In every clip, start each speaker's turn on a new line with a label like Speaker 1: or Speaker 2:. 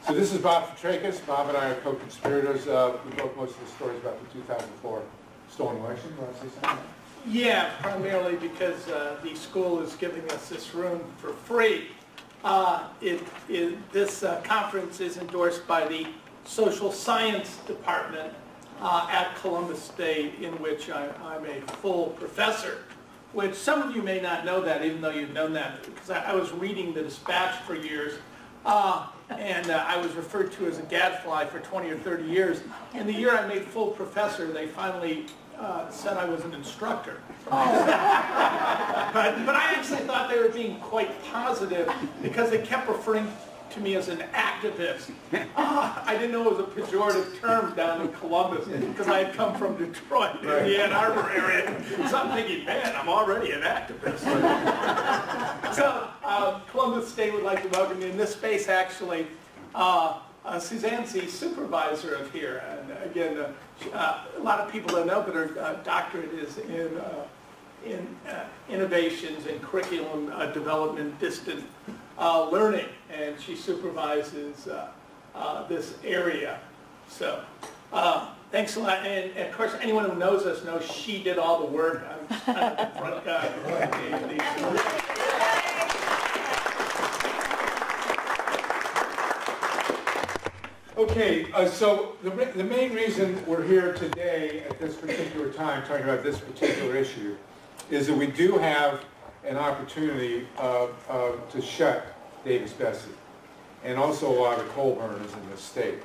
Speaker 1: So this is Bob Fitrakis. Bob and I are co-conspirators. We wrote most of the stories about the 2004 stolen election. You want to say something?
Speaker 2: Yeah, primarily because the school is giving us this room for free. This conference is endorsed by the Social Science Department at Columbus State, in which I'm a full professor, which some of you may not know that, even though you've known that, because I was reading the Dispatch for years, and I was referred to as a gadfly for 20 or 30 years. And the year I made full professor, they finally said I was an instructor. But I actually thought they were being quite positive because they kept referring to me as an activist. I didn't know it was a pejorative term down in Columbus because I had come from Detroit in the Ann Arbor area. So I'm thinking, man, I'm already an activist. So Columbus State would like to welcome me in this space, actually. Suzanne's the supervisor of here, and again, a lot of people don't know, but her doctorate is in innovations and curriculum development, distant learning, and she supervises this area. So thanks a lot, and of course, anyone who knows us knows she did all the work. I'm kind of the front guy.
Speaker 1: Okay, so the main reason we're here today at this particular time talking about this particular issue is that we do have an opportunity to shut Davis-Besse and also a lot of the coal burners in this state.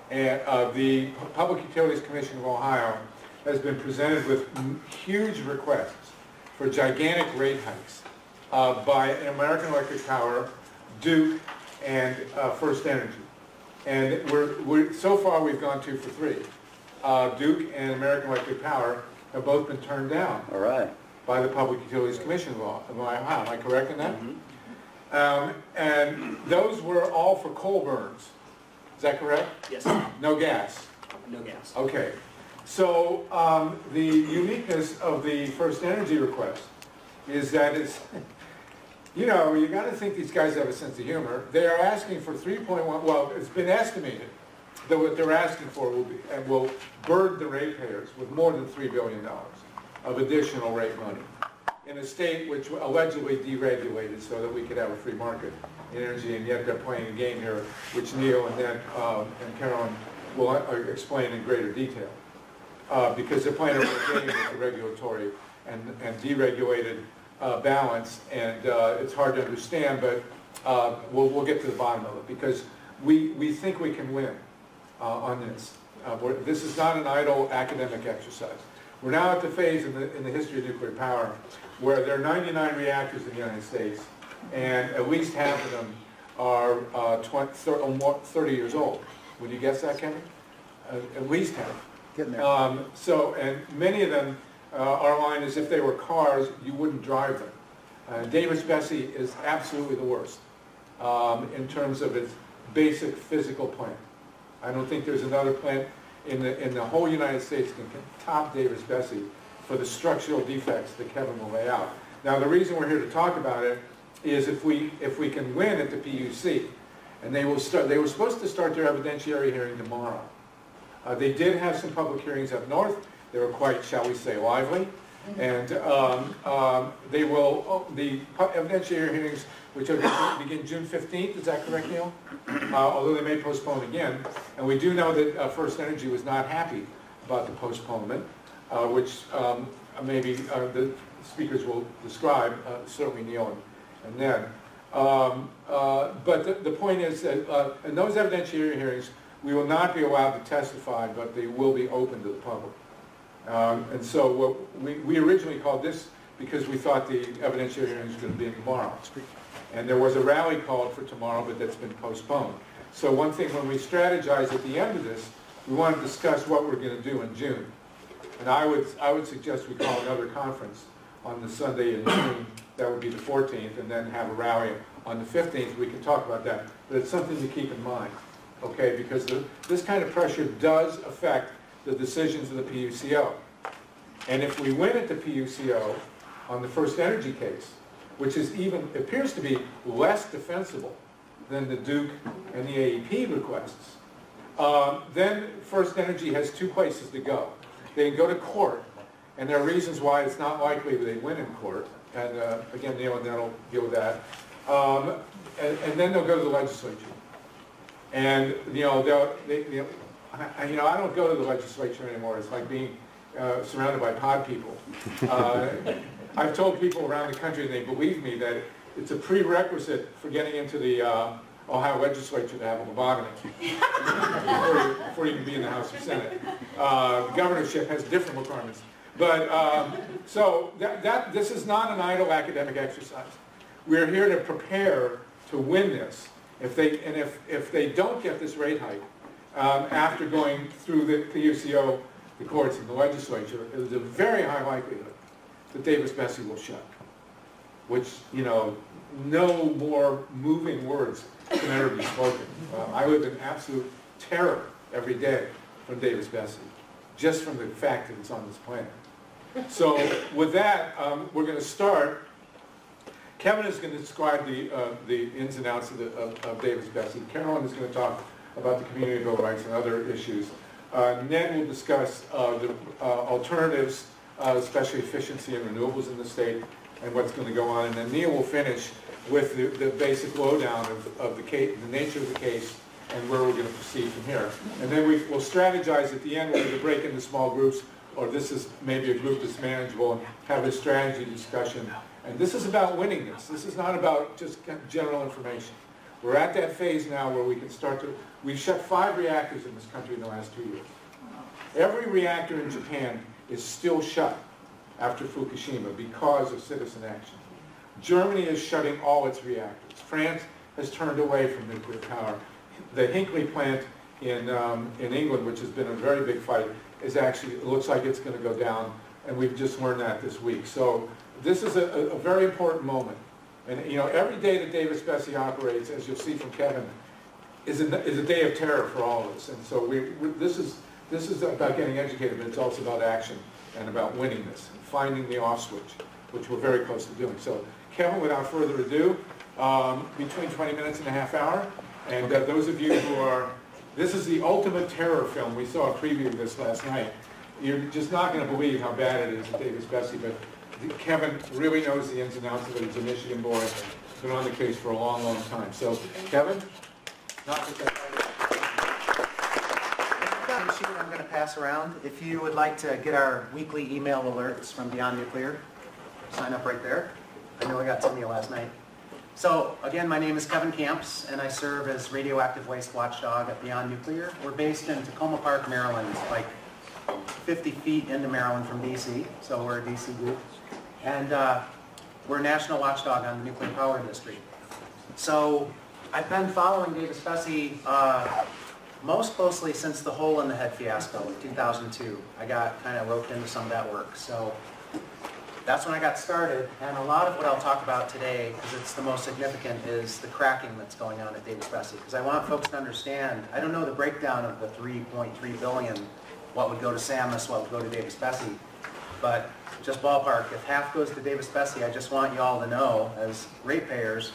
Speaker 1: And the Public Utilities Commission of Ohio has been presented with huge requests for gigantic rate hikes by American Electric Power, Duke, and First Energy. And so far we've gone 2 for 3. Duke and American Electric Power have both been turned down.
Speaker 3: All right.
Speaker 1: By the Public Utilities Commission of Ohio. Am I correct in that? Mm-hmm. And those were all for coal burns. Is that correct?
Speaker 4: Yes.
Speaker 1: No gas?
Speaker 4: No gas.
Speaker 1: Okay. So the uniqueness of the First Energy request is that it's, you know, you got to think these guys have a sense of humor. They are asking for 3.1, well, it's been estimated that what they're asking for will burden the ratepayers with more than $3 billion of additional rate money in a state which allegedly deregulated so that we could have a free market in energy, and yet they're playing a game here, which Neil and then and Carolyn will explain in greater detail, because they're playing a game with the regulatory and deregulated balance, and it's hard to understand, but we'll get to the bottom of it, because we think we can win on this. This is not an idle academic exercise. We're now at the phase in the history of nuclear power where there are 99 reactors in the United States, and at least half of them are 30 years old. Would you guess that, Kevin? At least half.
Speaker 3: Getting there.
Speaker 1: And many of them, our line is if they were cars, you wouldn't drive them. Davis-Besse is absolutely the worst in terms of its basic physical plant. I don't think there's another plant in the whole United States can top Davis-Besse for the structural defects that Kevin will lay out. Now, the reason we're here to talk about it is if we can win at the PUC, and they were supposed to start their evidentiary hearing tomorrow. They did have some public hearings up north. They were quite, shall we say, lively, and they will the evidentiary hearings, which are begin June 15th. Is that correct, Neil? Although they may postpone again, and we do know that First Energy was not happy about the postponement, which maybe the speakers will describe, certainly Neil and Ned. But the point is that in those evidentiary hearings, we will not be allowed to testify, but they will be open to the public. And so what we originally called this because we thought the evidentiary hearing was going to be tomorrow. And there was a rally called for tomorrow, but that's been postponed. So one thing, when we strategize at the end of this, we want to discuss what we're going to do in June. And I would suggest we call another conference on the Sunday in June. That would be the 14th, and then have a rally on the 15th. We can talk about that. But it's something to keep in mind, okay? Because this kind of pressure does affect the decisions of the PUCO. And if we win at the PUCO on the First Energy case, which is appears to be less defensible than the Duke and the AEP requests, then First Energy has two places to go. They can go to court, and there are reasons why it's not likely that they win in court, and again, Neil and Ned will deal with that. And then they'll go to the legislature. And, you know, I don't go to the legislature anymore. It's like being surrounded by pod people. I've told people around the country, and they believe me, that it's a prerequisite for getting into the Ohio legislature to have a lobotomy before you can be in the House or Senate. The governorship has different requirements. But, so this is not an idle academic exercise. We're here to prepare to win this. If they don't get this rate hike, after going through the PUCO, the courts, and the legislature, there's a very high likelihood that Davis-Besse will shut. Which, you know, no more moving words can ever be spoken. I live in absolute terror every day from Davis-Besse, just from the fact that it's on this planet. So with that, we're going to start. Kevin is going to describe the ins and outs of Davis-Besse. Carolyn is going to talk about the community bill of rights and other issues. Ned will discuss the alternatives, especially efficiency and renewables in the state, and what's going to go on. And then Neil will finish with the basic lowdown of the case, the nature of the case, and where we're going to proceed from here. And then we'll strategize at the end. We'll either break into small groups, or this is maybe a group that's manageable, and have a strategy discussion. And this is about winning this. This is not about just general information. We're at that phase now where we can start to, we've shut 5 reactors in this country in the last 2 years. Every reactor in Japan is still shut after Fukushima because of citizen action. Germany is shutting all its reactors. France has turned away from nuclear power. The Hinkley plant in England, which has been a very big fight, is actually, it looks like it's going to go down, and we've just learned that this week. So this is a very important moment. And you know, every day that Davis-Besse operates, as you'll see from Kevin, is a day of terror for all of us. And so this is about getting educated, but it's also about action and about winning this, and finding the off switch, which we're very close to doing. So Kevin, without further ado, between 20 minutes and a half hour, and those of you who are, this is the ultimate terror film. We saw a preview of this last night. You're just not going to believe how bad it is at Davis-Besse, but Kevin really knows the ins and outs of it. He's a Michigan boy, been on the case for a long, long time. So, Kevin, not to say.
Speaker 3: I'm going to pass around. If you would like to get our weekly email alerts from Beyond Nuclear, sign up right there. I know I got some of you last night. So, again, my name is Kevin Kamps, and I serve as radioactive waste watchdog at Beyond Nuclear. We're based in Takoma Park, Maryland, like 50 feet into Maryland from DC, so we're a DC group. And we're a national watchdog on the nuclear power industry. So I've been following Davis-Besse most closely since the hole in the head fiasco in 2002. I got kind of roped into some of that work. So that's when I got started. And a lot of what I'll talk about today, because it's the most significant, is the cracking that's going on at Davis-Besse. Because I want folks to understand, I don't know the breakdown of the $3.3 billion, what would go to Samus, what would go to Davis-Besse, but just ballpark, if half goes to Davis-Besse, I just want you all to know, as ratepayers,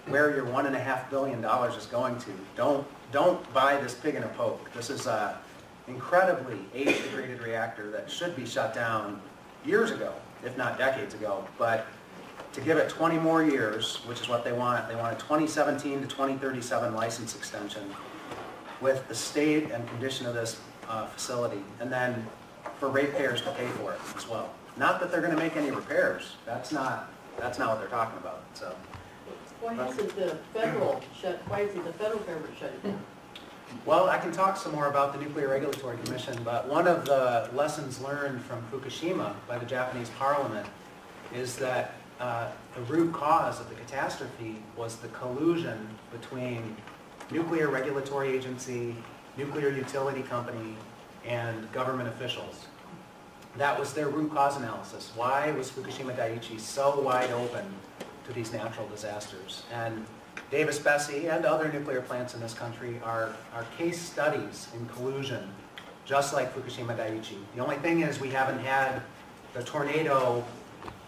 Speaker 3: where your $1.5 billion is going to. Don't buy this pig in a poke. This is an incredibly age-degraded reactor that should be shut down years ago, if not decades ago. But to give it 20 more years, which is what they want a 2017 to 2037 license extension with the state and condition of this facility, and then for ratepayers to pay for it as well. Not that they're going to make any repairs. That's not what they're talking about. So.
Speaker 4: Why isn't the federal why isn't the federal government shut it down?
Speaker 3: Well, I can talk some more about the Nuclear Regulatory Commission, but one of the lessons learned from Fukushima by the Japanese Parliament is that the root cause of the catastrophe was the collusion between Nuclear Regulatory Agency, nuclear utility company, and government officials. That was their root cause analysis. Why was Fukushima Daiichi so wide open to these natural disasters? And Davis-Besse and other nuclear plants in this country are case studies in collusion, just like Fukushima Daiichi. The only thing is we haven't had the tornado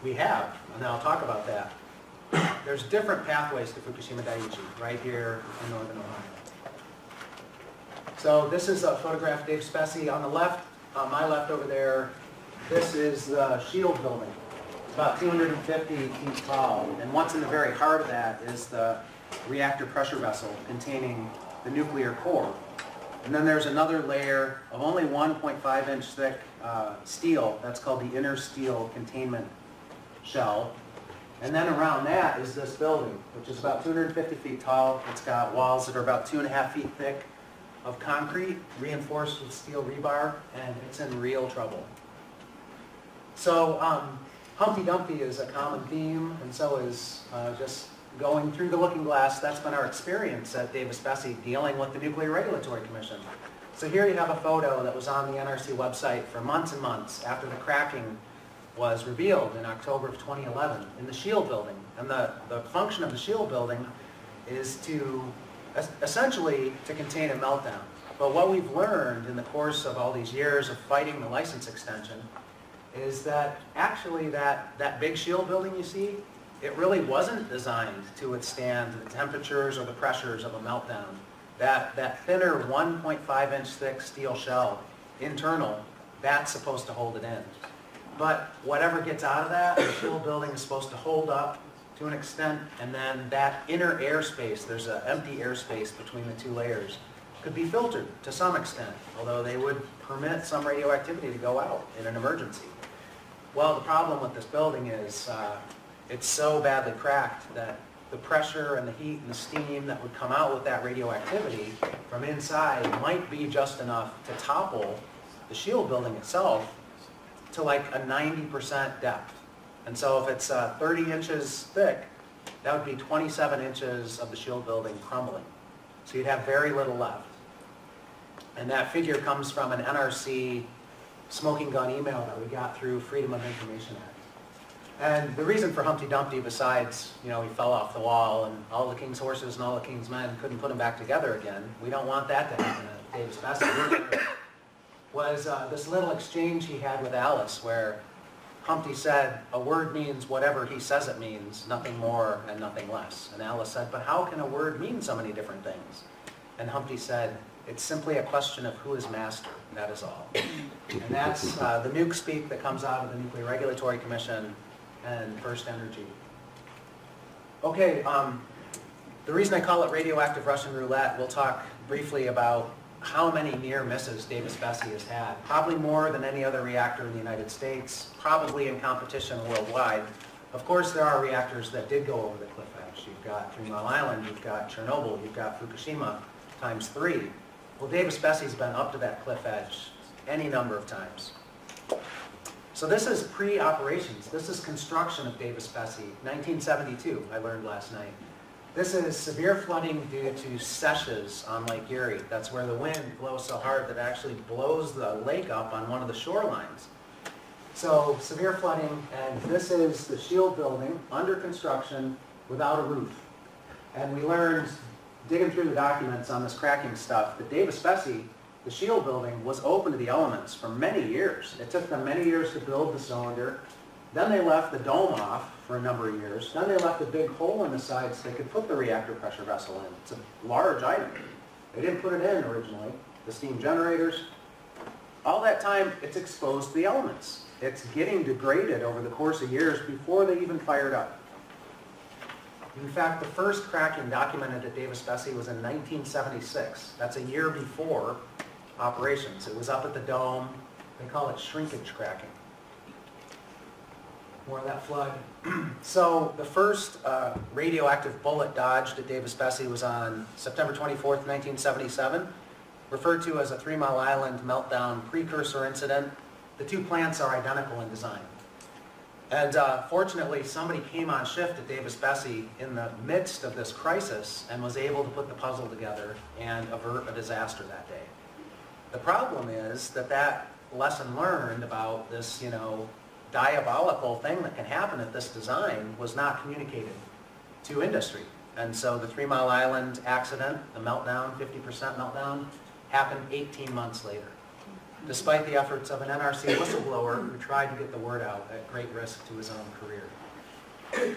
Speaker 3: we have, and I'll talk about that. there's different pathways to Fukushima Daiichi right here in northern Ohio. So this is a photograph of Davis-Besse. On the left, on my left over there, this is the shield building. It's about 250 feet tall. And what's in the very heart of that is the reactor pressure vessel containing the nuclear core. And then there's another layer of only 1.5 inch thick steel. That's called the inner steel containment shell. And then around that is this building, which is about 250 feet tall. It's got walls that are about 2.5 feet thick of concrete reinforced with steel rebar, and it's in real trouble. So Humpty Dumpty is a common theme, and so is just going through the looking glass. That's been our experience at Davis-Besse dealing with the Nuclear Regulatory Commission. So here you have a photo that was on the NRC website for months and months after the cracking was revealed in October of 2011 in the shield building. And the function of the shield building is to essentially to contain a meltdown. But what we've learned in the course of all these years of fighting the license extension is that actually that big shield building you see, it really wasn't designed to withstand the temperatures or the pressures of a meltdown. That thinner 1.5 inch thick steel shell, internal, that's supposed to hold it in. But whatever gets out of that, the shield building is supposed to hold up to an extent, and then that inner airspace, there's an empty airspace between the two layers, could be filtered to some extent, although they would permit some radioactivity to go out in an emergency. Well, the problem with this building is it's so badly cracked that the pressure and the heat and the steam that would come out with that radioactivity from inside might be just enough to topple the shield building itself to like a 90% depth. And so if it's 30 inches thick, that would be 27 inches of the shield building crumbling. So you'd have very little left. And that figure comes from an NRC smoking gun email that we got through Freedom of Information Act. And the reason for Humpty Dumpty, besides, you know, he fell off the wall and all the king's horses and all the king's men couldn't put him back together again, we don't want that to happen at Davis-Besse, was this little exchange he had with Alice where Humpty said, a word means whatever he says it means, nothing more and nothing less. And Alice said, but how can a word mean so many different things? And Humpty said, it's simply a question of who is master, and that is all. And that's the nuke speak that comes out of the Nuclear Regulatory Commission and First Energy. Okay, the reason I call it radioactive Russian roulette, we'll talk briefly about how many near misses Davis-Besse has had. Probably more than any other reactor in the United States, probably in competition worldwide. Of course, there are reactors that did go over the cliff edge. You've got 3 Mile Island, you've got Chernobyl, you've got Fukushima times 3. Well, Davis-Besse's been up to that cliff edge any number of times. So this is pre-operations. This is construction of Davis-Besse, 1972, I learned last night. This is severe flooding due to seiches on Lake Erie. That's where the wind blows so hard that it actually blows the lake up on one of the shorelines. So severe flooding, and this is the shield building under construction without a roof. And we learned, digging through the documents on this cracking stuff, that Davis-Besse, the shield building, was open to the elements for many years. It took them many years to build the cylinder. Then they left the dome off for a number of years. Then they left a big hole in the side so they could put the reactor pressure vessel in. It's a large item. They didn't put it in originally. The steam generators. All that time, it's exposed to the elements. It's getting degraded over the course of years before they even fired up. In fact, the first cracking documented at Davis-Besse was in 1976. That's a year before operations. It was up at the dome. They call it shrinkage cracking. More of that flood. So the first radioactive bullet dodged at Davis-Besse was on September 24th, 1977, referred to as a 3 Mile Island meltdown precursor incident. The two plants are identical in design. And fortunately, somebody came on shift at Davis-Besse in the midst of this crisis and was able to put the puzzle together and avert a disaster that day. The problem is that lesson learned about this, you know, diabolical thing that can happen at this design was not communicated to industry. And so the 3 Mile Island accident, the meltdown, 50% meltdown, happened 18 months later, despite the efforts of an NRC whistleblower who tried to get the word out at great risk to his own career.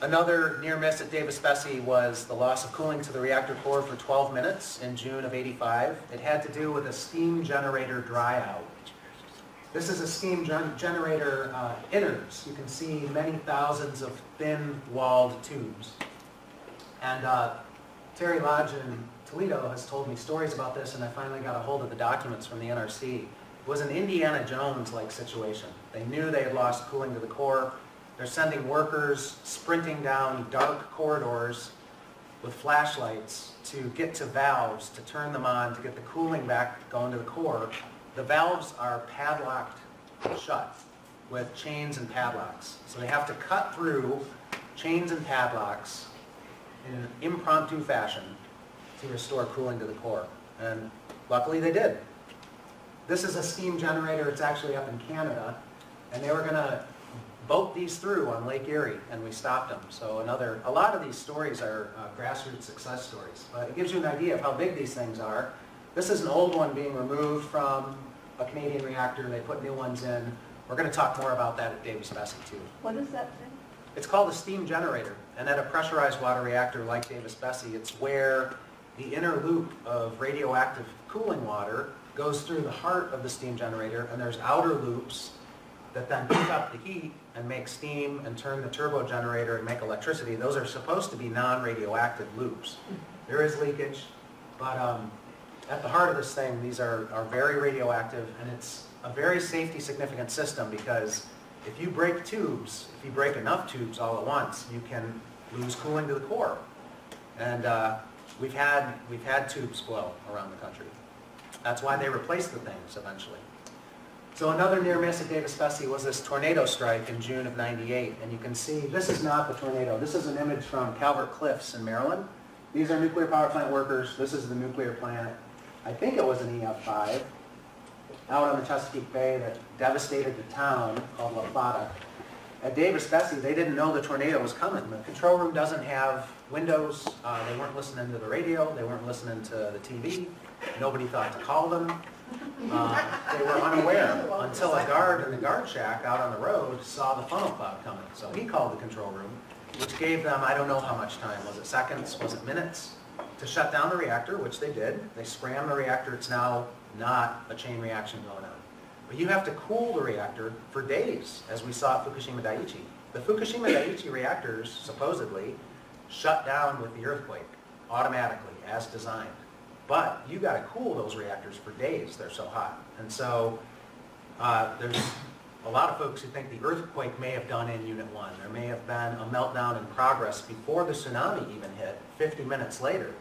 Speaker 3: Another near miss at Davis-Besse was the loss of cooling to the reactor core for 12 minutes in June of '85. It had to do with a steam generator dryout. This is a steam generator innards. You can see many thousands of thin-walled tubes. And Terry Lodge in Toledo has told me stories about this, and I finally got a hold of the documents from the NRC. It was an Indiana Jones-like situation. They knew they had lost cooling to the core. They're sending workers sprinting down dark corridors with flashlights to get to valves, to turn them on, to get the cooling back going to the core. The valves are padlocked shut with chains and padlocks. So they have to cut through chains and padlocks in an impromptu fashion to restore cooling to the core. And luckily they did. This is a steam generator. It's actually up in Canada. And they were going to boat these through on Lake Erie, and we stopped them. So a lot of these stories are grassroots success stories. But it gives you an idea of how big these things are. This is an old one being removed from a Canadian reactor. They put new ones in. We're going to talk more about that at Davis-Besse too.
Speaker 4: What is that thing?
Speaker 3: It's called a steam generator. And at a pressurized water reactor like Davis-Besse, it's where the inner loop of radioactive cooling water goes through the heart of the steam generator, and there's outer loops that then pick up the heat and make steam and turn the turbo generator and make electricity. Those are supposed to be non-radioactive loops. There is leakage, but at the heart of this thing, these are very radioactive, and it's a very safety significant system because if you break tubes, if you break enough tubes all at once, you can lose cooling to the core. And we've had tubes blow around the country. That's why they replaced the things eventually. So another near miss at Davis-Besse was this tornado strike in June of '98. And you can see, this is not the tornado. This is an image from Calvert Cliffs in Maryland. These are nuclear power plant workers. This is the nuclear plant. I think it was an EF5 out on the Chesapeake Bay that devastated the town called La Plata. At Davis-Besse, they didn't know the tornado was coming. The control room doesn't have windows. They weren't listening to the radio. They weren't listening to the TV. Nobody thought to call them. They were unaware until a guard in the guard shack out on the road saw the funnel cloud coming. So he called the control room, which gave them, I don't know how much time. Was it seconds? Was it minutes? To shut down the reactor, which they did. They scrammed the reactor. It's now not a chain reaction going on. But you have to cool the reactor for days, as we saw at Fukushima Daiichi. The Fukushima Daiichi reactors, supposedly, shut down with the earthquake automatically, as designed. But you got to cool those reactors for days. They're so hot. And so there's a lot of folks who think the earthquake may have done in Unit 1. There may have been a meltdown in progress before the tsunami even hit, 50 minutes later.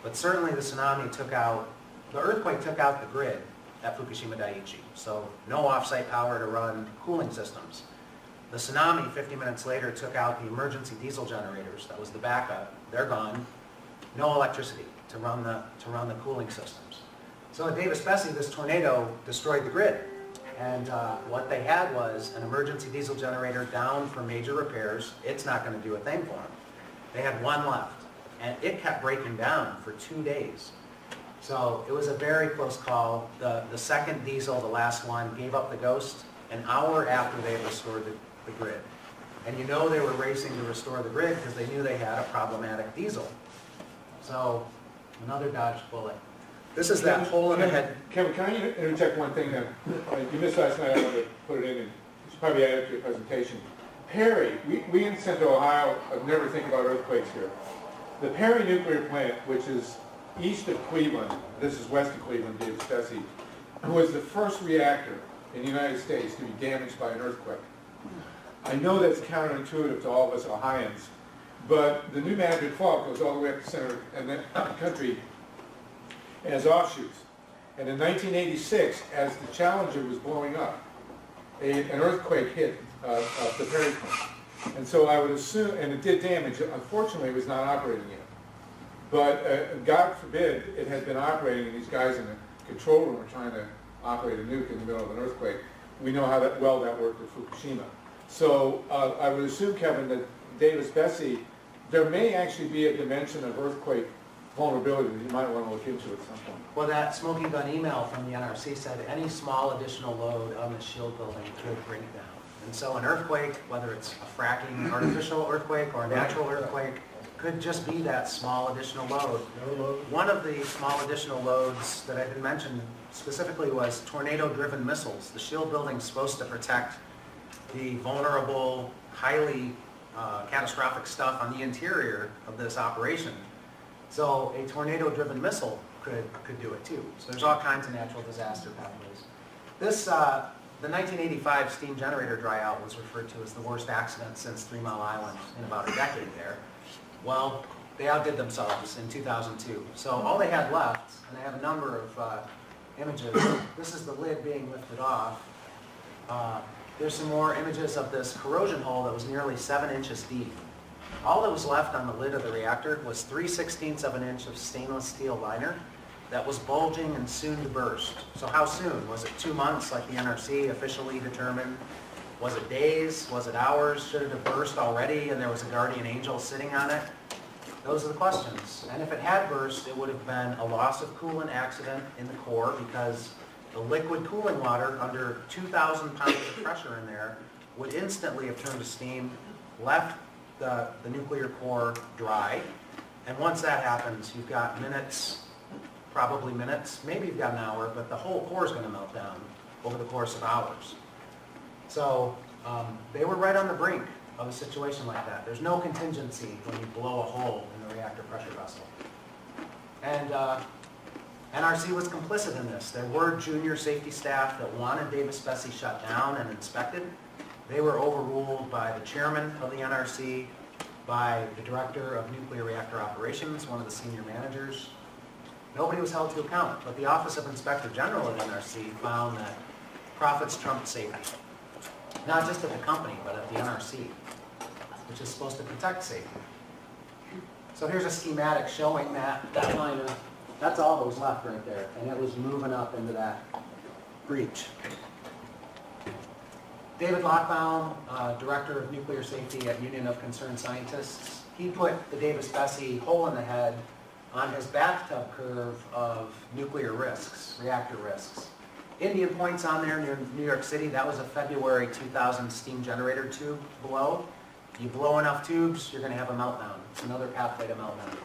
Speaker 3: But certainly the earthquake took out the grid at Fukushima Daiichi. So no off-site power to run cooling systems. The tsunami, 50 minutes later, took out the emergency diesel generators. That was the backup. They're gone. No electricity to run the cooling systems. So at Davis-Besse, this tornado destroyed the grid. And what they had was an emergency diesel generator down for major repairs. It's not going to do a thing for them. They had one left, and it kept breaking down for 2 days. So it was a very close call. The second diesel, the last one, gave up the ghost an hour after they restored the grid. And you know they were racing to restore the grid because they knew they had a problematic diesel. So another dodged bullet. This is that hole in the head.
Speaker 1: Kevin, can I interject one thing that you missed last night? I wanted to put it in, and you should probably add it to your presentation. Perry, we in Central Ohio never think about earthquakes here. The Perry nuclear plant, which is east of Cleveland, this is west of Cleveland, Davis-Besse, was the first reactor in the United States to be damaged by an earthquake. I know that's counterintuitive to all of us Ohioans, but the New Madrid Fault goes all the way up the center and then up the country as offshoots. And in 1986, as the Challenger was blowing up, an earthquake hit the Perry plant. And so I would assume, and it did damage, unfortunately it was not operating yet. But God forbid it had been operating and these guys in the control room were trying to operate a nuke in the middle of an earthquake. We know how well that worked at Fukushima. So I would assume, Kevin, that Davis-Besse, there may actually be a dimension of earthquake vulnerability that you might want to look into at some point.
Speaker 3: Well, that smoking gun email from the NRC said any small additional load on the shield building could break down. And so an earthquake, whether it's a fracking artificial earthquake or a natural earthquake, could just be that small additional load. One of the small additional loads that I didn't mention specifically was tornado-driven missiles. The shield building's supposed to protect the vulnerable, highly catastrophic stuff on the interior of this operation. So a tornado-driven missile could do it too. So there's all kinds of natural disaster pathways. This, the 1985 steam generator dryout was referred to as the worst accident since 3 Mile Island in about a decade there. Well, they outdid themselves in 2002. So all they had left, and I have a number of images. This is the lid being lifted off. There's some more images of this corrosion hole that was nearly 7 inches deep. All that was left on the lid of the reactor was 3/16 of an inch of stainless steel liner that was bulging and soon to burst. So how soon? Was it 2 months like the NRC officially determined? Was it days? Was it hours? Should it have burst already and there was a guardian angel sitting on it? Those are the questions. And if it had burst, it would have been a loss of coolant accident in the core because the liquid cooling water under 2,000 pounds of pressure in there would instantly have turned to steam, left the nuclear core dry, and once that happens, you've got minutes, probably minutes, maybe you've got an hour, but the whole core is going to melt down over the course of hours. So they were right on the brink of a situation like that. There's no contingency when you blow a hole in the reactor pressure vessel. And NRC was complicit in this. There were junior safety staff that wanted Davis-Besse shut down and inspected. They were overruled by the chairman of the NRC, by the director of nuclear reactor operations, one of the senior managers. Nobody was held to account, but the Office of Inspector General at NRC found that profits trumped safety. Not just at the company, but at the NRC, which is supposed to protect safety. So here's a schematic showing that line of, that's all that was left right there, and it was moving up into that breach. David Lockbaum, Director of Nuclear Safety at Union of Concerned Scientists, he put the Davis-Besse hole in the head on his bathtub curve of nuclear risks, reactor risks. Indian Point's on there near New York City. That was a February 2000 steam generator tube blow. You blow enough tubes, you're going to have a meltdown. It's another pathway to meltdown.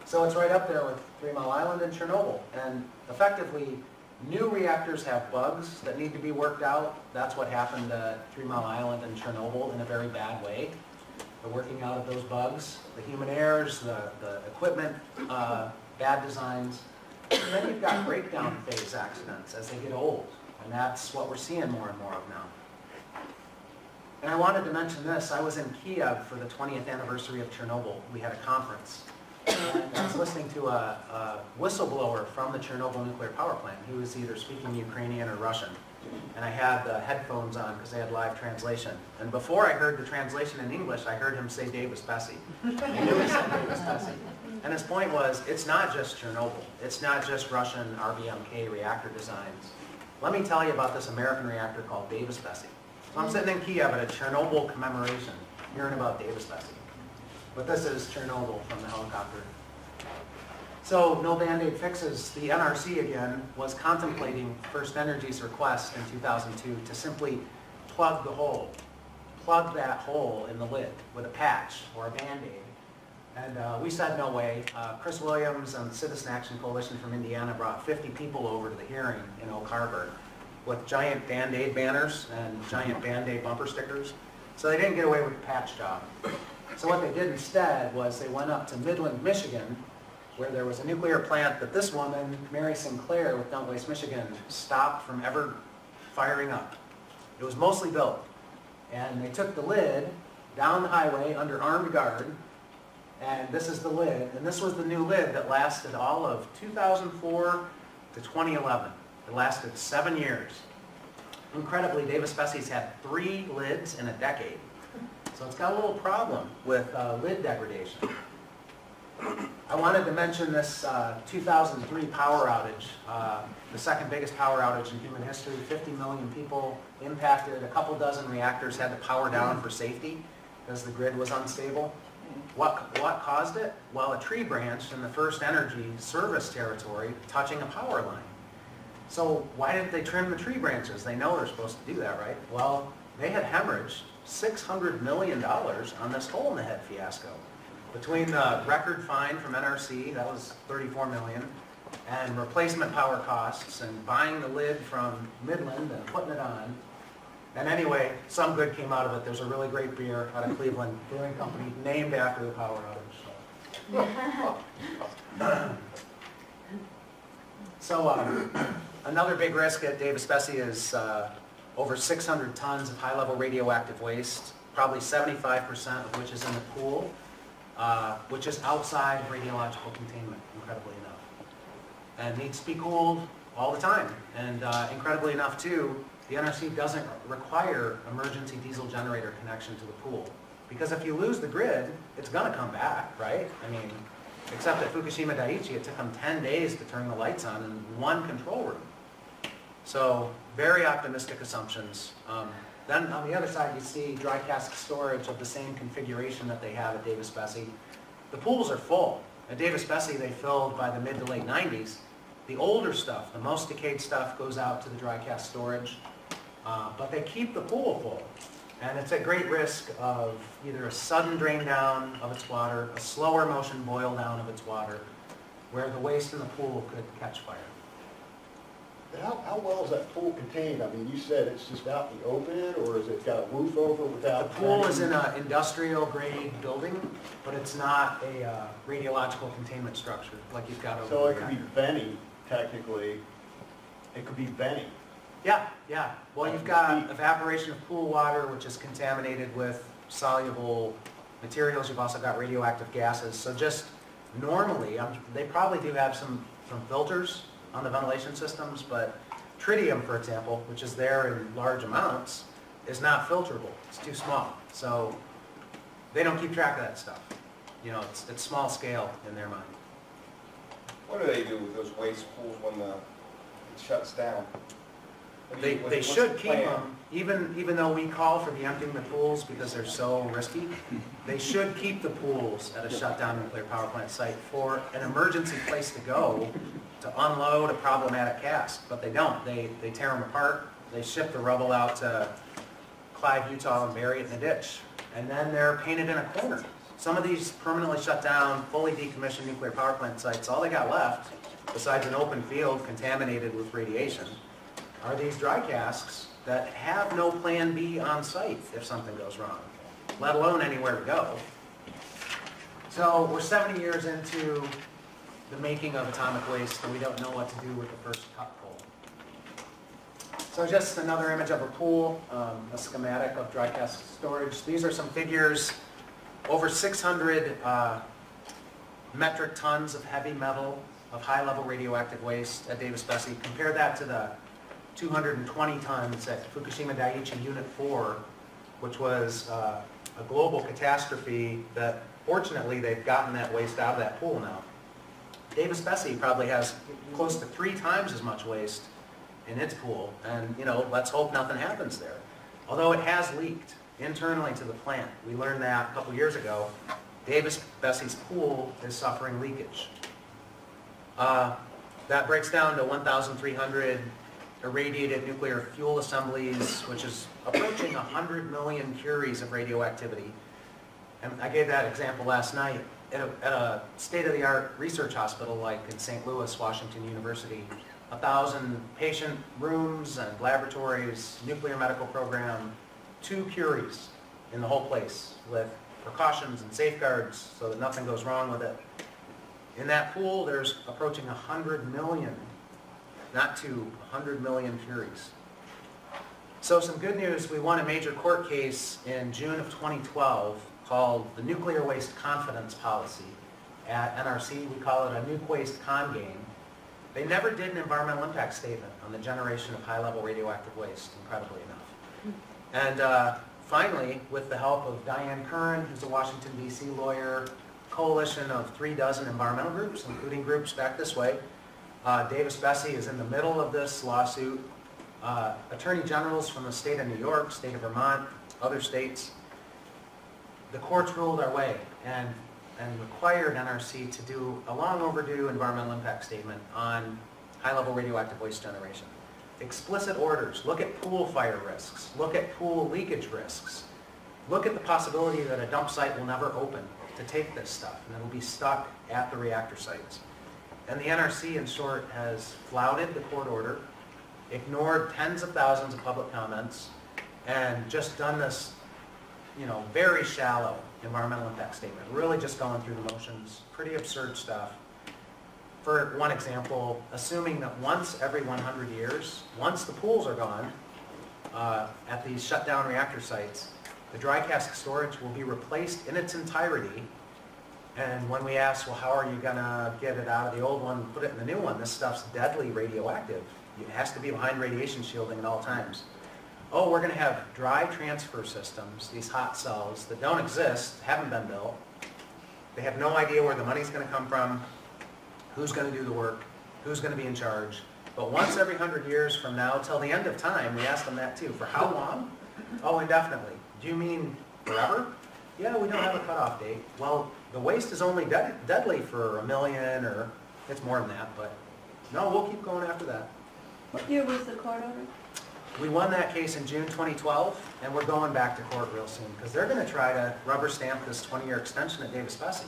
Speaker 3: So it's right up there with 3 Mile Island and Chernobyl. And effectively, new reactors have bugs that need to be worked out. That's what happened to 3 Mile Island and Chernobyl in a very bad way. The working out of those bugs, the human errors, the equipment, bad designs. And then you've got breakdown phase accidents as they get old. And that's what we're seeing more and more of now. And I wanted to mention this. I was in Kiev for the 20th anniversary of Chernobyl. We had a conference. And I was listening to a whistleblower from the Chernobyl nuclear power plant. He was either speaking Ukrainian or Russian. And I had the headphones on because they had live translation. And before I heard the translation in English, I heard him say Davis-Besse. I knew he said Davis-Besse. And his point was, it's not just Chernobyl. It's not just Russian RBMK reactor designs. Let me tell you about this American reactor called Davis-Besse. So I'm sitting in Kiev at a Chernobyl commemoration, hearing about Davis-Besse. But this is Chernobyl from the helicopter. So no Band-Aid fixes. The NRC again was contemplating First Energy's request in 2002 to simply plug the hole. Plug that hole in the lid with a patch or a Band-Aid. And we said no way. Chris Williams and the Citizen Action Coalition from Indiana brought 50 people over to the hearing in Oak Harbor with giant Band-Aid banners and giant Band-Aid bumper stickers. So they didn't get away with the patch job. So what they did instead was they went up to Midland, Michigan, where there was a nuclear plant that this woman, Mary Sinclair with Dump Waste Michigan, stopped from ever firing up. It was mostly built. And they took the lid down the highway under armed guard, and this is the lid, and this was the new lid that lasted all of 2004 to 2011. It lasted 7 years. Incredibly, Davis-Besse's had 3 lids in a decade. So it's got a little problem with lid degradation. I wanted to mention this 2003 power outage, the second biggest power outage in human history. 50 million people impacted. A couple dozen reactors had to power down for safety because the grid was unstable. What caused it? Well, a tree branch in the First Energy service territory touching a power line. So why didn't they trim the tree branches? They know they're supposed to do that, right? Well, they had hemorrhaged $600 million on this hole in the head fiasco. Between the record fine from NRC, that was $34 million, and replacement power costs, and buying the lid from Midland and putting it on. And anyway, some good came out of it. There's a really great beer out of Cleveland Brewing Company named after the power outage. So another big risk at Davis-Besse is over 600 tons of high-level radioactive waste, probably 75% of which is in the pool, which is outside radiological containment, incredibly enough. And needs to be cooled all the time. And incredibly enough, too, the NRC doesn't require emergency diesel generator connection to the pool. Because if you lose the grid, it's going to come back, right? I mean, except at Fukushima Daiichi, it took them 10 days to turn the lights on in one control room. So, very optimistic assumptions. Then on the other side, you see dry cask storage of the same configuration that they have at Davis-Besse. The pools are full. At Davis-Besse, they filled by the mid to late 90s. The older stuff, the most decayed stuff, goes out to the dry cask storage. But they keep the pool full. And it's at great risk of either a sudden drain down of its water, a slower motion boil down of its water, where the waste in the pool could catch fire.
Speaker 5: How well is that pool contained? I mean, you said it's just out in the open, or is it got a roof over without?
Speaker 3: The pool is in an industrial grade building, but it's not a radiological containment structure like you've got over
Speaker 5: So
Speaker 3: the
Speaker 5: it could be
Speaker 3: reactor.
Speaker 5: venting, technically. It could be venting.
Speaker 3: Yeah, yeah. Well, you've got evaporation of pool water, which is contaminated with soluble materials. You've also got radioactive gases. So just normally, they probably do have some filters on the ventilation systems, but tritium, for example, which is there in large amounts, is not filterable. It's too small. So they don't keep track of that stuff. You know, it's small scale in their mind.
Speaker 6: What do they do with those waste pools when it shuts down?
Speaker 3: They should keep them, even though we call for the emptying the pools because they're so risky. They should keep the pools at a shutdown nuclear power plant site for an emergency place to go to unload a problematic cask, but they don't. They tear them apart, they ship the rubble out to Clive, Utah, and bury it in a ditch. And then they're painted in a corner. Some of these permanently shut down, fully decommissioned nuclear power plant sites, all they got left, besides an open field contaminated with radiation, are these dry casks that have no plan B on site if something goes wrong, let alone anywhere to go. So we're 70 years into the making of atomic waste, and we don't know what to do with the first cut pool. So just another image of a pool, a schematic of dry cask storage. These are some figures. Over 600 metric tons of heavy metal, of high-level radioactive waste at Davis-Besse. Compare that to the 220 tons at Fukushima Daiichi Unit 4, which was a global catastrophe that fortunately they've gotten that waste out of that pool now. Davis-Besse probably has close to 3 times as much waste in its pool, and you know, let's hope nothing happens there. Although it has leaked internally to the plant. We learned that a couple years ago. Davis-Besse's pool is suffering leakage. That breaks down to 1,300 irradiated nuclear fuel assemblies, which is approaching 100 million curies of radioactivity. And I gave that example last night. At a state-of-the-art research hospital like in St. Louis, Washington University, 1,000 patient rooms and laboratories, nuclear medical program, 2 curies in the whole place with precautions and safeguards so that nothing goes wrong with it. In that pool, there's approaching 100 million, not 2, 100 million curies. So some good news, we won a major court case in June of 2012 called the Nuclear Waste Confidence Policy. At NRC, we call it a nuke waste con game. They never did an environmental impact statement on the generation of high-level radioactive waste, incredibly enough. And finally, with the help of Diane Curran, who's a Washington, D.C. lawyer, coalition of 36 environmental groups, including groups back this way, Davis-Besse is in the middle of this lawsuit. Attorney generals from the state of New York, state of Vermont, other states, the courts ruled our way and required NRC to do a long overdue environmental impact statement on high-level radioactive waste generation. explicit orders. Look at pool fire risks. Look at pool leakage risks. Look at the possibility that a dump site will never open to take this stuff, and it'll be stuck at the reactor sites. And the NRC, in short, has flouted the court order, ignored tens of thousands of public comments, and just done this, very shallow environmental impact statement, really just going through the motions, pretty absurd stuff. For one example, assuming that once every 100 years, once the pools are gone at these shut down reactor sites, the dry cask storage will be replaced in its entirety. And when we ask, well, how are you going to get it out of the old one and put it in the new one? This stuff's deadly radioactive. It has to be behind radiation shielding at all times. Oh, we're going to have dry transfer systems, these hot cells that don't exist, haven't been built. They have no idea where the money's going to come from, who's going to do the work, who's going to be in charge. But once every 100 years from now till the end of time, we ask them that too. For how long? Oh, indefinitely. Do you mean forever? Yeah, we don't have a cutoff date. Well, the waste is only deadly for 1 million, or it's more than that, but no, we'll keep going after that.
Speaker 7: What year was the court order?
Speaker 3: We won that case in June 2012, and we're going back to court real soon, because they're going to try to rubber stamp this 20-year extension at Davis-Besse.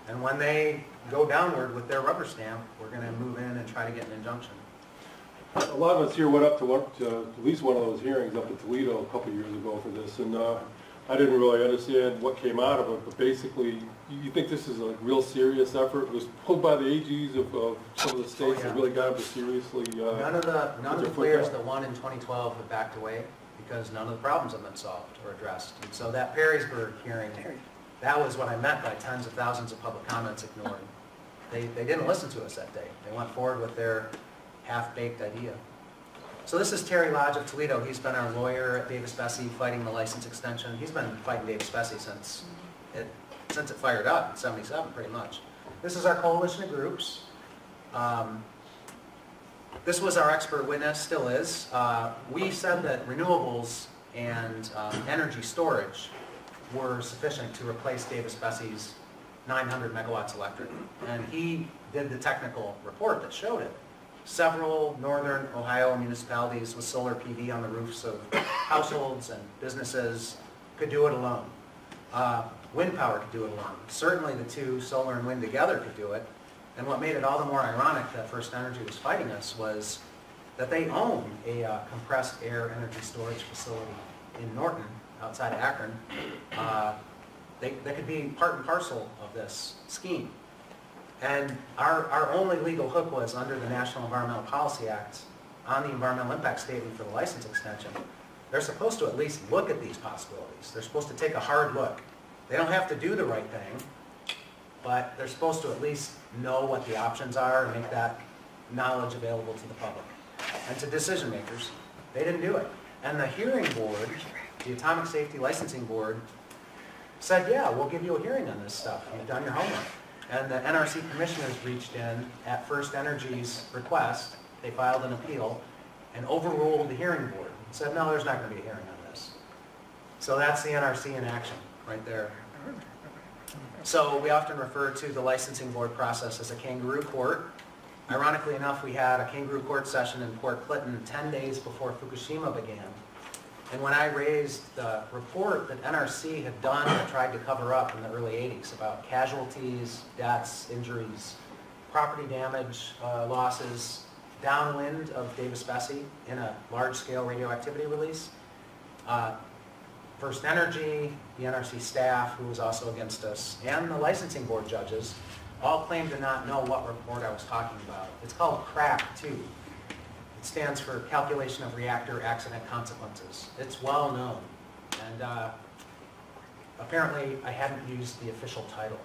Speaker 3: And when they go downward with their rubber stamp, we're going to move in and try to get an injunction.
Speaker 8: A lot of us here went up to at least one of those hearings up in Toledo a couple of years ago for this, and I didn't really understand what came out of it, but basically, you think this is a real serious effort? It was pulled by the AGs of some of the states that really got them to seriously...
Speaker 3: None of the players that won in 2012 have backed away because none of the problems have been solved or addressed. And so that Perrysburg hearing, that was what I meant by tens of thousands of public comments ignored. They didn't listen to us that day. They went forward with their half-baked idea. So this is Terry Lodge of Toledo. He's been our lawyer at Davis-Besse fighting the license extension. He's been fighting Davis-Besse since it fired up in '77, pretty much. This is our coalition of groups. This was our expert witness, still is. We said that renewables and energy storage were sufficient to replace Davis-Besse's 900 megawatts electric. And he did the technical report that showed it. Several northern Ohio municipalities with solar PV on the roofs of households and businesses could do it alone. Wind power could do it alone. Certainly the two, solar and wind together, could do it. And what made it all the more ironic that First Energy was fighting us was that they own a compressed air energy storage facility in Norton, outside of Akron. They could be part and parcel of this scheme. And our only legal hook was under the National Environmental Policy Act on the environmental impact statement for the license extension. They're supposed to at least look at these possibilities. They're supposed to take a hard look. They don't have to do the right thing, but they're supposed to at least know what the options are and make that knowledge available to the public and to decision makers. They didn't do it. And the hearing board, the Atomic Safety Licensing Board, said, yeah, we'll give you a hearing on this stuff. You've done your homework. And the NRC commissioners reached in at First Energy's request. They filed an appeal and overruled the hearing board and said, no, there's not going to be a hearing on this. So that's the NRC in action right there. So we often refer to the licensing board process as a kangaroo court. Ironically enough, we had a kangaroo court session in Port Clinton 10 days before Fukushima began. And when I raised the report that NRC had done and tried to cover up in the early 80s about casualties, deaths, injuries, property damage, losses, downwind of Davis-Besse in a large-scale radioactivity release, First Energy, the NRC staff, who was also against us, and the licensing board judges all claimed to not know what report I was talking about. It's called CRAC-2. It stands for Calculation of Reactor Accident Consequences. It's well known, and apparently I hadn't used the official title.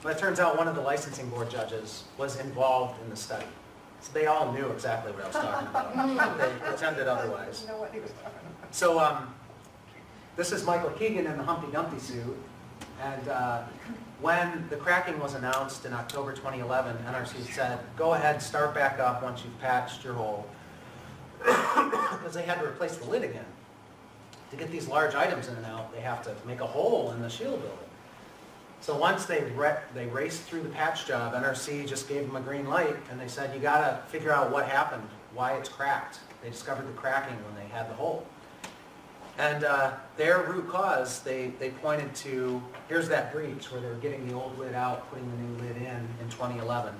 Speaker 3: But it turns out one of the licensing board judges was involved in the study. So they all knew exactly what I was talking about. They pretended otherwise. So this is Michael Keegan in the Humpty Dumpty suit, and when the cracking was announced in October 2011, NRC said, go ahead, start back up once you've patched your hole, because they had to replace the lid again. To get these large items in and out, they have to make a hole in the shield building. So once they raced through the patch job, NRC just gave them a green light, and they said, you got to figure out what happened why it's cracked. They discovered the cracking when they had the hole. And their root cause, they pointed to, here's that breach where they were getting the old lid out, putting the new lid in 2011,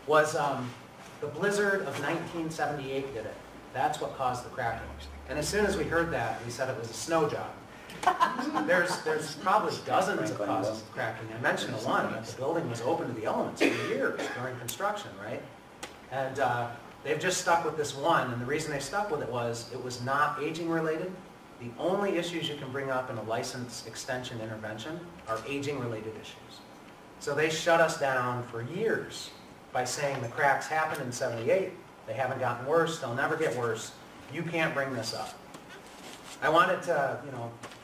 Speaker 3: was the blizzard of 1978 did it. That's what caused the cracking. And as soon as we heard that, we said it was a snow job. There's probably dozens of causes of cracking. I mentioned the one, that the building was open to the elements for years during construction, right? And they've just stuck with this one, and the reason they stuck with it was not aging related. The only issues you can bring up in a license extension intervention are aging related issues. So they shut us down for years by saying the cracks happened in '78, they haven't gotten worse, they'll never get worse, you can't bring this up. I wanted to,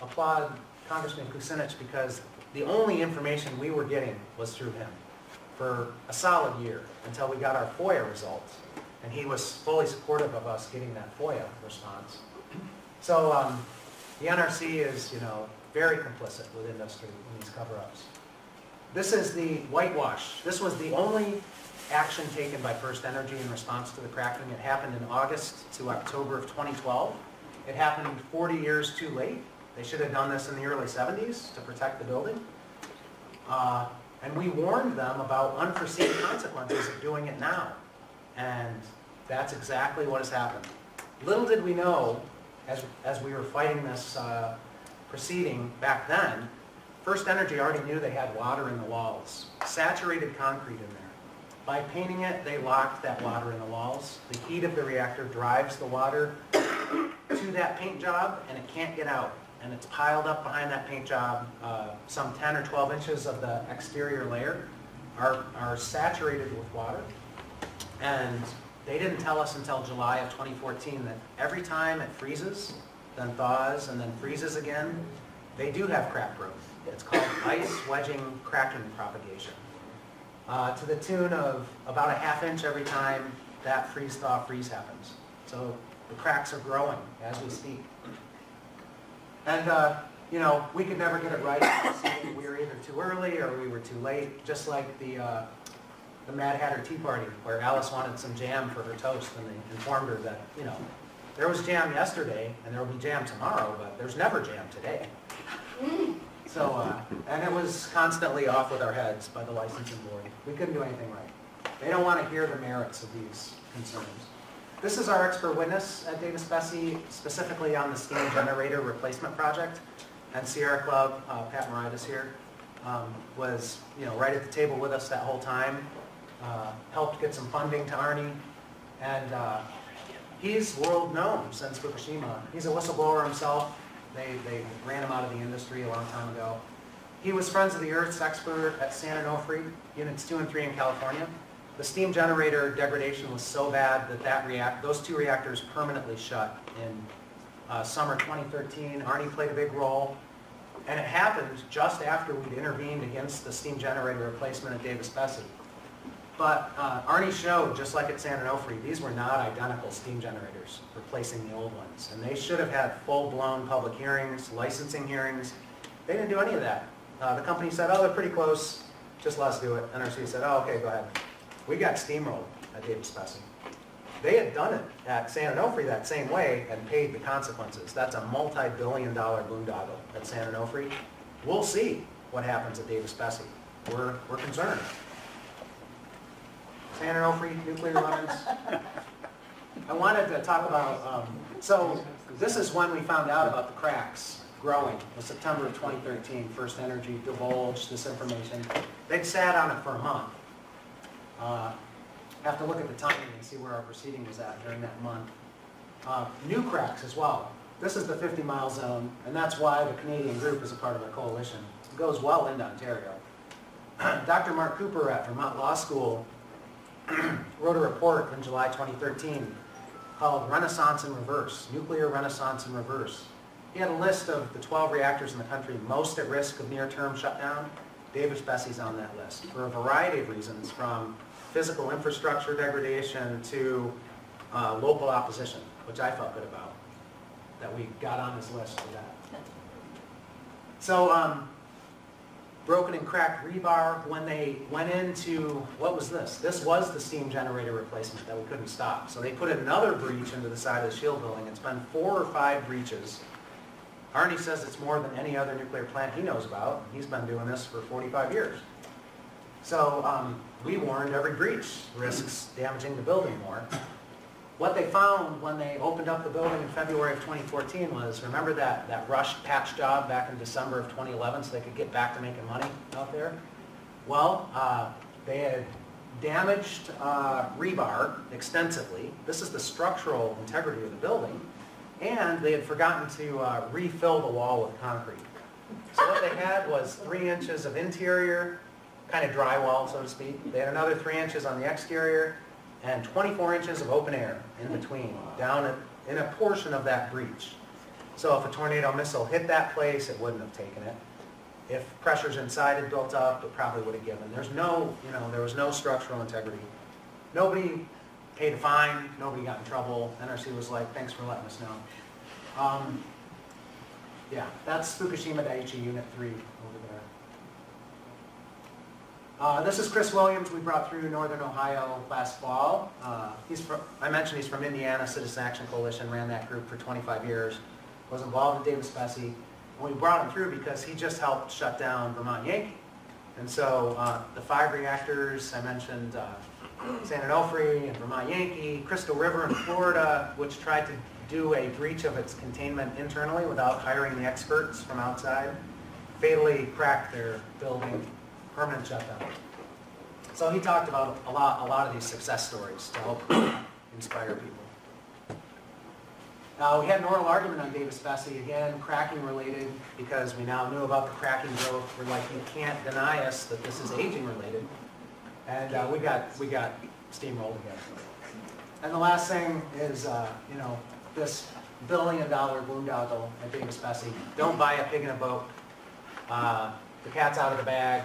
Speaker 3: applaud Congressman Kucinich because the only information we were getting was through him for a solid year until we got our FOIA results. And he was fully supportive of us getting that FOIA response. So the NRC is, very complicit with industry in these cover-ups. This is the whitewash. This was the only action taken by First Energy in response to the cracking. It happened in August to October of 2012. It happened 40 years too late. They should have done this in the early 70s to protect the building. And we warned them about unforeseen consequences of doing it now. And that's exactly what has happened. Little did we know, as we were fighting this proceeding back then, First Energy already knew they had water in the walls, saturated concrete in there. By painting it, they locked that water in the walls. The heat of the reactor drives the water to that paint job, and it can't get out. And it's piled up behind that paint job. Some 10 or 12 inches of the exterior layer are saturated with water. And they didn't tell us until July of 2014 that every time it freezes, then thaws, and then freezes again, they do have crack growth. It's called ice wedging cracking propagation. To the tune of about a ½ inch every time that freeze-thaw-freeze happens. So the cracks are growing as we speak. And, we could never get it right. We were either too early or we were too late, just like the Mad Hatter Tea Party, where Alice wanted some jam for her toast, and they informed her that, there was jam yesterday, and there will be jam tomorrow, but there's never jam today. So, and it was constantly off with our heads by the licensing board. We couldn't do anything right. They don't want to hear the merits of these concerns. This is our expert witness at Davis-Besse, specifically on the steam generator replacement project. And Sierra Club, Pat Marida's here, was right at the table with us that whole time. Helped get some funding to Arnie, and he's world known since Fukushima. He's a whistleblower himself. They ran him out of the industry a long time ago. He was Friends of the Earth's expert at San Onofre, units 2 and 3 in California. The steam generator degradation was so bad that those 2 reactors permanently shut in summer 2013. Arnie played a big role, and it happened just after we'd intervened against the steam generator replacement at Davis-Besse. But Arnie showed, just like at San Onofre, these were not identical steam generators replacing the old ones. And they should have had full-blown public hearings, licensing hearings. They didn't do any of that. The company said, oh, they're pretty close, just let us do it. NRC said, oh, okay, go ahead. We got steamrolled at Davis-Besse. They had done it at San Onofre that same way and paid the consequences. That's a multi-billion-dollar boondoggle at San Onofre. We'll see what happens at Davis-Besse. We're concerned. San Onofre, nuclear lemons. I wanted to talk about, so this is when we found out about the cracks growing. It was September of 2013. First Energy divulged this information. They'd sat on it for a month. Have to look at the timing and see where our proceeding was at during that month. New cracks as well. This is the 50-mile zone, and that's why the Canadian group is a part of our coalition. It goes well into Ontario. Dr. Mark Cooper at Vermont Law School wrote a report in July 2013 called Renaissance in Reverse, Nuclear Renaissance in Reverse. He had a list of the 12 reactors in the country most at risk of near-term shutdown. Davis-Besse's on that list for a variety of reasons, from physical infrastructure degradation to local opposition, which I felt good about, that we got on this list for that. So broken and cracked rebar. When they went into, what was this? This was the steam generator replacement that we couldn't stop. So they put another breach into the side of the shield building. It's been 4 or 5 breaches. Arnie says it's more than any other nuclear plant he knows about. He's been doing this for 45 years. So we warned every breach risks damaging the building more. What they found when they opened up the building in February of 2014 was, remember that rushed patch job back in December of 2011 so they could get back to making money out there? Well, they had damaged rebar extensively. This is the structural integrity of the building. And they had forgotten to refill the wall with concrete. So what they had was 3 inches of interior, kind of drywall, so to speak. They had another 3 inches on the exterior, and 24 inches of open air in between, down in a portion of that breach. So if a tornado missile hit that place, it wouldn't have taken it. If pressures inside had built up, it probably would have given. There's no, there was no structural integrity. Nobody paid a fine, nobody got in trouble. NRC was like, thanks for letting us know. Yeah, that's Fukushima Daiichi Unit 3 over there. This is Chris Williams, we brought through Northern Ohio last fall. I mentioned he's from Indiana, Citizen Action Coalition, ran that group for 25 years, was involved in Davis-Besse. And we brought him through because he just helped shut down Vermont Yankee. And so the 5 reactors, I mentioned San Onofre and Vermont Yankee, Crystal River in Florida, which tried to do a breach of its containment internally without hiring the experts from outside, fatally cracked their building, permanent shutdown. So he talked about a lot of these success stories to help inspire people. We had an oral argument on Davis-Besse, again, cracking related, because we now knew about the cracking growth. We're like, you can't deny us that this is aging related. And we got steamrolled again. And the last thing is, this $1 billion boondoggle at Davis-Besse. Don't buy a pig in a boat. The cat's out of the bag.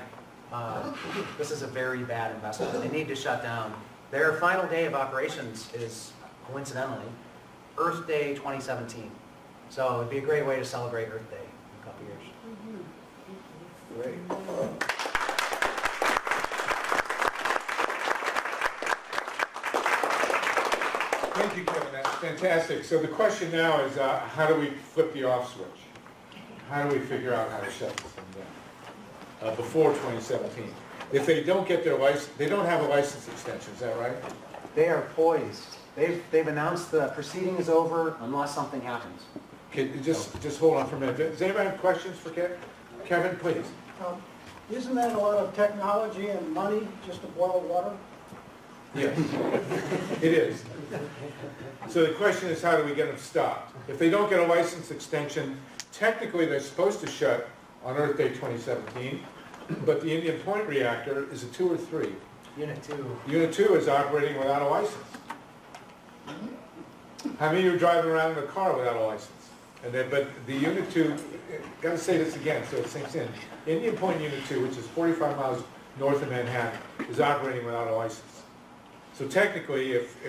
Speaker 3: This is a very bad investment. They need to shut down. Their final day of operations is, coincidentally, Earth Day 2017. So it'd be a great way to celebrate Earth Day in a couple years.
Speaker 1: Great. Thank you, Kevin. That's fantastic. So the question now is, how do we flip the off switch? How do we figure out how to shut this thing down before 2017? If they don't get their license, they don't have a license extension, is that right?
Speaker 3: They are poised. They've announced the proceeding is over unless something happens.
Speaker 1: Okay, just hold on for a minute. Does anybody have questions for Kevin? Kevin, please.
Speaker 9: Isn't that a lot of technology and money just to boil water?
Speaker 1: Yes, it is. So the question is, how do we get them stopped? If they don't get a license extension, technically they're supposed to shut on Earth Day 2017, but the Indian Point reactor is a 2 or 3.
Speaker 3: Unit 2.
Speaker 1: Unit 2 is operating without a license. How many of you are driving around in a car without a license? But the Unit 2, got to say this again so it sinks in. Indian Point Unit 2, which is 45 miles north of Manhattan, is operating without a license. So technically, if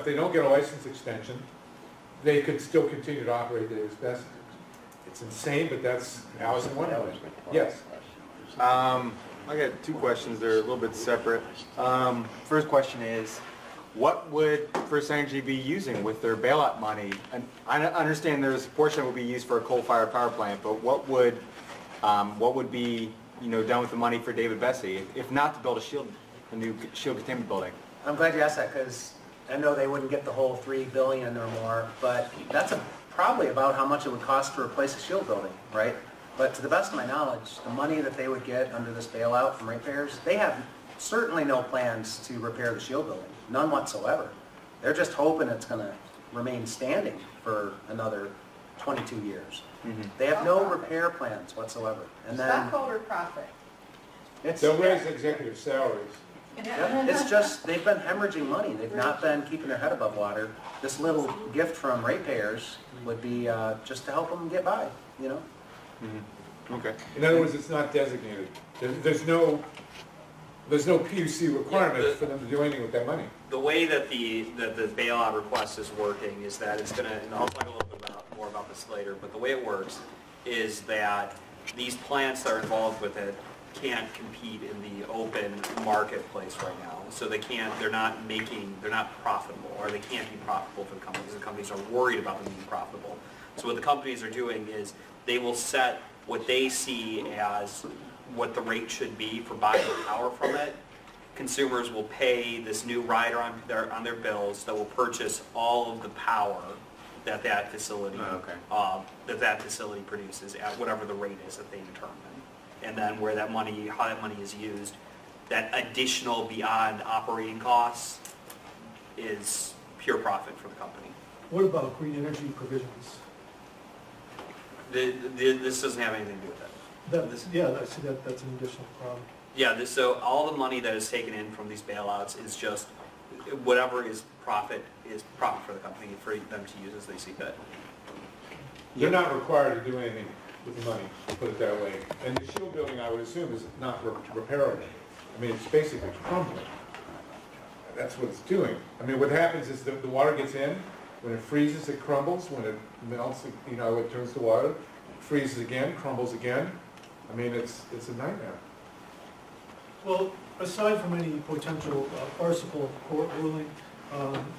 Speaker 1: they don't get a license extension, they could still continue to operate Davis-Besse. It's insane, but that's Allison one of them. Yes.
Speaker 10: I got 2 questions. They're a little bit separate. First question is, what would First Energy be using with their bailout money? And I understand there's a portion that would be used for a coal-fired power plant, but what would be done with the money for Davis-Besse, if not to build a new shield containment building?
Speaker 3: I'm glad you asked that, because I know they wouldn't get the whole $3 billion or more, but that's probably about how much it would cost to replace a shield building, right? But to the best of my knowledge, the money that they would get under this bailout from ratepayers, they have certainly no plans to repair the shield building, none whatsoever. They're just hoping it's going to remain standing for another 22 years. Mm-hmm. They have no repair plans whatsoever. And then
Speaker 11: stockholder profit.
Speaker 1: They'll raise executive salaries.
Speaker 3: Yeah, it's just, they've been hemorrhaging money. They've not been keeping their head above water. This little gift from ratepayers would be just to help them get by,
Speaker 10: Mm-hmm. Okay.
Speaker 1: In other words, it's not designated. There's no PUC requirement for them to do anything with that money.
Speaker 12: The way that the bailout request is working is that it's going to, and I'll talk a little bit more about this later, but the way it works is that these plants that are involved with it can't compete in the open marketplace right now. So they're not profitable, or they can't be profitable for the companies. The companies are worried about them being profitable. So what the companies are doing is they will set what they see as what the rate should be for buying power from it. Consumers will pay this new rider on their bills that will purchase all of the power that facility that facility produces at whatever the rate is that they determine. And then how that money is used, that additional beyond operating costs is pure profit for the company.
Speaker 11: What about green energy provisions?
Speaker 12: This doesn't have anything to do with that.
Speaker 11: I see that's an additional problem.
Speaker 12: Yeah, so all the money that is taken in from these bailouts is just whatever is profit for the company, for them to use as they see fit.
Speaker 1: They're not required to do anything with the money, put it that way. And the shield building, I would assume, is not repairable. I mean, it's basically crumbling. That's what it's doing. I mean, what happens is the water gets in, when it freezes, it crumbles, when it melts, it turns to water, it freezes again, crumbles again. I mean, it's a nightmare.
Speaker 11: Well, aside from any potential farcical court ruling,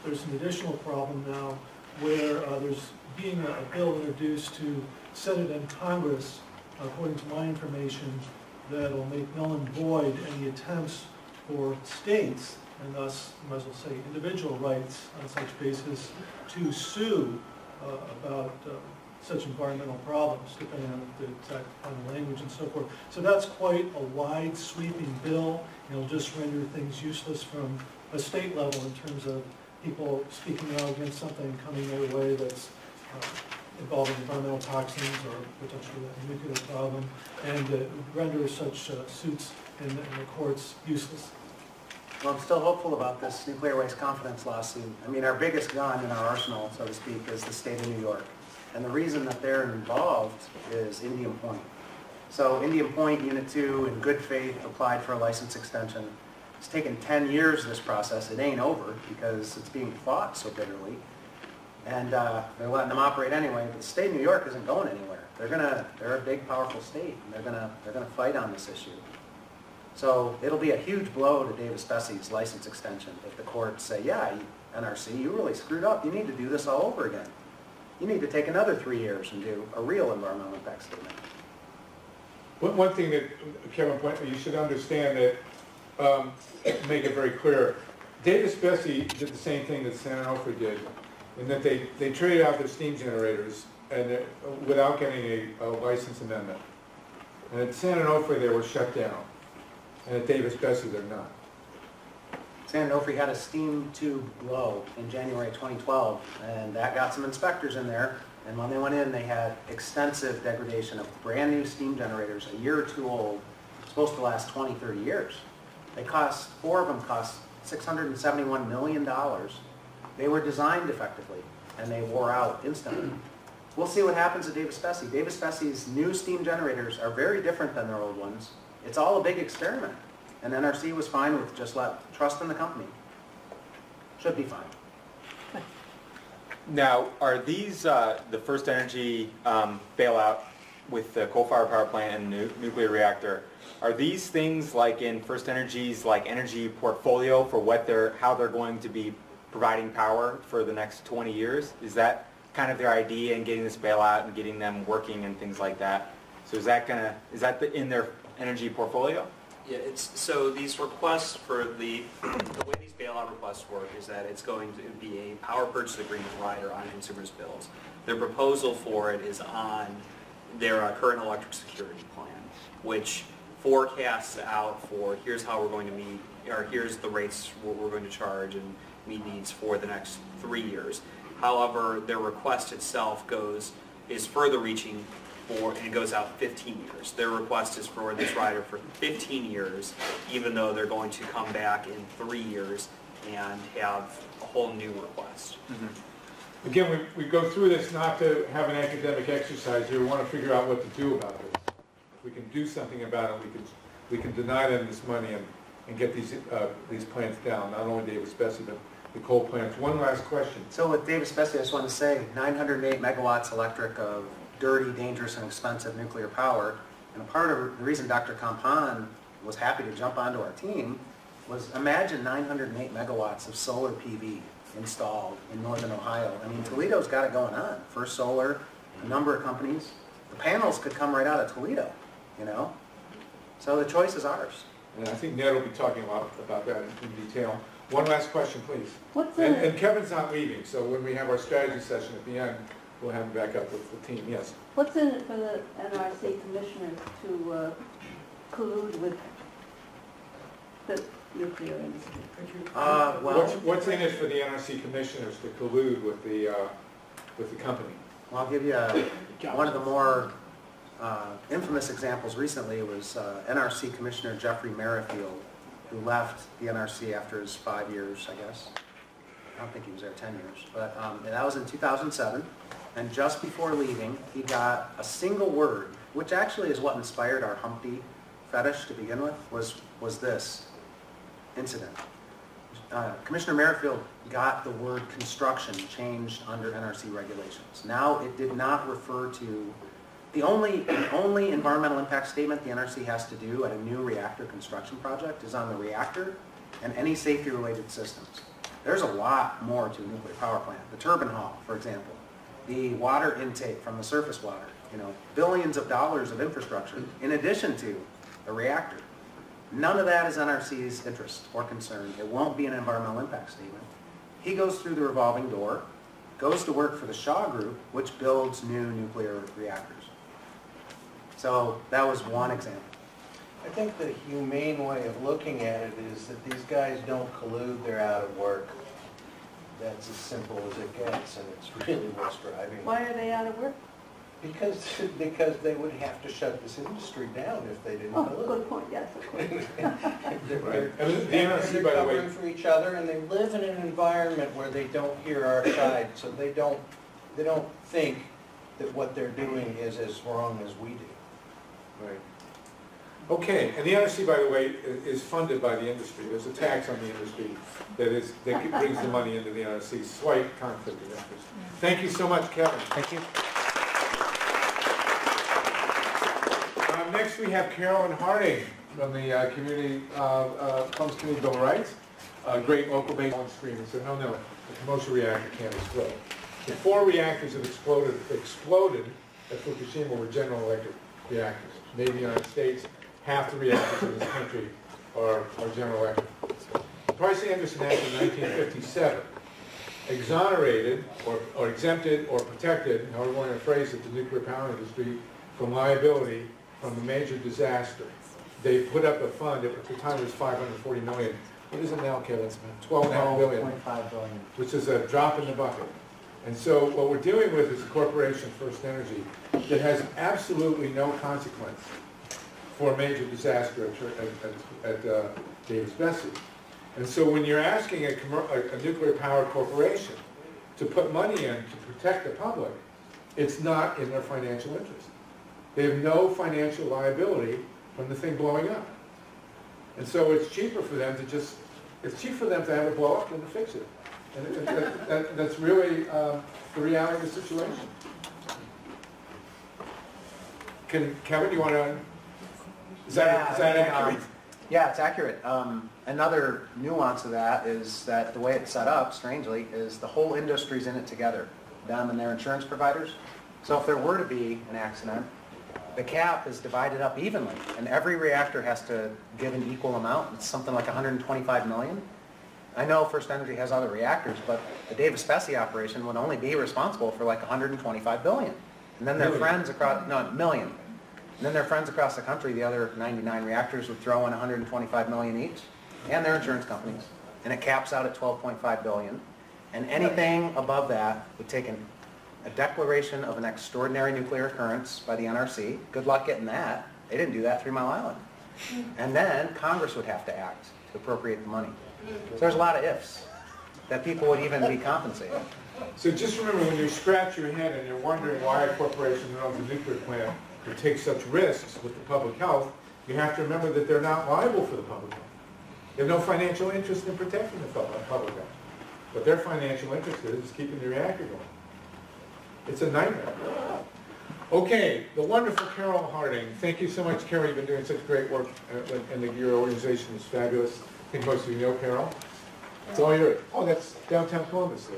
Speaker 11: there's an additional problem now where there's being a bill introduced to Senate and Congress, according to my information, that will make null and void any attempts for states, and thus, you might as well say individual rights on such basis, to sue about such environmental problems, depending on the exact final language and so forth. So that's quite a wide sweeping bill. It'll just render things useless from a state level in terms of people speaking out against something coming their way that's involving environmental toxins or potentially a nuclear problem, and render such suits in the courts useless.
Speaker 3: Well, I'm still hopeful about this nuclear waste confidence lawsuit. I mean, our biggest gun in our arsenal, so to speak, is the state of New York. And the reason that they're involved is Indian Point. So Indian Point, Unit 2, in good faith, applied for a license extension. It's taken 10 years, this process. It ain't over because it's being fought so bitterly. And they're letting them operate anyway. But the state of New York isn't going anywhere. They're a big, powerful state, and they're gonna fight on this issue. So it'll be a huge blow to Davis-Besse's license extension if the courts say, yeah, NRC, you really screwed up. You need to do this all over again. You need to take another 3 years and do a real environmental impact statement.
Speaker 1: One thing that Kevin pointed out, you should understand that, make it very clear, Davis-Besse did the same thing that San Onofre did, in that they traded out their steam generators and without getting a license amendment. And at San Onofre, they were shut down. And at Davis-Besse, they're not.
Speaker 3: San Onofre had a steam tube blow in January 2012, and that got some inspectors in there. And when they went in, they had extensive degradation of brand new steam generators, a year or two old, supposed to last 20, 30 years. Four of them cost $671 million. They were designed effectively, and they wore out instantly. We'll see what happens at Davis-Besse. Davis-Besse's new steam generators are very different than their old ones. It's all a big experiment. And NRC was fine with just trust in the company. Should be fine.
Speaker 10: Now, are these the First Energy bailout with the coal-fired power plant and nuclear reactor? Are these things like in First Energy's energy portfolio for how they're going to be providing power for the next 20 years? Is that kind of their idea in getting this bailout and getting them working and things like that? So is that in their energy portfolio?
Speaker 12: Yeah, so these requests for the way these bailout requests work is that it's going to be a power purchase agreement rider on consumers' bills. Their proposal for it is on their current electric security plan, which forecasts out for here's how we're going to meet, or here's the rates we're going to charge and meet needs for the next 3 years. However, their request itself is further reaching and it goes out 15 years. Their request is for this rider for 15 years, even though they're going to come back in 3 years and have a whole new request.
Speaker 1: Mm-hmm. Again, we go through this not to have an academic exercise here. We want to figure out what to do about this. If we can do something about it, we can deny them this money and get these plants down, not only Davis-Besse, but the coal plants. One last question.
Speaker 3: So with Davis-Besse, I just want to say 908 megawatts electric of dirty, dangerous, and expensive nuclear power, And a part of the reason Dr. Kampan was happy to jump onto our team was imagine 908 megawatts of solar PV installed in northern Ohio. I mean, Toledo's got it going on. First Solar, a number of companies. The panels could come right out of Toledo, you know? So the choice is ours.
Speaker 1: And I think Ned will be talking about that in detail. One last question, please.
Speaker 7: What's
Speaker 1: And Kevin's not leaving, so when we have our strategy session at the end, we'll have him back up with the team. Yes?
Speaker 7: What's in it for the NRC commissioner to collude with the nuclear industry?
Speaker 3: Well,
Speaker 1: What's in it for the NRC commissioners to collude with the company?
Speaker 3: I'll give you one of the more infamous examples recently was NRC Commissioner Jeffrey Merrifield, who left the NRC after his 5 years, I guess. I don't think he was there 10 years, but that was in 2007. And just before leaving, he got a single word, which actually is what inspired our Humpty fetish to begin with, was this incident. Commissioner Merrifield got the word construction changed under NRC regulations. Now it did not refer to, the only environmental impact statement the NRC has to do at a new reactor construction project is on the reactor and any safety related systems. There's a lot more to a nuclear power plant. The turbine hall, for example, the water intake from the surface water, you know, billions of dollars of infrastructure in addition to a reactor. None of that is NRC's interest or concern. It won't be an environmental impact statement. He goes through the revolving door, goes to work for the Shaw Group, which builds new nuclear reactors. So that was one example.
Speaker 13: I think the humane way of looking at it is that these guys don't collude, they're out of work. That's as simple as it gets, and it's really what's driving.
Speaker 7: Why are they out of work?
Speaker 13: Because they would have to shut this industry down if they didn't
Speaker 7: Oh,
Speaker 13: collude.
Speaker 7: good point, yes, of course.
Speaker 1: Right. And the
Speaker 13: They're
Speaker 1: NRC, by the way,
Speaker 13: covering for each other, and they live in an environment where they don't hear our side, so they don't think that what they're doing is as wrong as we do.
Speaker 1: right. Okay, and the NRC, by the way, is funded by the industry. There's a tax on the industry that brings the money into the NRC. Slight conflict of interest. Thank you so much, Kevin.
Speaker 3: Thank you.
Speaker 1: Next, we have Carolyn Harding from the Kamps Community Bill of Rights. A great local base on screen. And said, no, the commercial reactor can't explode. The 4 reactors that exploded at Fukushima were General Electric reactors. Made in the United States, half the reactors in this country are General Electric. Price-Anderson Act of 1957 exonerated or exempted or protected, however you want to phrase it, the nuclear power industry from liability from a major disaster. They put up a fund, at the time it was $540 million. What is it now, Kevin? $12.5 billion.
Speaker 3: $12.5 billion.
Speaker 1: Which is a drop in the bucket. And so what we're dealing with is a corporation, First Energy, that has absolutely no consequence for a major disaster at Davis-Besse. And so when you're asking a nuclear power corporation to put money in to protect the public, it's not in their financial interest. They have no financial liability from the thing blowing up. And so it's cheaper for them to have it blow up than to fix it. And that's really the reality of the situation. Kevin, you want to, is that accurate?
Speaker 3: Yeah, it's accurate. Another nuance of that is that the way it's set up, strangely, is the whole industry's in it together, them and their insurance providers. So if there were to be an accident, the cap is divided up evenly, and every reactor has to give an equal amount. It's something like 125 million. I know First Energy has other reactors, but the Davis-Besse operation would only be responsible for like 125 billion. And then their friends across, no, million. And then their friends across the country, the other 99 reactors, would throw in 125 million each, and their insurance companies. And it caps out at 12.5 billion. And anything above that would take a declaration of an extraordinary nuclear occurrence by the NRC. Good luck getting that. They didn't do that 3 Mile Island. And then Congress would have to act to appropriate the money. So there's a lot of ifs that people would even be compensated.
Speaker 1: So just remember, when you scratch your head and you're wondering why a corporation that owns a nuclear plant would take such risks with the public health, you have to remember that they're not liable for the public health. They have no financial interest in protecting the public health. What their financial interest is keeping the reactor going. It's a nightmare. Okay, the wonderful Carol Harding. Thank you so much, Carol. You've been doing such great work, and your organization is fabulous. I think most of you know Carol. It's all yours. Oh, that's downtown Columbus.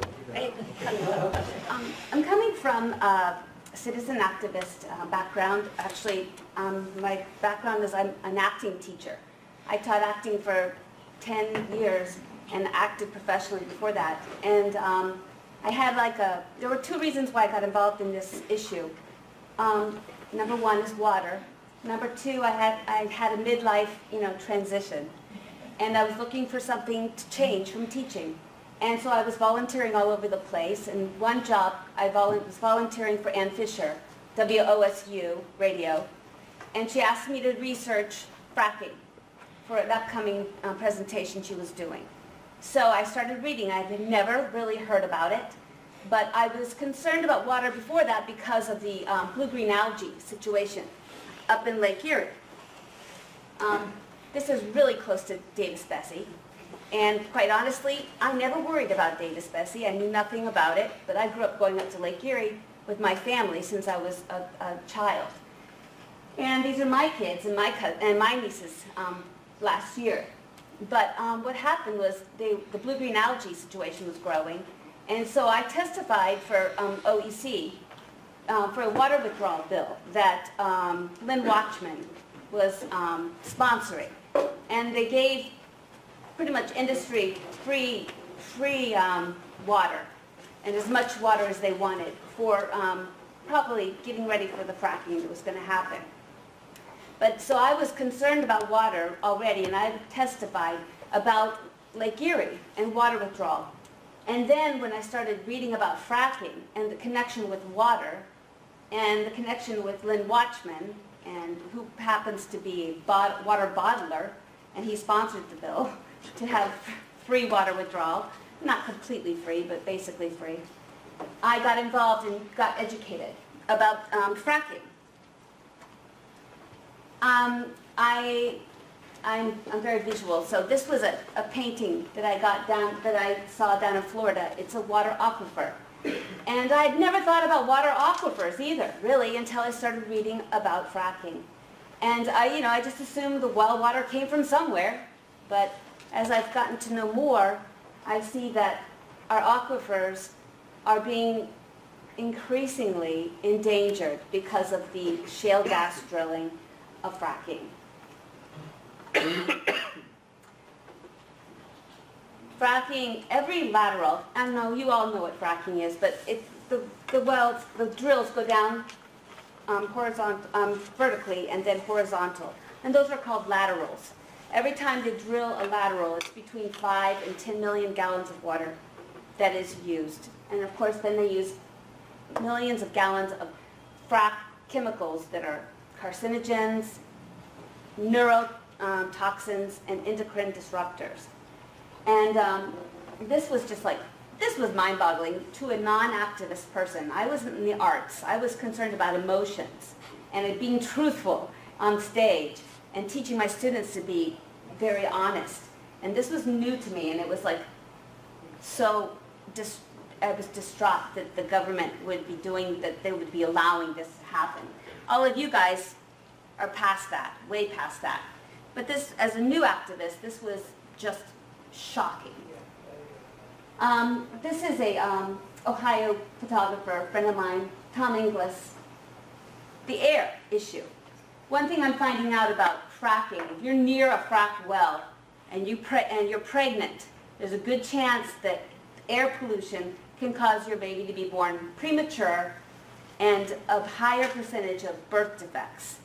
Speaker 14: I'm coming from a citizen activist background. Actually, my background is I'm an acting teacher. I taught acting for 10 years and acted professionally before that. And I had there were two reasons why I got involved in this issue. Number one is water. Number two, I had a midlife, transition. And I was looking for something to change from teaching. And so I was volunteering all over the place. And one job, I was volunteering for Ann Fisher, WOSU radio. And she asked me to research fracking for an upcoming presentation she was doing. So I started reading. I had never really heard about it. But I was concerned about water before that because of the blue-green algae situation up in Lake Erie. This is really close to Davis-Besse. And quite honestly, I never worried about Davis-Besse. I knew nothing about it, but I grew up going up to Lake Erie with my family since I was a child. And these are my kids and my nieces last year. But what happened was the blue-green algae situation was growing. And so I testified for OEC for a water withdrawal bill that Lynn Watchman was sponsoring. And they gave pretty much industry free water, and as much water as they wanted for probably getting ready for the fracking that was going to happen. But so I was concerned about water already, and I testified about Lake Erie and water withdrawal. And then when I started reading about fracking and the connection with water and the connection with Lynn Watchman, and who happens to be a water bottler, and he sponsored the bill to have free water withdrawal, not completely free, but basically free, I got involved and got educated about fracking. I'm very visual, so this was a painting that I saw down in Florida. It's a water aquifer. And I'd never thought about water aquifers either, really, until I started reading about fracking. And I just assumed the well water came from somewhere, but as I've gotten to know more, I see that our aquifers are being increasingly endangered because of the shale gas drilling of fracking. Fracking, every lateral, I know you all know what fracking is, but the drills go down vertically and then horizontal, and those are called laterals. Every time they drill a lateral, it's between 5 and 10 million gallons of water that is used. And of course, then they use millions of gallons of frack chemicals that are carcinogens, neurotoxins, and endocrine disruptors. And this was mind-boggling to a non-activist person. I wasn't in the arts. I was concerned about emotions and being truthful on stage and teaching my students to be very honest. And this was new to me, and it was I was distraught that the government would be doing, that they would be allowing this to happen. All of you guys are past that, way past that. But this, as a new activist, this was just shocking. This is a Ohio photographer, a friend of mine, Tom Inglis. The air issue. One thing I'm finding out about fracking, if you're near a fracked well and you're pregnant, there's a good chance that air pollution can cause your baby to be born premature and a higher percentage of birth defects.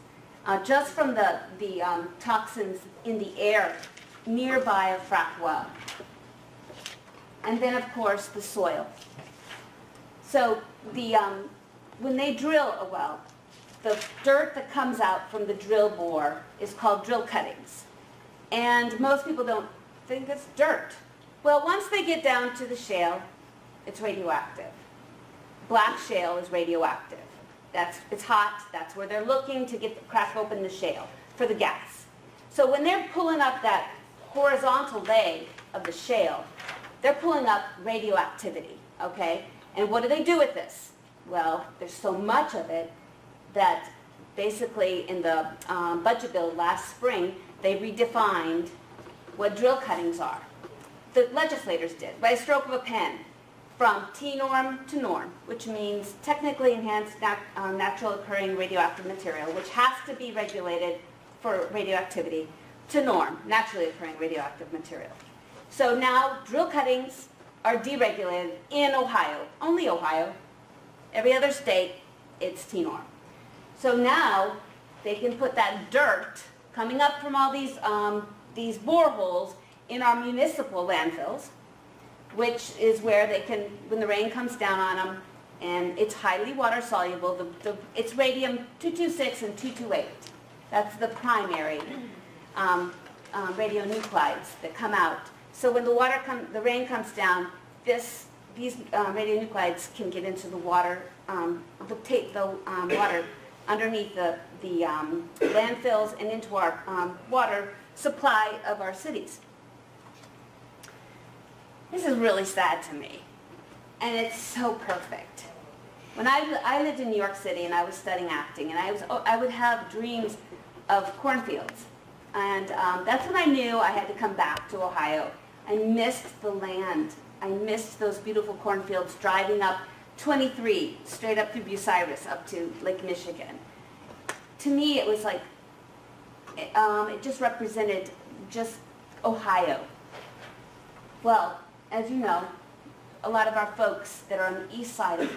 Speaker 14: Just from the toxins in the air nearby a fracked well. And then, of course, the soil. So when they drill a well, the dirt that comes out from the drill bore is called drill cuttings. And most people don't think it's dirt. Well, once they get down to the shale, it's radioactive. Black shale is radioactive. It's hot. That's where they're looking to crack open the shale for the gas. So when they're pulling up that horizontal leg of the shale, they're pulling up radioactivity, okay? And what do they do with this? Well, there's so much of it, that basically in the budget bill last spring, they redefined what drill cuttings are. The legislators did, by a stroke of a pen, from T-norm to norm, which means technically enhanced natural occurring radioactive material, which has to be regulated for radioactivity, to norm, naturally occurring radioactive material. So now drill cuttings are deregulated in Ohio, only Ohio. Every other state, it's T-norm. So now they can put that dirt coming up from all these boreholes in our municipal landfills, which is where they can, when the rain comes down on them, and it's highly water soluble, it's radium-226 and 228. That's the primary radionuclides that come out. So when the rain comes down, these radionuclides can get into the water, water underneath the landfills and into our water supply of our cities. This is really sad to me, and it's so perfect. When I lived in New York City and I was studying acting, and I would have dreams of cornfields, and that's when I knew I had to come back to Ohio. I missed the land. I missed those beautiful cornfields, driving up 23 straight up through Bucyrus up to Lake Michigan. To me, it was like it just represented just Ohio. Well, as you know, a lot of our folks that are on the east side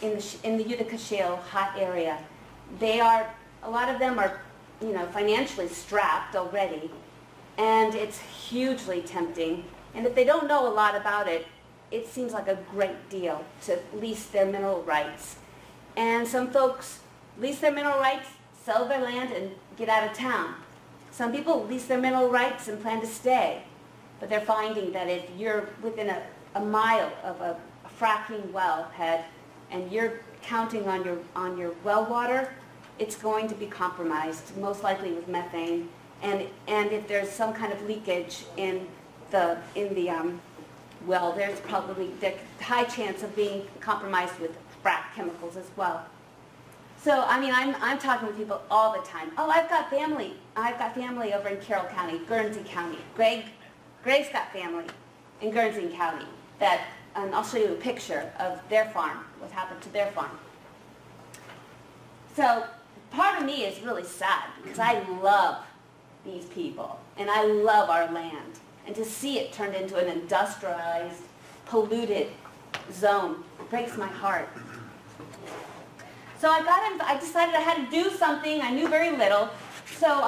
Speaker 14: in the Utica Shale hot area, a lot of them are, financially strapped already, and it's hugely tempting. And if they don't know a lot about it, it seems like a great deal to lease their mineral rights. And some folks lease their mineral rights, sell their land, and get out of town. Some people lease their mineral rights and plan to stay. But they're finding that if you're within a mile of a fracking wellhead and you're counting on your well water, it's going to be compromised, most likely with methane. And if there's some kind of leakage in the well, there's probably a high chance of being compromised with frack chemicals as well. So, I mean, I'm talking with people all the time. Oh, I've got family over in Carroll County, Guernsey County. Greg's got family in Guernsey County and I'll show you a picture of their farm, what happened to their farm. So part of me is really sad because I love these people and I love our land. And to see it turned into an industrialized, polluted zone breaks my heart. So I decided I had to do something. I knew very little. So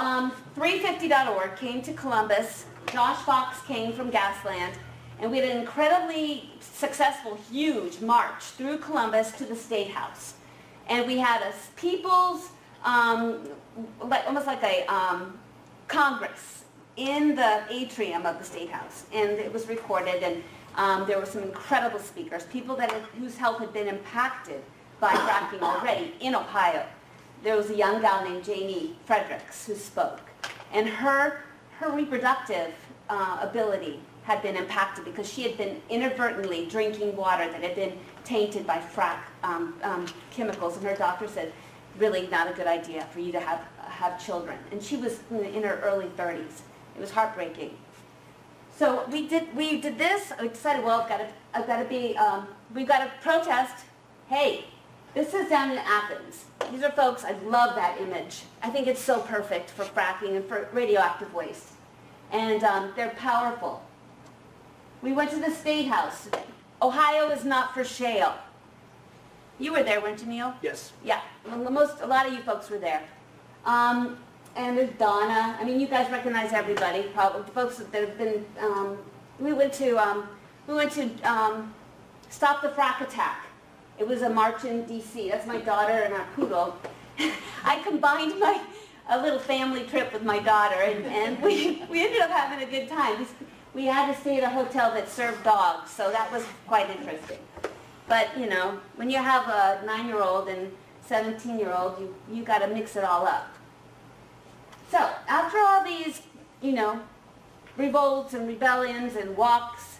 Speaker 14: 350.org came to Columbus. Josh Fox came from Gasland, and we had an incredibly successful, huge march through Columbus to the State House. And we had a people's, almost like a Congress in the atrium of the State House. And it was recorded, and there were some incredible speakers, people whose health had been impacted by fracking already in Ohio. There was a young gal named Janie Fredericks who spoke, and her reproductive ability had been impacted because she had been inadvertently drinking water that had been tainted by frack chemicals, and her doctor said, really not a good idea for you to have children. And she was in her early 30s. It was heartbreaking. So we did this. I decided, well, we've got to protest. Hey, this is down in Athens. These are folks, I love that image. I think it's so perfect for fracking and for radioactive waste. And they're powerful. We went to the State House. Ohio is not for shale. You were there, weren't you, Neil?
Speaker 2: Yes.
Speaker 14: Yeah, a lot of you folks were there. And there's Donna. I mean, you guys recognize everybody, probably. The folks that have been, we went to Stop the Frack Attack. It was a march in D.C. That's my daughter and our poodle. I combined a little family trip with my daughter, and we ended up having a good time. We had to stay at a hotel that served dogs, so that was quite interesting. But, when you have a 9-year-old and 17-year-old, you got to mix it all up. So, after all these, revolts and rebellions and walks,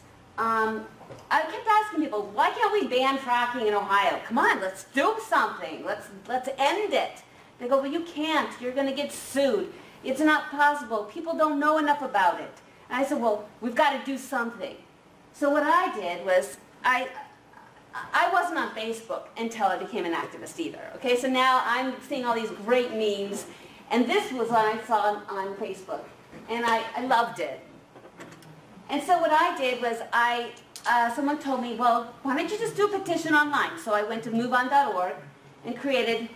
Speaker 14: I kept asking people, why can't we ban fracking in Ohio? Come on, let's do something. Let's end it. They go, well, you can't. You're going to get sued. It's not possible. People don't know enough about it. And I said, well, we've got to do something. So what I did was, I wasn't on Facebook until I became an activist either. Okay, so now I'm seeing all these great memes, and this was what I saw on Facebook, and I loved it. And so what I did was someone told me, well, why don't you just do a petition online? So I went to moveon.org and created,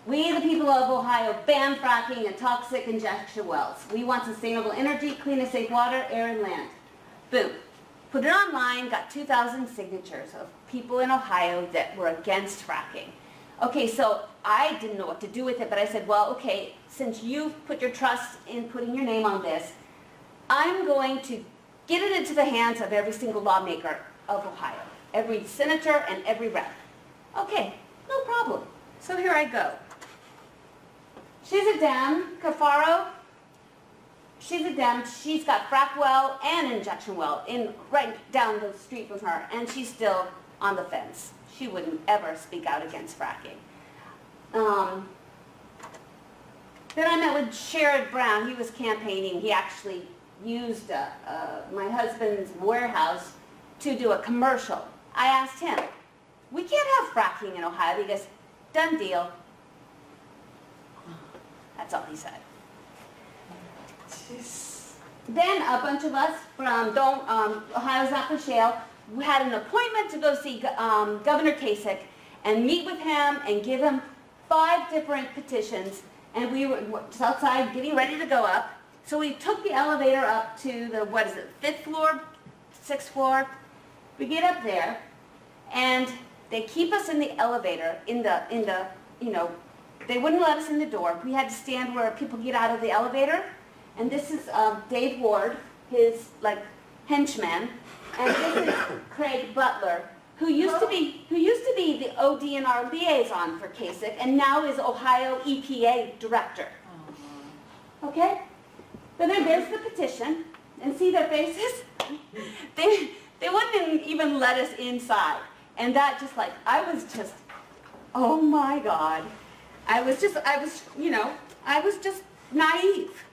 Speaker 14: "We the people of Ohio ban fracking and toxic injection wells. We want sustainable energy, clean and safe water, air and land." Boom. Put it online, got 2,000 signatures of people in Ohio that were against fracking. Okay, so I didn't know what to do with it, but I said, well, okay, since you've put your trust in putting your name on this, I'm going to get it into the hands of every single lawmaker of Ohio, every senator and every rep. Okay, no problem. So here I go. She's a Dem, Cafaro. She's a Dem. She's got frack well and injection well right down the street from her, and she's still on the fence. She wouldn't ever speak out against fracking. Then I met with Sherrod Brown. He was campaigning. He actually used my husband's warehouse to do a commercial. I asked him, we can't have fracking in Ohio. He goes, done deal. That's all he said. Then a bunch of us from Ohio's Not for Shale, we had an appointment to go see Governor Kasich and meet with him and give him 5 different petitions, and we were just outside getting ready to go up. So we took the elevator up to the, 5th floor, 6th floor. We get up there, and they keep us in the elevator, they wouldn't let us in the door. We had to stand where people get out of the elevator. And this is Dave Ward, his henchman, and this is Craig Butler, who used to be the ODNR liaison for Kasich, and now is Ohio EPA director. Okay, but then there's the petition, and see their faces. They wouldn't even let us inside, and that I was just, oh my God, I was just naive.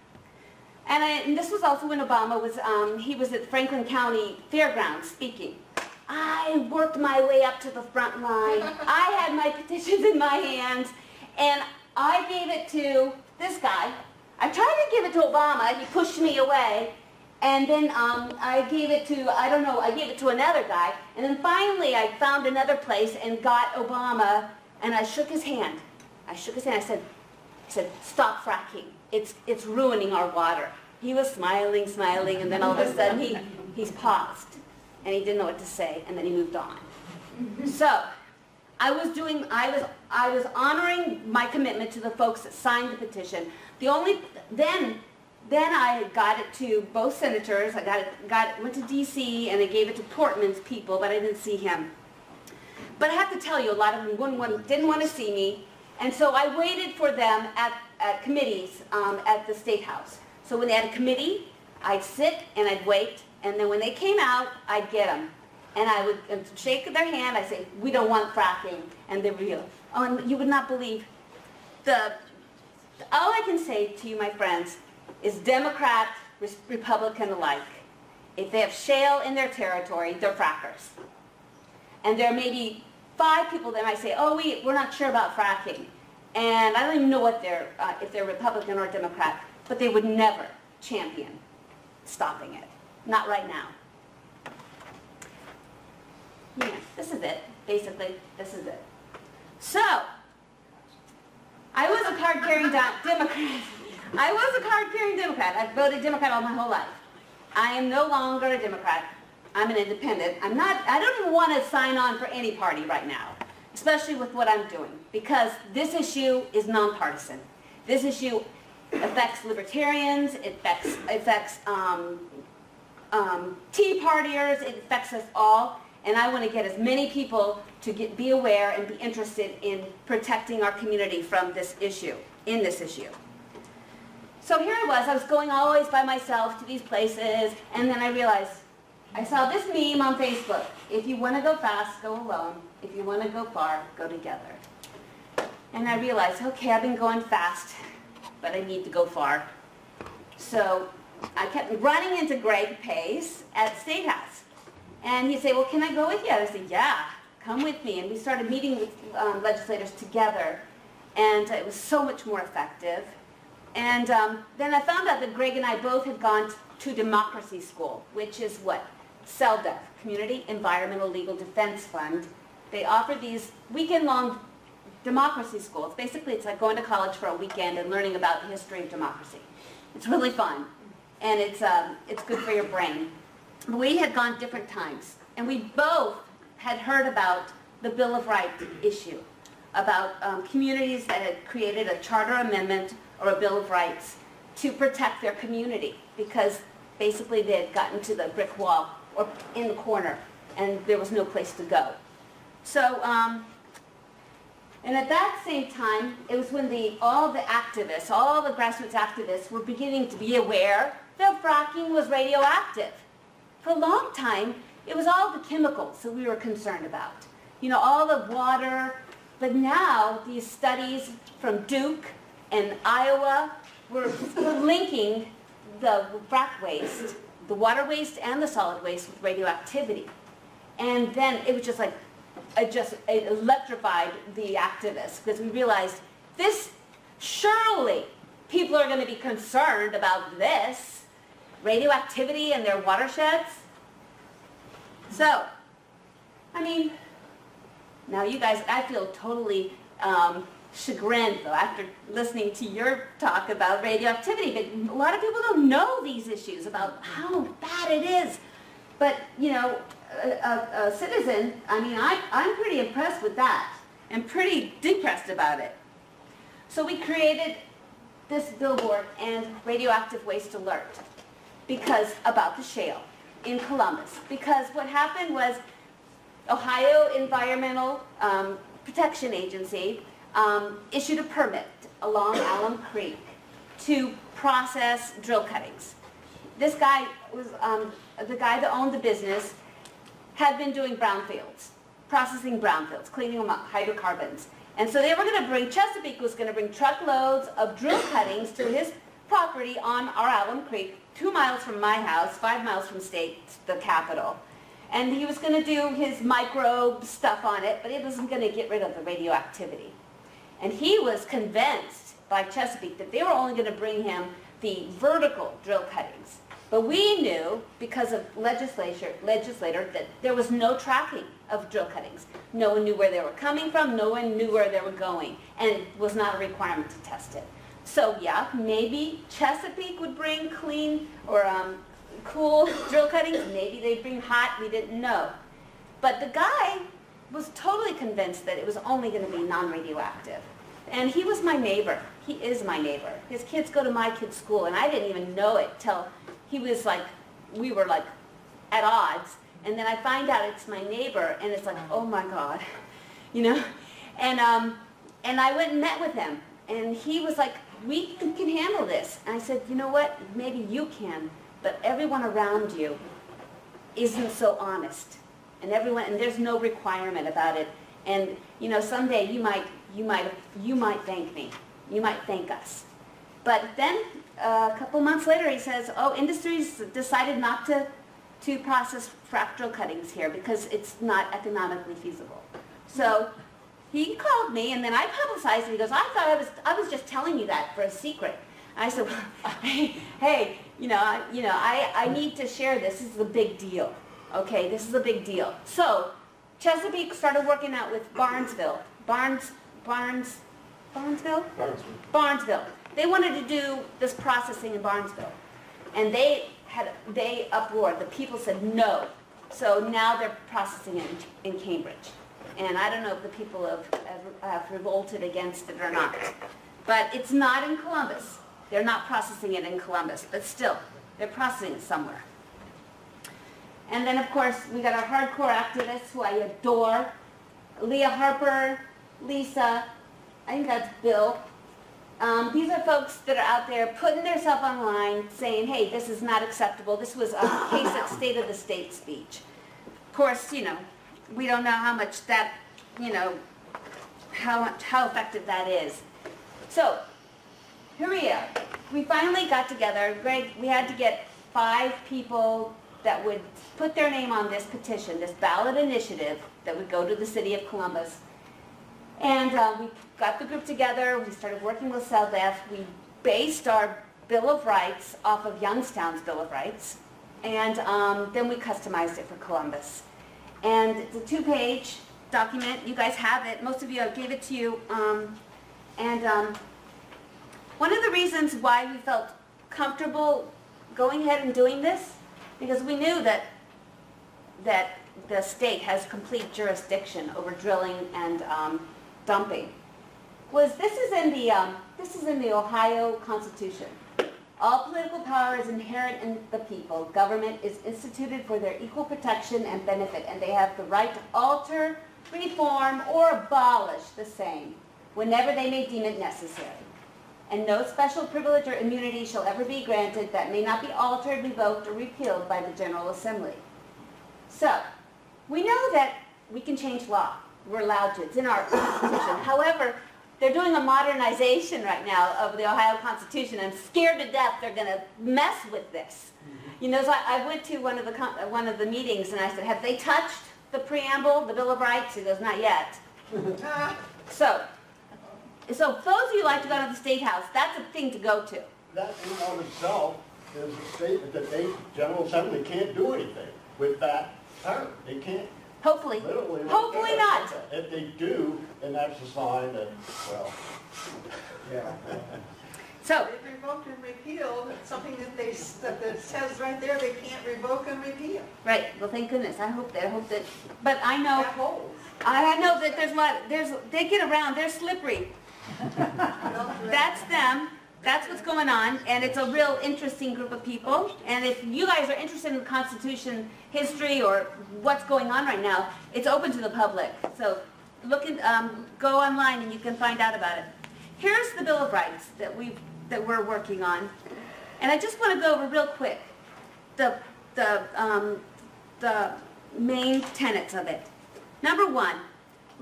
Speaker 14: And this was also when Obama was, he was at Franklin County Fairgrounds speaking. I worked my way up to the front line. I had my petitions in my hands, and I gave it to this guy. I tried to give it to Obama. He pushed me away. And then I gave it to, I gave it to another guy. And then finally I found another place and got Obama, and I shook his hand. I said, stop fracking. It's ruining our water. He was smiling, and then all of a sudden he's paused, and he didn't know what to say, and then he moved on. So I was honoring my commitment to the folks that signed the petition. Then I got it to both senators. Went to DC, and I gave it to Portman's people, but I didn't see him. But I have to tell you, a lot of them didn't want to see me, and so I waited for them at committees at the State House. So when they had a committee, I'd sit and I'd wait, and then when they came out, I'd get them. And I would shake their hand, I'd say, we don't want fracking. And they would go, oh, and you would not believe. All I can say to you, my friends, is Democrat, Republican alike. If they have shale in their territory, they're frackers. And there may be 5 people that might say, oh, we're not sure about fracking. And I don't even know what if they're Republican or Democrat, but they would never champion stopping it. Not right now. Yeah, this is it, basically. This is it. So, I was a card-carrying Democrat. I was a card-carrying Democrat. I've voted Democrat all my whole life. I am no longer a Democrat. I'm an independent. I don't even want to sign on for any party right now, especially with what I'm doing, because this issue is nonpartisan. This issue affects libertarians, it affects Tea Partiers, it affects us all, and I want to get as many people to be aware and be interested in protecting our community from this issue, So here I was going always by myself to these places, and then I realized, I saw this meme on Facebook. If you want to go fast, go alone. If you want to go far, go together. And I realized, okay, I've been going fast, but I need to go far. So I kept running into Greg Pace at State House. And he'd say, well, can I go with you? I said, yeah, come with me. And we started meeting with legislators together. And it was so much more effective. And then I found out that Greg and I both had gone to democracy school, which is what? CELDEF, Community Environmental Legal Defense Fund. They offer these weekend-long democracy schools. Basically, it's like going to college for a weekend and learning about the history of democracy. It's really fun, and it's good for your brain. We had gone different times, and we both had heard about the Bill of Rights issue, about communities that had created a charter amendment or a Bill of Rights to protect their community, because basically they had gotten to the brick wall or in the corner, and there was no place to go. So, and at that same time, it was when all the activists, all the grassroots activists were beginning to be aware that fracking was radioactive. For a long time, it was all the chemicals that we were concerned about. You know, all the water, but now these studies from Duke and Iowa were linking the frack waste, the water waste and the solid waste with radioactivity. And then it was just like, it electrified the activists, because we realized this, surely people are going to be concerned about this, radioactivity in their watersheds. So, I mean, now you guys, I feel totally chagrined though after listening to your talk about radioactivity, but a lot of people don't know these issues about how bad it is. But, you know, a citizen, I mean, I'm pretty impressed with that and pretty depressed about it. So we created this billboard and radioactive waste alert about the shale in Columbus. Because what happened was Ohio Environmental Protection Agency issued a permit along Alum Creek to process drill cuttings. This guy was, the guy that owned the business had been doing brownfields, processing brownfields, cleaning them up, hydrocarbons. And so they were going to bring, Chesapeake was going to bring truckloads of drill cuttings to his property on our Alum Creek, 2 miles from my house, 5 miles from the capital. And he was going to do his microbe stuff on it, but it wasn't going to get rid of the radioactivity. And he was convinced by Chesapeake that they were only going to bring him the vertical drill cuttings. But we knew, because of legislator, that there was no tracking of drill cuttings. No one knew where they were coming from, no one knew where they were going, and it was not a requirement to test it. So yeah, maybe Chesapeake would bring clean or cool drill cuttings, maybe they'd bring hot, we didn't know. But the guy was totally convinced that it was only going to be non-radioactive. And he was my neighbor. He is my neighbor. His kids go to my kids' school, and I didn't even know it till he was like, we were like at odds. And then I find out it's my neighbor, and it's like, oh my God, you know? And I went and met with him, and he was like, we can handle this. And I said, you know what, maybe you can, but everyone around you isn't so honest. And there's no requirement about it. And you know, someday you might thank me. You might thank us. But then a couple months later, he says, "Oh, industry's decided not to process frac drill cuttings here because it's not economically feasible." So he called me, and then I publicized it. He goes, "I thought I was just telling you that for a secret." I said, well, "Hey, I need to share this. This is a big deal. Okay, this is a big deal." So Chesapeake started working out with Barnesville. Barnesville. They wanted to do this processing in Barnesville. And they uproared. The people said no. So now they're processing it in Cambridge. And I don't know if the people have revolted against it or not. But it's not in Columbus. They're not processing it in Columbus. But still, they're processing it somewhere. And then, of course, we got our hardcore activists who I adore. Leah Harper, Lisa, I think that's Bill, These are folks that are out there putting themselves online saying, hey, this is not acceptable. This was a Kasich State of the State speech. Of course, you know, we don't know how much that, you know, how effective that is. So, here we are. We finally got together. Greg, we had to get 5 people that would put their name on this petition, this ballot initiative that would go to the city of Columbus. And we got the group together, we started working with SolarTopia. We based our Bill of Rights off of Youngstown's Bill of Rights, and then we customized it for Columbus. And it's a 2-page document. You guys have it. Most of you, I gave it to you. One of the reasons why we felt comfortable going ahead and doing this, because we knew that the state has complete jurisdiction over drilling and dumping, was this is in the Ohio Constitution. All political power is inherent in the people. Government is instituted for their equal protection and benefit, and they have the right to alter, reform, or abolish the same whenever they may deem it necessary. And no special privilege or immunity shall ever be granted that may not be altered, revoked, or repealed by the General Assembly. So, we know that we can change law. We're allowed to. It's in our Constitution. However, they're doing a modernization right now of the Ohio Constitution. I'm scared to death they're going to mess with this. You know, so I went to one of the meetings and I said, have they touched the preamble, the Bill of Rights? He goes, not yet. So those of you who like to go to the State House, that's a thing to go to.
Speaker 5: That in and of itself is a statement that the General Assembly can't do anything with that power. They can't.
Speaker 14: Hopefully.
Speaker 5: Literally.
Speaker 14: Hopefully not.
Speaker 5: If they do, then that's a sign that, well, yeah.
Speaker 14: So.
Speaker 15: They revoked and repealed something that says right there they can't revoke and repeal.
Speaker 14: Right. Well, thank goodness. I hope that. But I know.
Speaker 15: That holds.
Speaker 14: I know that there's a lot. They get around. They're slippery. That's them. That's what's going on, and it's a real interesting group of people. And if you guys are interested in the Constitution history or what's going on right now, it's open to the public. So go online and you can find out about it. Here's the Bill of Rights that we're working on, and I just want to go over real quick the main tenets of it. Number 1.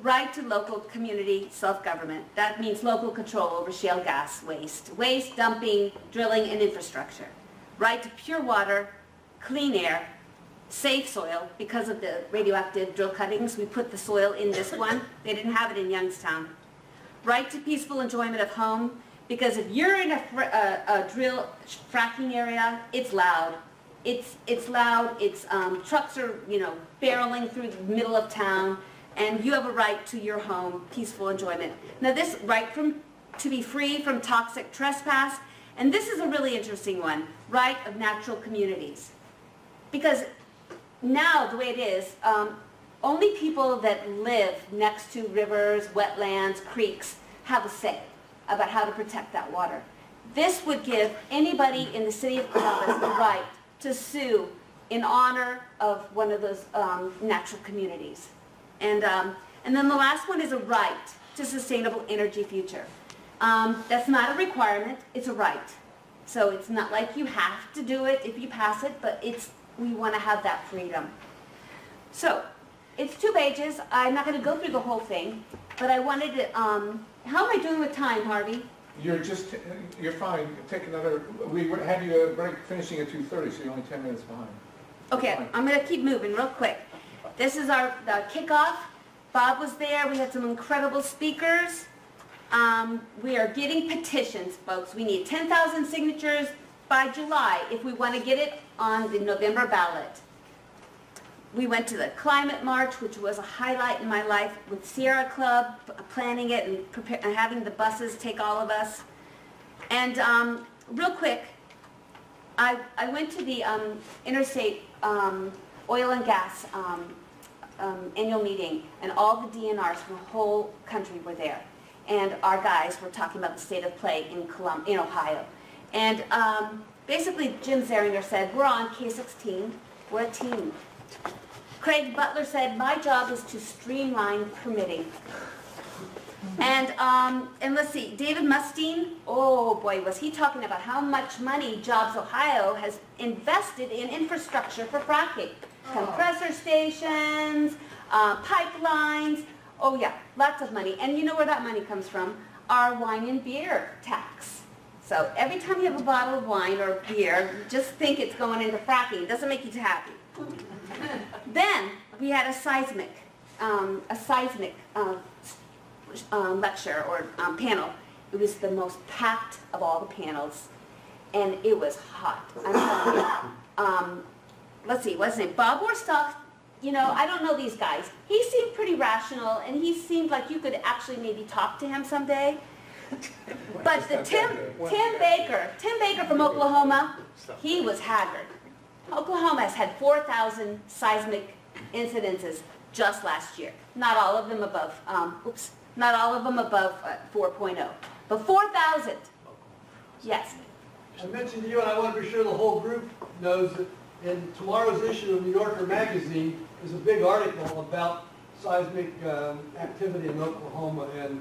Speaker 14: Right to local community self-government. That means local control over shale gas waste, dumping, drilling, and infrastructure. Right to pure water, clean air, safe soil. Because of the radioactive drill cuttings, we put the soil in this one. They didn't have it in Youngstown. Right to peaceful enjoyment of home, because if you're in a drill fracking area, it's loud. It's loud. It's trucks are barreling through the middle of town. And you have a right to your home, peaceful enjoyment. Now this right to be free from toxic trespass, and this is a really interesting one, right of natural communities. Because now the way it is, only people that live next to rivers, wetlands, creeks have a say about how to protect that water. This would give anybody in the city of Columbus the right to sue in honor of one of those natural communities. And then the last one is a right to sustainable energy future. That's not a requirement, it's a right. So it's not like you have to do it if you pass it, but we want to have that freedom. So it's 2 pages. I'm not going to go through the whole thing, but I wanted to, how am I doing with time, Harvey?
Speaker 1: You're fine. Take another, we had you break finishing at 2:30, so you're only 10 minutes behind.
Speaker 14: Okay, I'm going to keep moving real quick. This is the kickoff. Bob was there. We had some incredible speakers. We are getting petitions, folks. We need 10,000 signatures by July if we want to get it on the November ballot. We went to the climate march, which was a highlight in my life, with Sierra Club planning it and having the buses take all of us. And real quick, I went to the interstate oil and gas annual meeting, and all the DNRs from the whole country were there. And our guys were talking about the state of play in Ohio. And basically Jim Zeringer said, we're on K16, we're a team. Craig Butler said, my job is to streamline permitting. And let's see, David Mustein, oh boy, was he talking about how much money Jobs Ohio has invested in infrastructure for fracking. Compressor stations, pipelines, oh yeah, lots of money. And you know where that money comes from? Our wine and beer tax. So every time you have a bottle of wine or beer, just think it's going into fracking. It doesn't make you too happy. Then we had a seismic lecture or panel. It was the most packed of all the panels, and it was hot. I'm telling you. Let's see, what's his name? Bob Warstock. You know, I don't know these guys. He seemed pretty rational, and he seemed like you could actually maybe talk to him someday. But the Tim Baker from Oklahoma, he was haggard. Oklahoma has had 4,000 seismic incidences just last year. Not all of them above, not all of them above 4.0, but 4,000. Yes.
Speaker 16: I mentioned to you, and I want to be sure the whole group knows that in tomorrow's issue of New Yorker magazine is a big article about seismic activity in Oklahoma and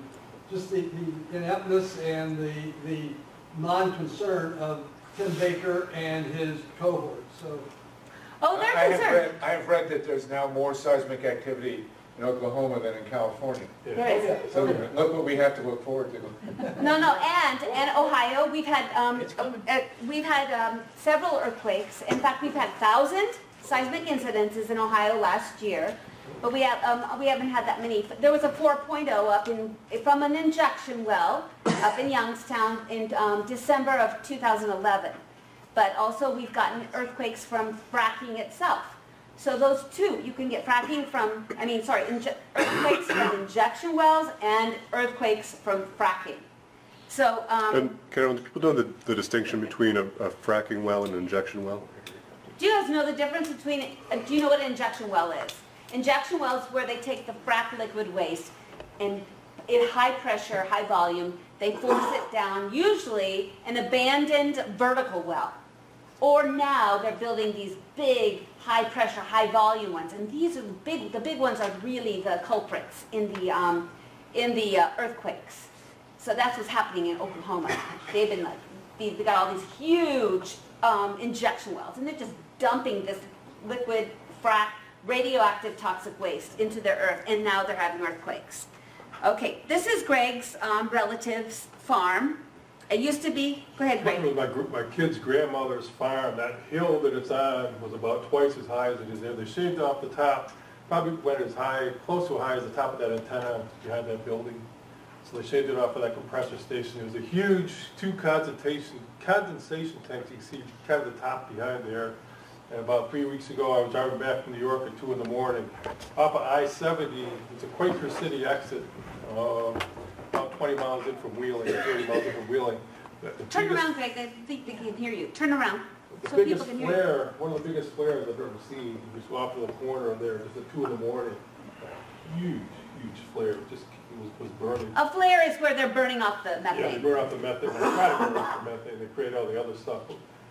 Speaker 16: just the ineptness and the non-concern of Tim Baker and his cohort. So,
Speaker 14: oh, they're concerned.
Speaker 1: I have read that there's now more seismic activity in Oklahoma than in California.
Speaker 14: There is.
Speaker 1: So look what we have to look forward to.
Speaker 14: No, and Ohio, we've had several earthquakes. In fact, we've had 1,000 seismic incidences in Ohio last year, but we haven't had that many. There was a 4.0 up from an injection well up in Youngstown in December of 2011. But also we've gotten earthquakes from fracking itself. So those two, you can get fracking from, earthquakes from injection wells and earthquakes from fracking. So,
Speaker 17: and Carolyn, do people know the distinction between a fracking well and an injection well?
Speaker 14: do you guys know the difference between, do you know what an injection well is? Injection wells where they take the fracked liquid waste and in high pressure, high volume, they force it down, usually an abandoned vertical well. Or now they're building these big, high pressure, high volume ones, and these are big. The big ones are really the culprits in the earthquakes. So that's what's happening in Oklahoma. They've been they got all these huge injection wells, and they're just dumping this liquid, frack, radioactive, toxic waste into their earth, and now they're having earthquakes. Okay, this is Greg's relative's farm. It used to be, go ahead, Greg.
Speaker 8: My kid's grandmother's farm. That hill that it's on was about twice as high as it is there. They shaved off the top, probably went as high, close to high as the top of that antenna behind that building. So they shaved it off for that compressor station. It was a huge condensation tank. You see kind of the top behind there. And about 3 weeks ago, I was driving back from New York at 2 in the morning. Off of I-70, it's a Quaker City exit. About 20 miles in from Wheeling, 30 miles in from Wheeling.
Speaker 14: Turn around, Greg. I think they can hear you. Turn around
Speaker 8: the
Speaker 14: so
Speaker 8: biggest
Speaker 14: people can hear
Speaker 8: flare, one of the biggest flares I've ever seen, just off of the corner there, just at 2 in the morning. Huge flare. Just was burning.
Speaker 14: A flare is where they're burning off the methane.
Speaker 8: Yeah, they burn off the methane. They try to burn off the methane. They create all the other stuff.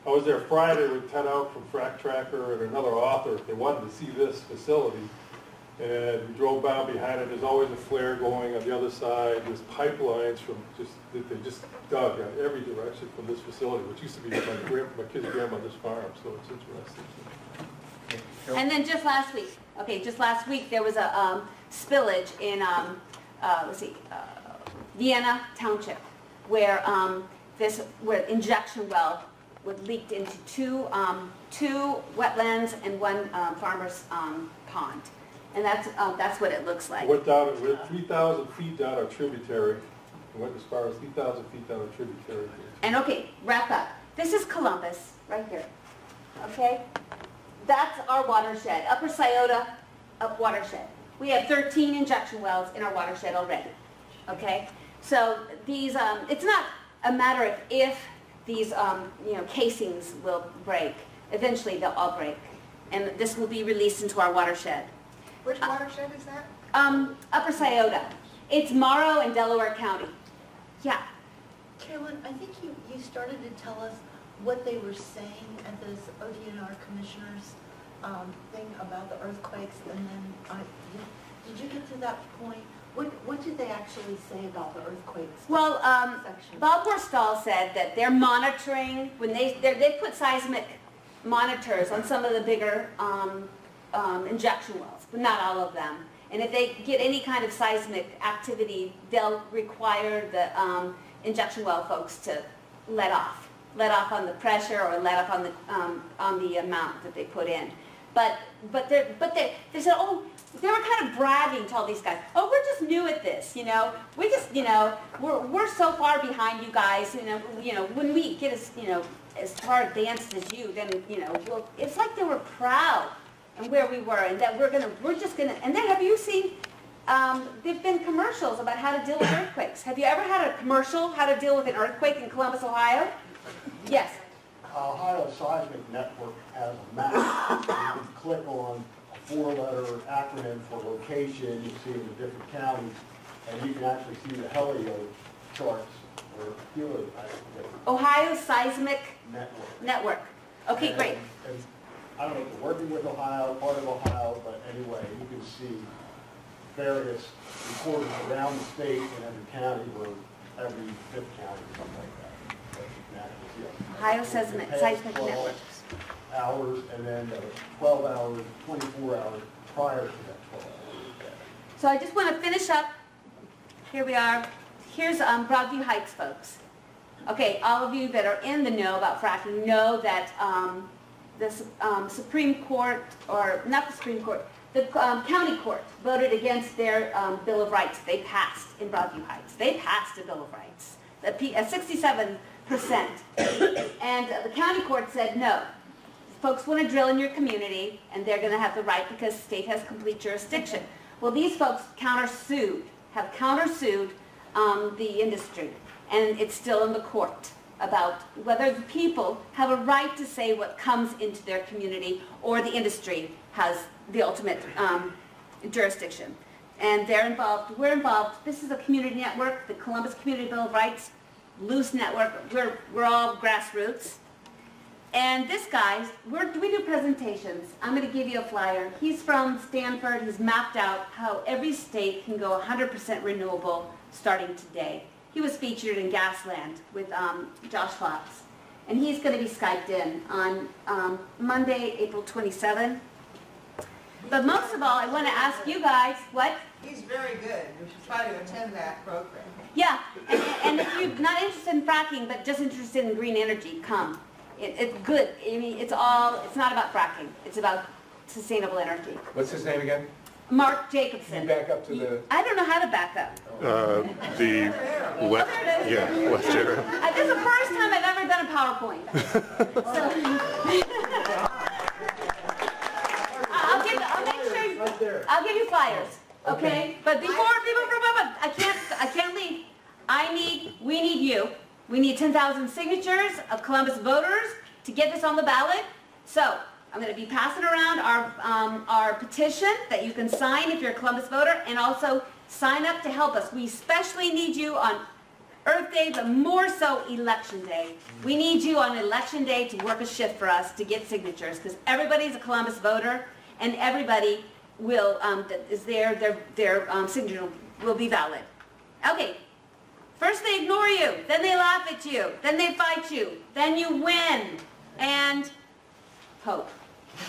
Speaker 8: I was there Friday with Ted Out from Frack Tracker and another author. They wanted to see this facility. And we drove down behind it. There's always a flare going on the other side. There's pipelines from that they just dug in every direction from this facility, which used to be my kid's grandmother's farm. So it's interesting.
Speaker 14: And then just last week there was a spillage in Vienna Township, where where injection well leaked into two wetlands and one farmer's pond. And that's what it looks like.
Speaker 8: Went 3,000 feet down a tributary. It went as far as 3,000 feet down a tributary.
Speaker 14: And okay, wrap up. This is Columbus, right here. Okay? That's our watershed, Upper Scioto watershed. We have 13 injection wells in our watershed already. Okay? So these, it's not a matter of if these, casings will break. Eventually they'll all break. And this will be released into our watershed.
Speaker 15: Which watershed is that?
Speaker 14: Upper Scioto. It's Morrow and Delaware County. Yeah.
Speaker 18: Carolyn, I think you started to tell us what they were saying at this ODNR commissioners thing about the earthquakes, and then did you get to that point What did they actually say about the earthquakes?
Speaker 14: Well,
Speaker 18: section?
Speaker 14: Bob Forstall said that they're monitoring, when they put seismic monitors on some of the bigger injection wells, but not all of them. And if they get any kind of seismic activity, they'll require the injection well folks to let off on the pressure or let off on the amount that they put in. But they said, oh, they were kind of bragging to all these guys. Oh, we're just new at this, you know. We just, you know, we're so far behind you guys. You know, when we get as far advanced as you, then well, it's like they were proud and where we were, and that we're just gonna. And then have you seen? There've been commercials about how to deal with earthquakes. Have you ever had a commercial how to deal with an earthquake in Columbus, Ohio? Yes.
Speaker 5: Ohio Seismic Network has a map. You can click on a 4-letter acronym for location. You see it in the different counties, and you can actually see the helio charts or helo
Speaker 14: Ohio Seismic
Speaker 5: Network.
Speaker 14: Okay, great.
Speaker 5: And I don't know if they're working with Ohio, part of Ohio, but anyway, you can see various recordings around the state and every county, or every 5th county, something like that.
Speaker 14: Ohio Seismic Network.
Speaker 5: Hours, and then 12 hours, 24 hours prior to that 12 hours.
Speaker 14: So I just want to finish up. Here we are. Here's Broadview Heights, folks. Okay, all of you that are in the know about fracking know that the Supreme Court, or not the Supreme Court, the county court voted against their Bill of Rights. They passed in Broadview Heights. They passed a Bill of Rights, 67%. And the county court said no. Folks want to drill in your community, and they're going to have the right because the state has complete jurisdiction. Well, these folks have countersued the industry, and it's still in the court about whether the people have a right to say what comes into their community, or the industry has the ultimate jurisdiction. And they're involved, we're involved. This is a community network, the Columbus Community Bill of Rights, loose network. We're all grassroots. And this guy, we do presentations. I'm going to give you a flyer. He's from Stanford. He's mapped out how every state can go 100% renewable starting today. He was featured in Gasland with Josh Fox. And he's going to be Skyped in on Monday, April 27th. But most of all, I want to ask you guys, what?
Speaker 15: He's very good. You should try to attend that program.
Speaker 14: Yeah, and if you're not interested in fracking, but just interested in green energy, come. It's good. I mean, it's not about fracking. It's about sustainable energy.
Speaker 1: What's his name again?
Speaker 14: Mark Jacobson.
Speaker 1: You back up to the...
Speaker 14: I don't know how to back up.
Speaker 17: The left, yeah, left arrow.
Speaker 14: This is the first time I've ever done a PowerPoint. I'll give you flyers, okay? But before I can't leave. We need you. We need 10,000 signatures of Columbus voters to get this on the ballot. So I'm going to be passing around our petition that you can sign if you're a Columbus voter, and also sign up to help us. We especially need you on Earth Day, but more so Election Day. We need you on Election Day to work a shift for us to get signatures, because everybody's a Columbus voter, and everybody will that is their signature will be valid. Okay. First they ignore you, then they laugh at you, then they fight you, then you win, and hope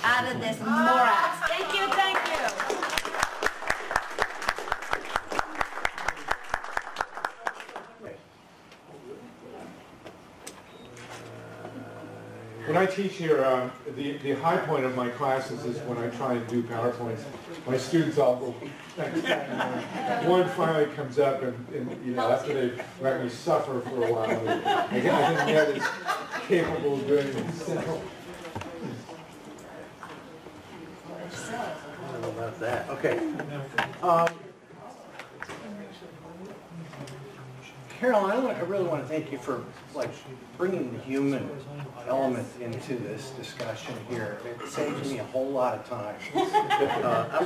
Speaker 14: out of this morass. Thank you, thank you.
Speaker 1: When I teach here, the high point of my classes is when I try and do PowerPoints. My students all go, one finally comes up, and after they let me suffer for a while, I think Ned is capable of doing it. So.
Speaker 13: I don't know about that. Okay. Carol, I really want to thank you for bringing the human element into this discussion here. It saves me a whole lot of time.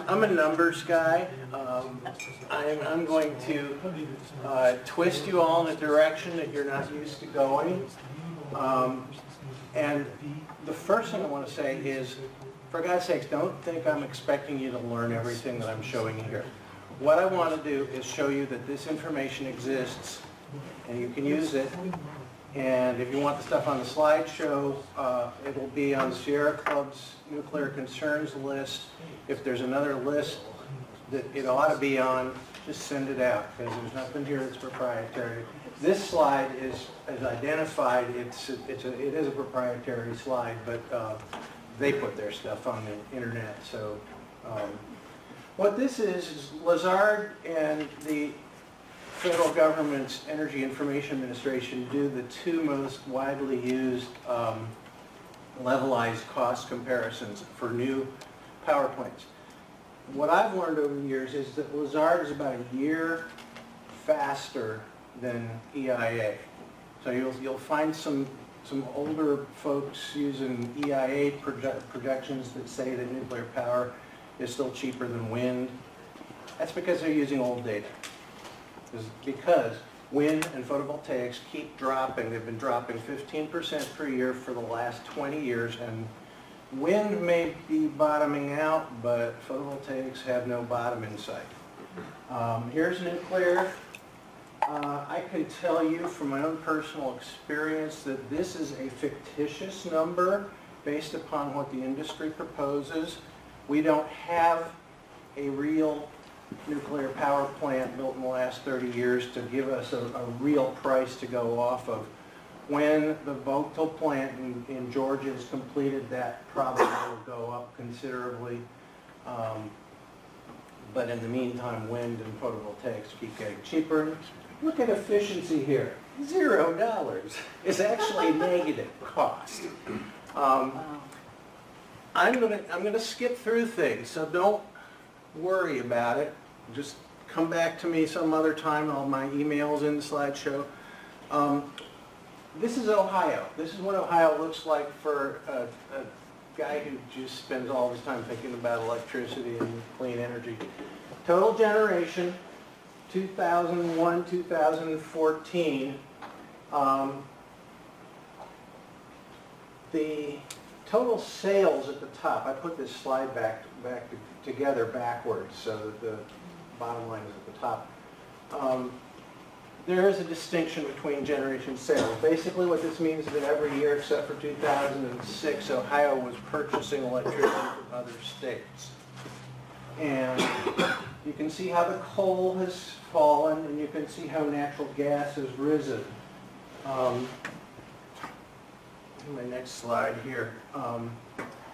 Speaker 13: I'm a numbers guy. I'm going to twist you all in a direction that you're not used to going. And the first thing I want to say is, for God's sakes, don't think I'm expecting you to learn everything that I'm showing you here. what I want to do is show you that this information exists and you can use it. And if you want the stuff on the slideshow, it will be on Sierra Club's nuclear concerns list. If there's another list that it ought to be on, just send it out, because there's nothing here that's proprietary. This slide is identified. It is a proprietary slide, but they put their stuff on the internet. So what this is Lazard and the federal government's Energy Information Administration do the two most widely used levelized cost comparisons for new power plants. What I've learned over the years is that Lazard is about a year faster than EIA. So you'll find some older folks using EIA projections that say that nuclear power is still cheaper than wind. That's because they're using old data. Because wind and photovoltaics keep dropping. They've been dropping 15% per year for the last 20 years, and wind may be bottoming out, but photovoltaics have no bottom in sight. Here's nuclear. I can tell you from my own personal experience that this is a fictitious number based upon what the industry proposes. We don't have a real nuclear power plant built in the last 30 years to give us a real price to go off of. When the Vogtle plant in Georgia is completed, that probably will go up considerably. But in the meantime, wind and photovoltaics keep getting cheaper. Look at efficiency here. $0. It's actually negative cost. I'm gonna skip through things, so don't worry about it. Just come back to me some other time. All my emails in the slideshow. This is Ohio. This is what Ohio looks like for a guy who just spends all his time thinking about electricity and clean energy. Total generation, 2001, 2014. The total sales at the top, I put this slide back together backwards so that the bottom line is at the top. There is a distinction between generation sales. Basically what this means is that every year except for 2006, Ohio was purchasing electricity from other states. And you can see how the coal has fallen, and you can see how natural gas has risen. My next slide here.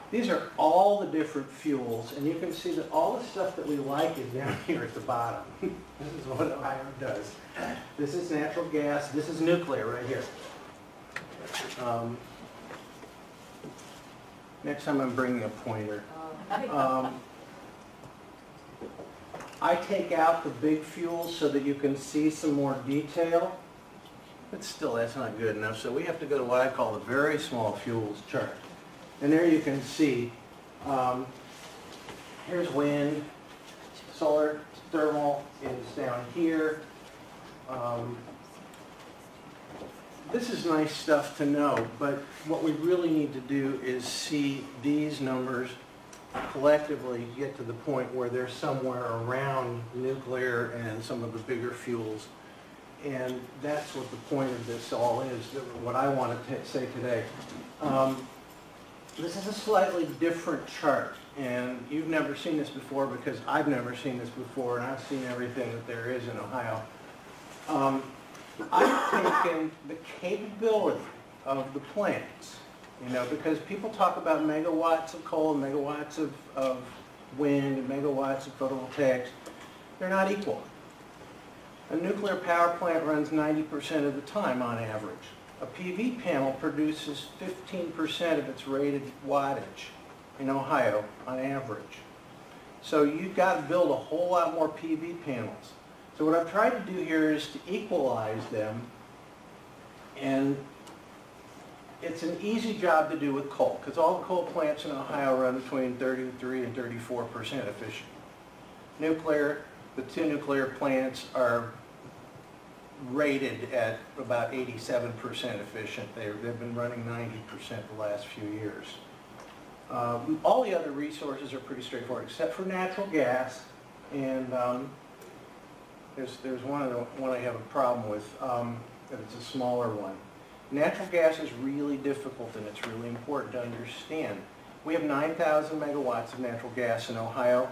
Speaker 13: These are all the different fuels, and you can see that all the stuff that we like is down here at the bottom. This is what Ohio does. This is natural gas. This is nuclear right here. Next time I'm bringing a pointer. I take out the big fuels so that you can see some more detail, but still that's not good enough. So we have to go to what I call the very small fuels chart. And there you can see, here's wind, solar, thermal is down here. This is nice stuff to know, but what we really need to do is see these numbers collectively get to the point where they're somewhere around nuclear and some of the bigger fuels. And that's what the point of this all is, what I want to say today. This is a slightly different chart, and you've never seen this before because I've never seen this before, and I've seen everything that there is in Ohio. I've taken the capability of the plants, because people talk about megawatts of coal, megawatts of wind, and megawatts of photovoltaics. They're not equal. A nuclear power plant runs 90% of the time on average. A PV panel produces 15% of its rated wattage in Ohio on average. So you've got to build a whole lot more PV panels. So what I've tried to do here is to equalize them, and it's an easy job to do with coal, because all the coal plants in Ohio run between 33 and 34% efficient. Nuclear, the two nuclear plants are rated at about 87% efficient. They've been running 90% the last few years. All the other resources are pretty straightforward, except for natural gas, and There's one I have a problem with, but it's a smaller one. Natural gas is really difficult, and it's really important to understand. We have 9,000 megawatts of natural gas in Ohio.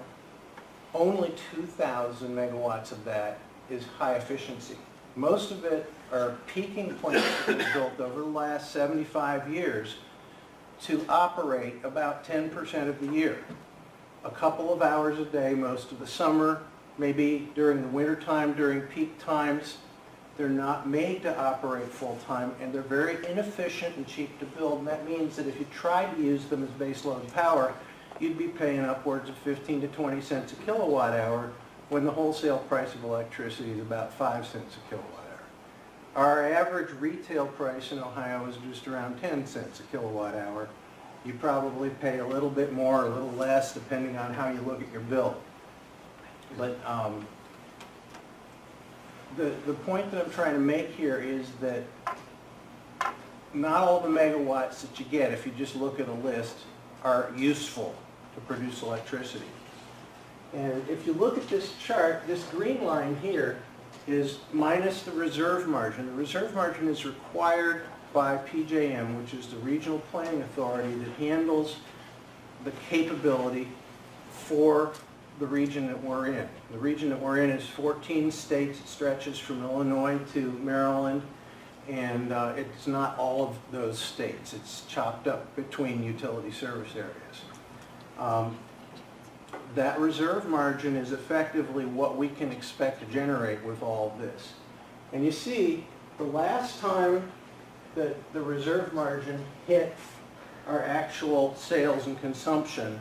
Speaker 13: Only 2,000 megawatts of that is high efficiency. Most of it are peaking plants that were built over the last 75 years to operate about 10% of the year. A couple of hours a day most of the summer, maybe during the winter time, during peak times. They're not made to operate full-time, and they're very inefficient and cheap to build, and that means that if you tried to use them as baseload power, you'd be paying upwards of 15 to 20 cents a kilowatt hour when the wholesale price of electricity is about 5 cents a kilowatt hour. Our average retail price in Ohio is just around 10 cents a kilowatt hour. You probably pay a little bit more or a little less depending on how you look at your bill. But the point that I'm trying to make here is that not all the megawatts that you get, if you just look at a list, are useful to produce electricity. And if you look at this chart, this green line here is minus the reserve margin. The reserve margin is required by PJM, which is the regional planning authority that handles the capability for the region that we're in. The region that we're in is 14 states. It stretches from Illinois to Maryland, and it's not all of those states. It's chopped up between utility service areas. That reserve margin is effectively what we can expect to generate with all of this. And you see, the last time that the reserve margin hit our actual sales and consumption,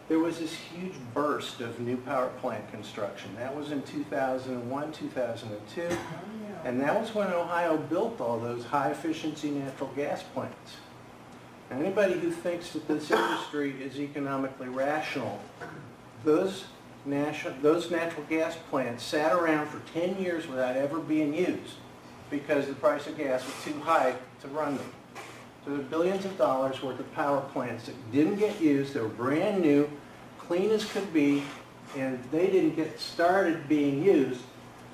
Speaker 13: there was this huge burst of new power plant construction. That was in 2001, 2002, and that was when Ohio built all those high-efficiency natural gas plants. And anybody who thinks that this industry is economically rational, those natural gas plants sat around for 10 years without ever being used because the price of gas was too high to run them. So there are billions of dollars worth of power plants that didn't get used. They were brand new, clean as could be, and they didn't get started being used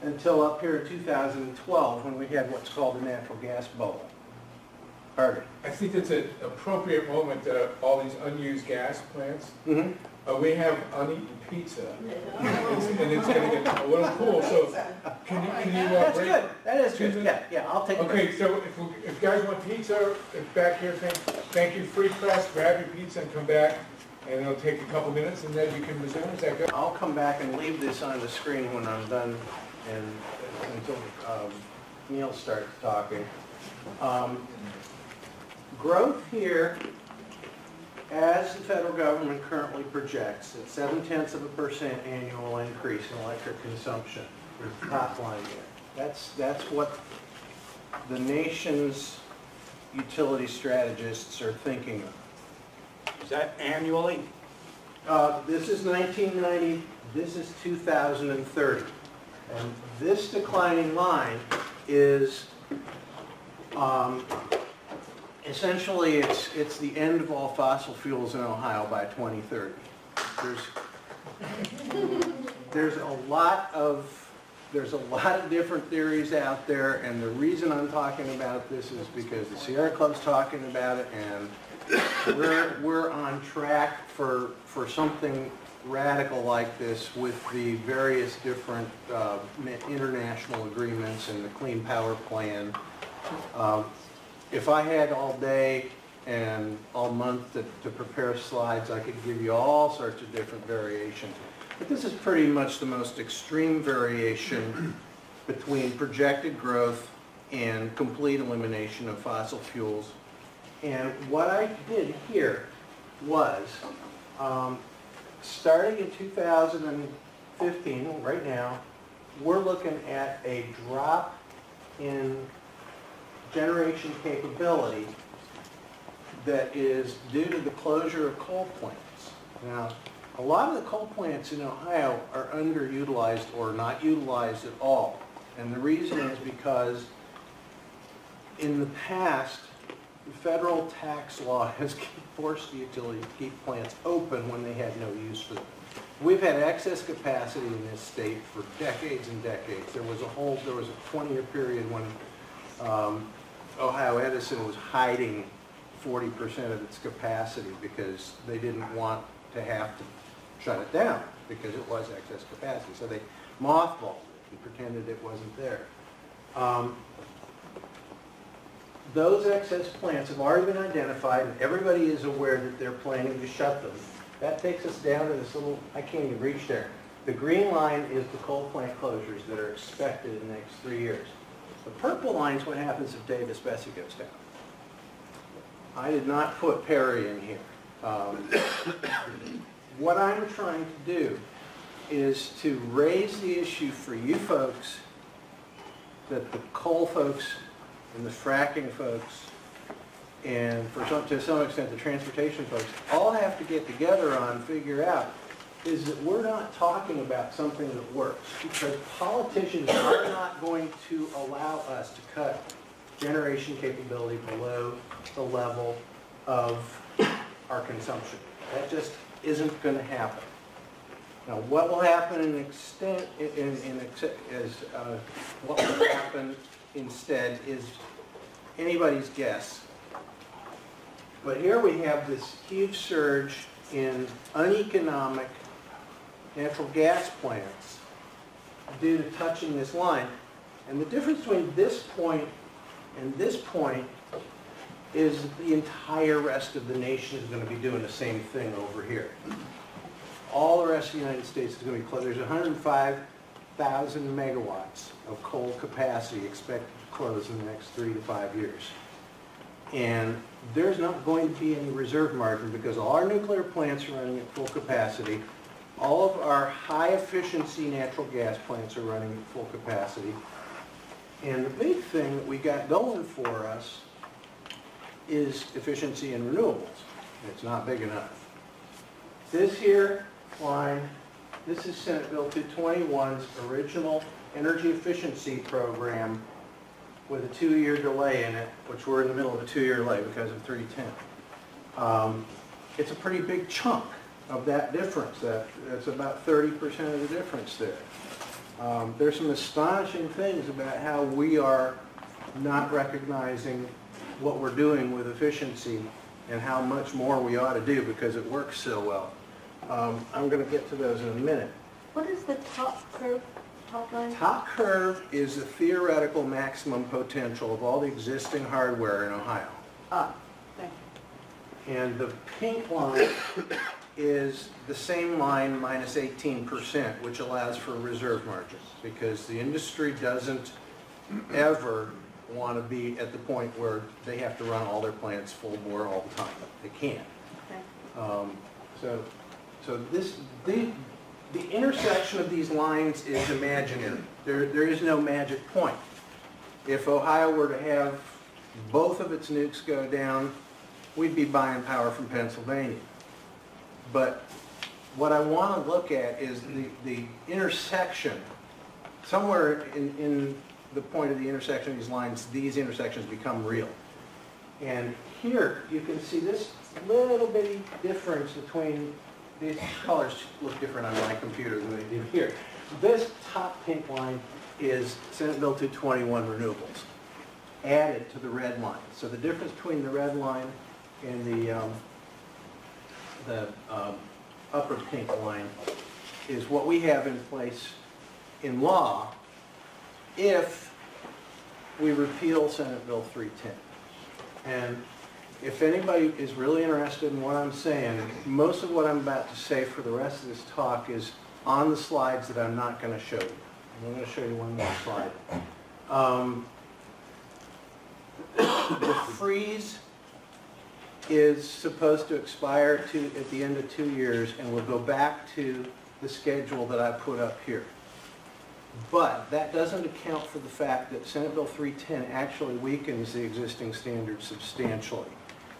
Speaker 13: until up here in 2012 when we had what's called the natural gas bubble. Harvey.
Speaker 1: I think that's an appropriate moment, all these unused gas plants. We have uneaten pizza, and it's going to get a little cool, so can you
Speaker 13: That's
Speaker 1: break?
Speaker 13: good. That is good. Yeah, I'll take it.
Speaker 1: Okay, so if guys want pizza, back here, thank you, free press, grab your pizza and come back, and it'll take a couple minutes, and then you can resume. Is that good?
Speaker 13: I'll come back and leave this on the screen when I'm done, and until Neil starts talking. Growth here, as the federal government currently projects, at 0.7% annual increase in electric consumption. There's the top line there. That's what the nation's utility strategists are thinking of. Is that annually? This is 1990. This is 2030. And this declining line is essentially it's the end of all fossil fuels in Ohio by 2030. There's a lot of different theories out there, and the reason I'm talking about this is because the Sierra Club's talking about it, and we're on track for something radical like this with the various different international agreements and the Clean Power Plan. If I had all day and all month to prepare slides, I could give you all sorts of different variations. But this is pretty much the most extreme variation between projected growth and complete elimination of fossil fuels. And what I did here was, starting in 2015, right now, we're looking at a drop in generation capability that is due to the closure of coal plants. Now, a lot of the coal plants in Ohio are underutilized or not utilized at all. And the reason is because in the past, the federal tax law has forced the utility to keep plants open when they had no use for them. We've had excess capacity in this state for decades and decades. There was a 20-year period when Ohio Edison was hiding 40% of its capacity because they didn't want to have to shut it down because it was excess capacity. So they mothballed it and pretended it wasn't there. Those excess plants have already been identified, and everybody is aware that they're planning to shut them. That takes us down to this little, I can't even reach there. The green line is the coal plant closures that are expected in the next 3 years. The purple line is what happens if Davis-Besse goes down. I did not put Perry in here. What I'm trying to do is to raise the issue for you folks that the coal folks and the fracking folks and to some extent the transportation folks all have to get together on and figure out is that we're not talking about something that works because politicians are not going to allow us to cut generation capability below the level of our consumption. That just isn't going to happen. Now, what will happen what will happen instead is anybody's guess. But here we have this huge surge in uneconomic natural gas plants due to touching this line. And the difference between this point and this point is the entire rest of the nation is going to be doing the same thing over here. All the rest of the United States is going to be closed. There's 105,000 megawatts of coal capacity expected to close in the next 3 to 5 years. And there's not going to be any reserve margin because all our nuclear plants are running at full capacity. All of our high efficiency natural gas plants are running at full capacity. And the big thing that we got going for us is efficiency in renewables. It's not big enough. This here line, this is Senate Bill 221's original energy efficiency program with a 2-year delay in it, which we're in the middle of a 2-year delay because of 310. It's a pretty big chunk of that difference. That's about 30% of the difference there. There's some astonishing things about how we are not recognizing what we're doing with efficiency and how much more we ought to do because it works so well. I'm going to get to those in a minute.
Speaker 7: What is the top curve, top line?
Speaker 13: Top curve is the theoretical maximum potential of all the existing hardware in Ohio.
Speaker 7: Ah, thank you.
Speaker 13: And the pink line is the same line minus 18%, which allows for reserve margins because the industry doesn't ever want to be at the point where they have to run all their plants full bore all the time. They can't.
Speaker 7: Okay.
Speaker 13: So the intersection of these lines is imaginary. There is no magic point. If Ohio were to have both of its nukes go down, we'd be buying power from Pennsylvania. But what I want to look at is the intersection. Somewhere in the point of the intersection of these lines, these intersections become real. And here you can see this little bitty difference between these colors look different on my computer than they do here. This top pink line is Senate Bill 221 renewables added to the red line. So the difference between the red line and the upper pink line is what we have in place in law if we repeal Senate Bill 310. And if anybody is really interested in what I'm saying, most of what I'm about to say for the rest of this talk is on the slides that I'm not going to show you. I'm going to show you one more slide. The freeze is supposed to expire at the end of 2 years, and we'll go back to the schedule that I put up here. But that doesn't account for the fact that Senate Bill 310 actually weakens the existing standards substantially.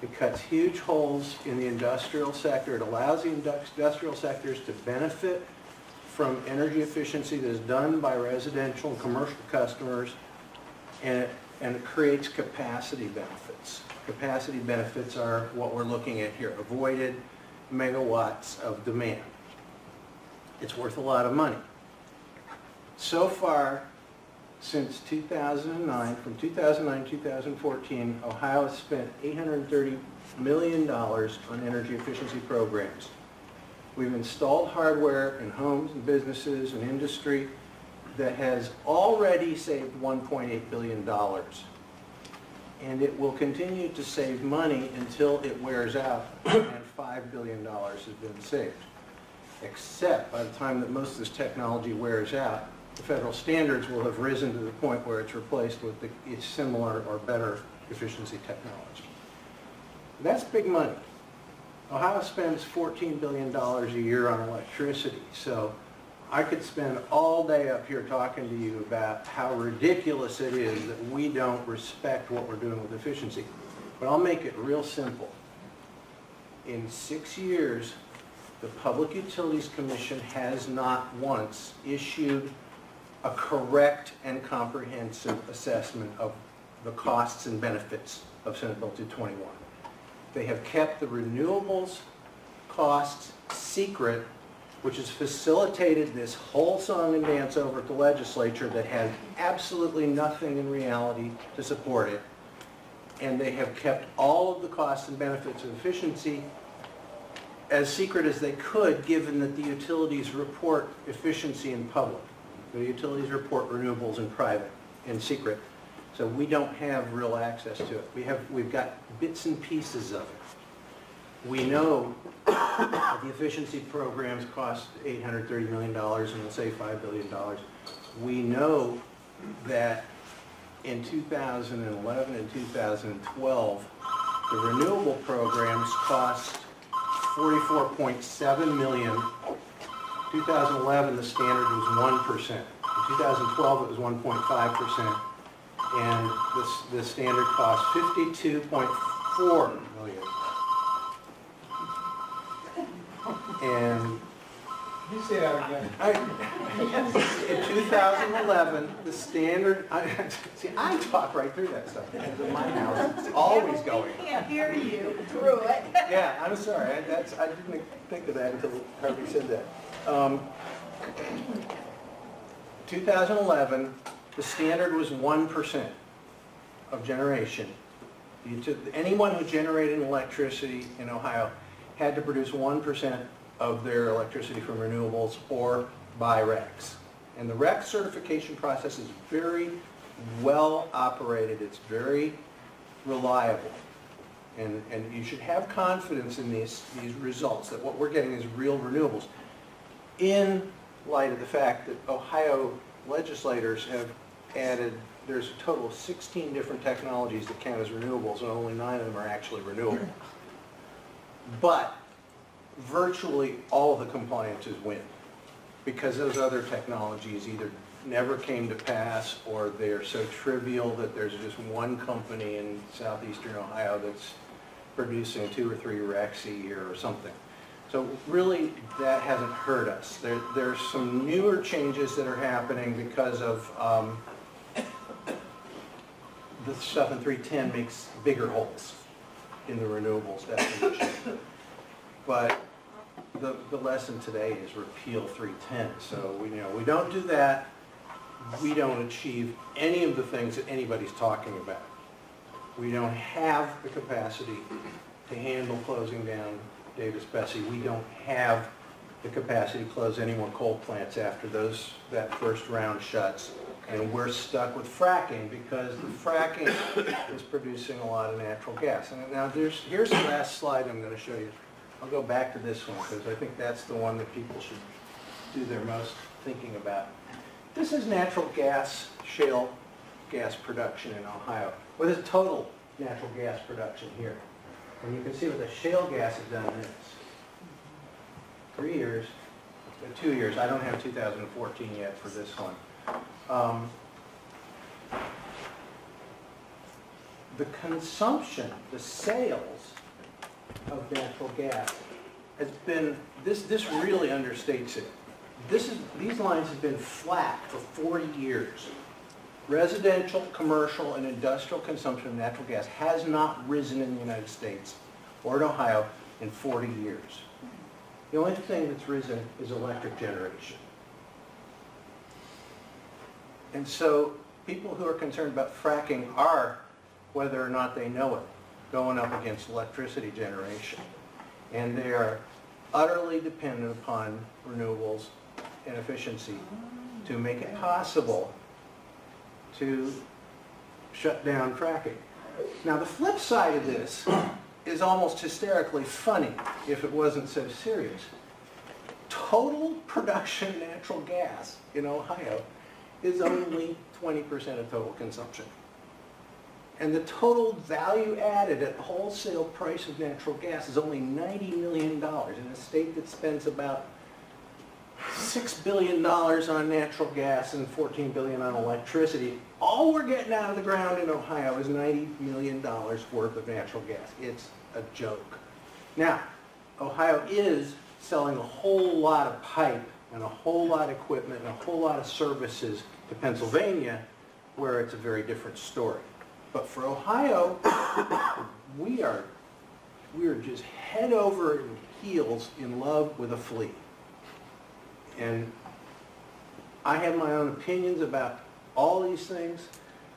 Speaker 13: It cuts huge holes in the industrial sector. It allows the industrial sectors to benefit from energy efficiency that is done by residential and commercial customers, and it creates capacity benefits. Capacity benefits are what we're looking at here, avoided megawatts of demand. It's worth a lot of money. So far, since 2009, from 2009 to 2014, Ohio has spent $830 million on energy efficiency programs. We've installed hardware in homes and businesses and industry that has already saved $1.8 billion. And it will continue to save money until it wears out and $5 billion has been saved. Except by the time that most of this technology wears out, the federal standards will have risen to the point where it's replaced with the similar or better efficiency technology. That's big money. Ohio spends $14 billion a year on electricity, so I could spend all day up here talking to you about how ridiculous it is that we don't respect what we're doing with efficiency. But I'll make it real simple. In 6 years, the Public Utilities Commission has not once issued a correct and comprehensive assessment of the costs and benefits of Senate Bill 221. They have kept the renewables costs secret, which has facilitated this whole song and dance over at the legislature that has absolutely nothing in reality to support it. And they have kept all of the costs and benefits of efficiency as secret as they could, given that the utilities report efficiency in public. The utilities report renewables in private, in secret. So we don't have real access to it. We've got bits and pieces of it. We know that the efficiency programs cost $830 million and will save $5 billion. We know that in 2011 and 2012, the renewable programs cost $44.7 million. 2011, the standard was 1%. In 2012, it was 1.5%. And the standard cost $52.4 million. And
Speaker 16: You say that again.
Speaker 13: in 2011, the standard, I talk right through that stuff. In my house, it's always going.
Speaker 15: I can't hear you through it.
Speaker 13: Yeah, I'm sorry. I didn't think of that until Harvey said that. 2011, the standard was 1% of generation. Anyone who generated electricity in Ohio had to produce 1% of their electricity from renewables or buy RECs. And the REC certification process is very well operated. It's very reliable. And you should have confidence in these results, that what we're getting is real renewables. In light of the fact that Ohio legislators have added, there's a total of 16 different technologies that count as renewables, and only 9 of them are actually renewable. But virtually all of the compliances win, because those other technologies either never came to pass, or they're so trivial that there's just one company in southeastern Ohio that's producing 2 or 3 RECs a year or something. So really, that hasn't hurt us. There's some newer changes that are happening because of the stuff in 310 makes bigger holes in the renewables definition. But the lesson today is repeal 310. So we don't do that. We don't achieve any of the things that anybody's talking about. We don't have the capacity to handle closing down Davis-Besse. We don't have the capacity to close any more coal plants after that first round shuts. And we're stuck with fracking because the fracking is producing a lot of natural gas. And now here's the last slide I'm going to show you. I'll go back to this one because I think that's the one that people should do their most thinking about. This is natural gas, shale gas production in Ohio. What is total natural gas production here? And you can see what the shale gas has done in this. 3 years, 2 years. I don't have 2014 yet for this one. The consumption, the sales of natural gas has been, this really understates it. These lines have been flat for 40 years, residential, commercial, and industrial consumption of natural gas has not risen in the United States or in Ohio in 40 years. The only thing that's risen is electric generation. And so people who are concerned about fracking are, whether or not they know it, going up against electricity generation. And they are utterly dependent upon renewables and efficiency to make it possible to shut down fracking. Now the flip side of this is almost hysterically funny if it wasn't so serious. Total production of natural gas in Ohio is only 20% of total consumption. And the total value added at wholesale price of natural gas is only $90 million in a state that spends about $6 billion on natural gas and $14 billion on electricity. All we're getting out of the ground in Ohio is $90 million worth of natural gas. It's a joke. Now, Ohio is selling a whole lot of pipe and a whole lot of equipment and a whole lot of services to Pennsylvania, where it's a very different story. But for Ohio, we are just head over heels in love with a flea. And I have my own opinions about all these things.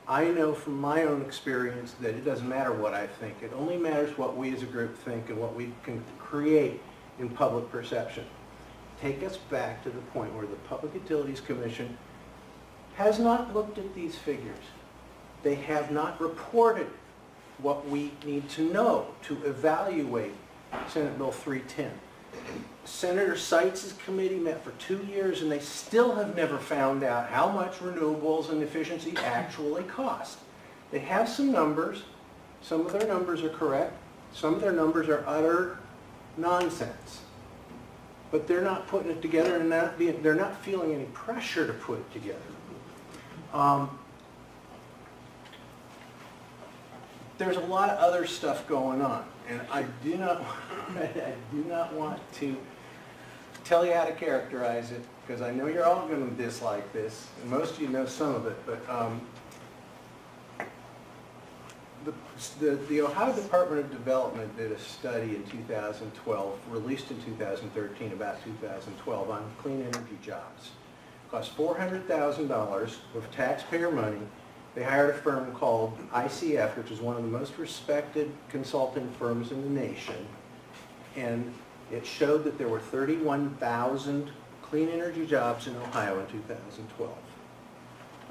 Speaker 13: I know from my own experience that it doesn't matter what I think. It only matters what we as a group think and what we can create in public perception. Take us back to the point where the Public Utilities Commission has not looked at these figures. They have not reported what we need to know to evaluate Senate Bill 310. Senator Seitz' committee met for 2 years and they still have never found out how much renewables and efficiency actually cost. They have some numbers. Some of their numbers are correct. Some of their numbers are utter nonsense. But they're not putting it together and they're not feeling any pressure to put it together. There's a lot of other stuff going on, and I do not want to tell you how to characterize it, because I know you're all going to dislike this, and most of you know some of it, but the Ohio Department of Development did a study in 2012, released in 2013, about 2012, on clean energy jobs. It cost $400,000 of taxpayer money. They hired a firm called ICF, which is one of the most respected consulting firms in the nation, and it showed that there were 31,000 clean energy jobs in Ohio in 2012.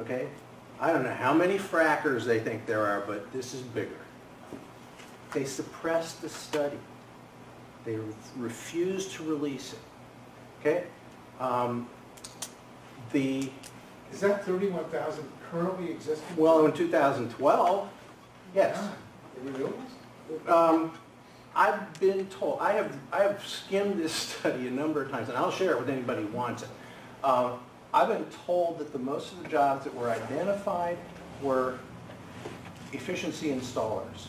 Speaker 13: Okay? I don't know how many frackers they think there are, but this is bigger. They suppressed the study. They refused to release it. Okay?
Speaker 1: Is that 31,000 currently existing?
Speaker 13: Well, in 2012, yes. I've been told, I have skimmed this study a number of times, and I'll share it with anybody who wants it. I've been told that most of the jobs that were identified were efficiency installers,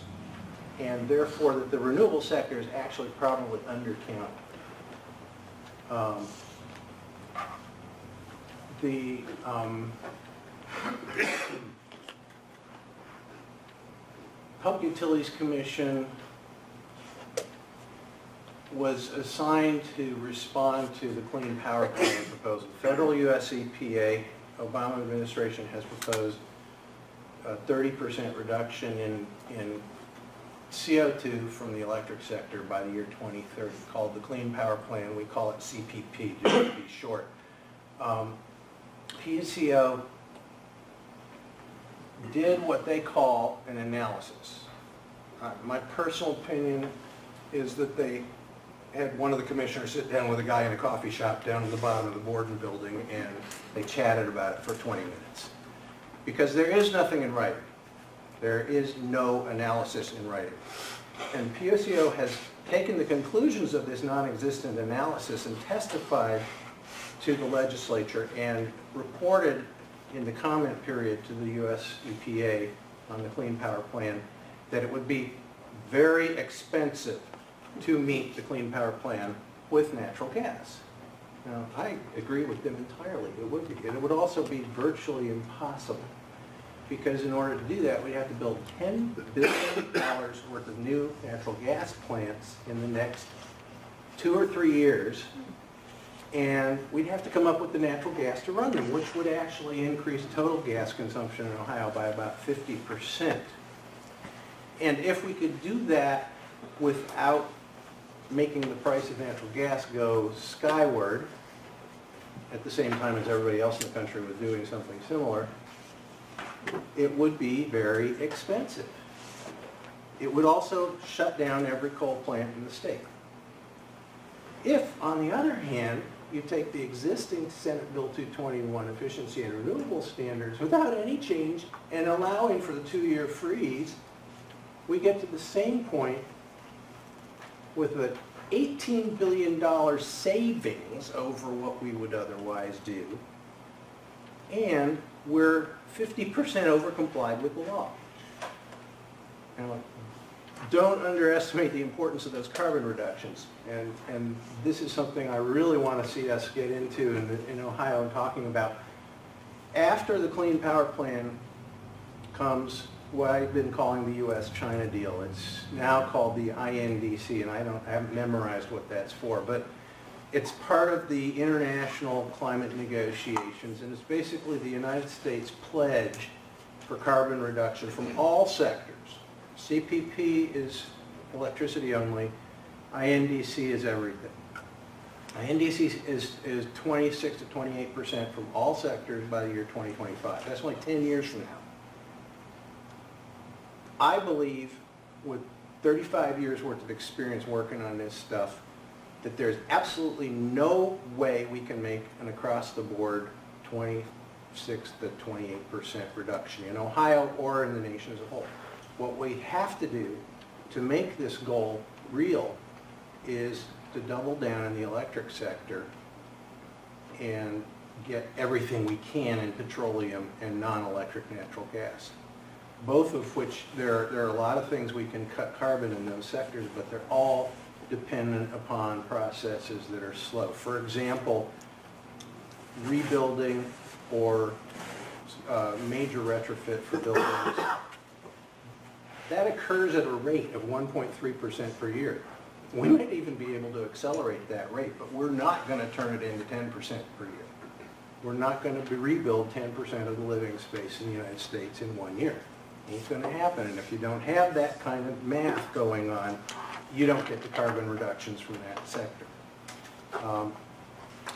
Speaker 13: and therefore that the renewable sector is actually probably undercounted. The Public Utilities Commission was assigned to respond to the Clean Power Plan proposal. Federal US EPA, Obama administration has proposed a 30% reduction in CO2 from the electric sector by the year 2030, called the Clean Power Plan. We call it CPP, just to be short. PUCO did what they call an analysis. My personal opinion is that they had one of the commissioners sit down with a guy in a coffee shop down at the bottom of the Borden building, and they chatted about it for 20 minutes. Because there is nothing in writing. There is no analysis in writing. And PUCO has taken the conclusions of this non-existent analysis and testified to the legislature and reported in the comment period to the US EPA on the Clean Power Plan that it would be very expensive to meet the Clean Power Plan with natural gas. Now, I agree with them entirely. It would be. And it would also be virtually impossible. because in order to do that, we'd have to build $10 billion worth of new natural gas plants in the next 2 or 3 years, and we'd have to come up with the natural gas to run them, which would actually increase total gas consumption in Ohio by about 50%. And if we could do that without making the price of natural gas go skyward, at the same time as everybody else in the country was doing something similar, it would be very expensive. It would also shut down every coal plant in the state. If, on the other hand, you take the existing Senate Bill 221 efficiency and renewable standards without any change and allowing for the 2-year freeze, we get to the same point with an $18 billion savings over what we would otherwise do, and we're 50% over complied with the law. Now, don't underestimate the importance of those carbon reductions, and this is something I really want to see us get into in Ohio and talking about. After the Clean Power Plan comes what I've been calling the U.S.-China deal. It's now called the INDC, and I haven't memorized what that's for, but it's part of the international climate negotiations, and it's basically the United States pledge for carbon reduction from all sectors. CPP is electricity only. INDC is everything. INDC is 26 to 28% from all sectors by the year 2025. That's only 10 years from now. I believe, with 35 years worth of experience working on this stuff, that there's absolutely no way we can make an across-the-board 26 to 28% reduction in Ohio or in the nation as a whole. What we have to do to make this goal real is to double down in the electric sector and get everything we can in petroleum and non-electric natural gas. Both of which, there are a lot of things we can cut carbon in those sectors, but they're all dependent upon processes that are slow. For example, rebuilding or major retrofit for buildings, that occurs at a rate of 1.3% per year. We might even be able to accelerate that rate, but we're not going to turn it into 10% per year. We're not going to rebuild 10% of the living space in the United States in 1 year. Ain't going to happen, and if you don't have that kind of math going on, you don't get the carbon reductions from that sector. I'm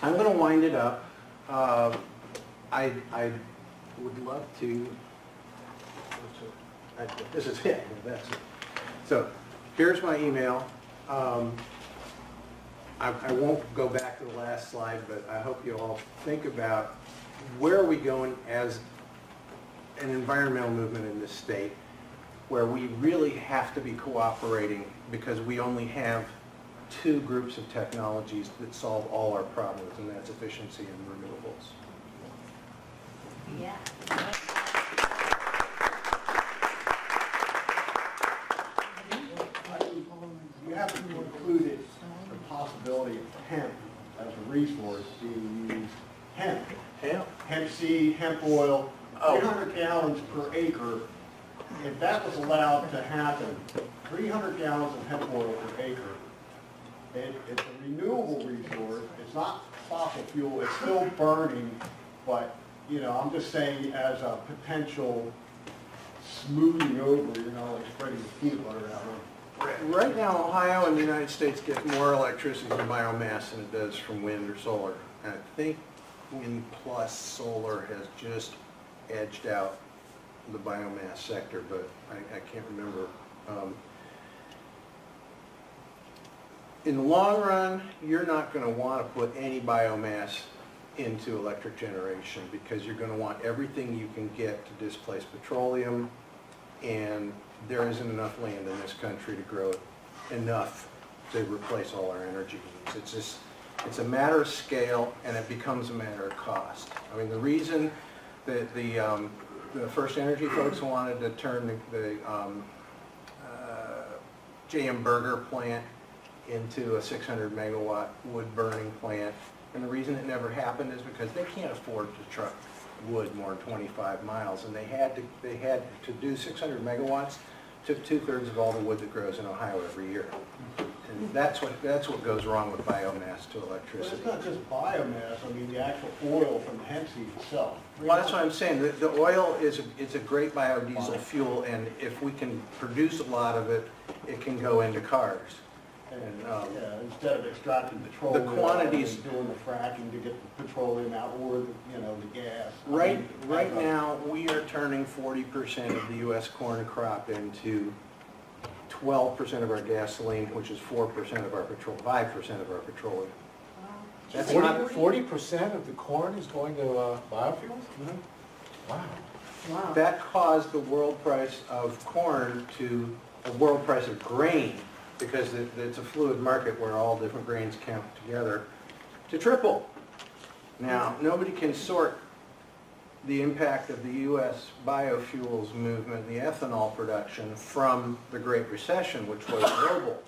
Speaker 13: going to wind it up. I would love to, this is it, that's it. So here's my email. I won't go back to the last slide, but I hope you all think about where are we going as an environmental movement in this state, where we really have to be cooperating because we only have 2 groups of technologies that solve all our problems, and that's efficiency and renewables.
Speaker 14: Yeah.
Speaker 5: You have to include the possibility of hemp as a resource being used. Hemp. Hemp seed, hemp oil, 300 gallons per acre. If that was allowed to happen, 300 gallons of hemp oil per acre, it's a renewable resource. It's not fossil fuel. It's still burning, but I'm just saying as a potential smoothing over, like spreading the peanut butter out.
Speaker 13: Right now, Ohio and the United States get more electricity from biomass than it does from wind or solar. And I think wind plus solar has just edged out the biomass sector, but I can't remember. In the long run, you're not going to want to put any biomass into electric generation because you're going to want everything you can get to displace petroleum, and there isn't enough land in this country to grow enough to replace all our energy needs. It's a matter of scale, and it becomes a matter of cost. I mean, the reason that the First Energy folks wanted to turn the J.M. Berger plant into a 600 megawatt wood burning plant, and the reason it never happened is because they can't afford to truck wood more than 25 miles, and they had to do 600 megawatts, took 2/3 of all the wood that grows in Ohio every year. And that's what goes wrong with biomass to
Speaker 5: But
Speaker 13: electricity.
Speaker 5: it's not just biomass, I mean, the actual oil from the hemp seed itself.
Speaker 13: Well, that's what I'm saying. The oil is a great biodiesel fuel, and if we can produce a lot of it, it can go into cars. And,
Speaker 5: Yeah, instead of extracting petroleum.
Speaker 13: the quantities-
Speaker 5: and doing the fracking to get the petroleum out or the gas.
Speaker 13: Right now, we are turning 40% of the U.S. corn crop into 12% of our gasoline, which is 4% of our petrol, 5% of our petroleum. That's not
Speaker 1: 40% of the corn is going to biofuels? Wow.
Speaker 7: Wow.
Speaker 13: That caused the world price of corn to, a world price of grain, because it's a fluid market where all different grains count together, to triple. Now, nobody can sort the impact of the U.S. biofuels movement, the ethanol production, from the Great Recession, which was global.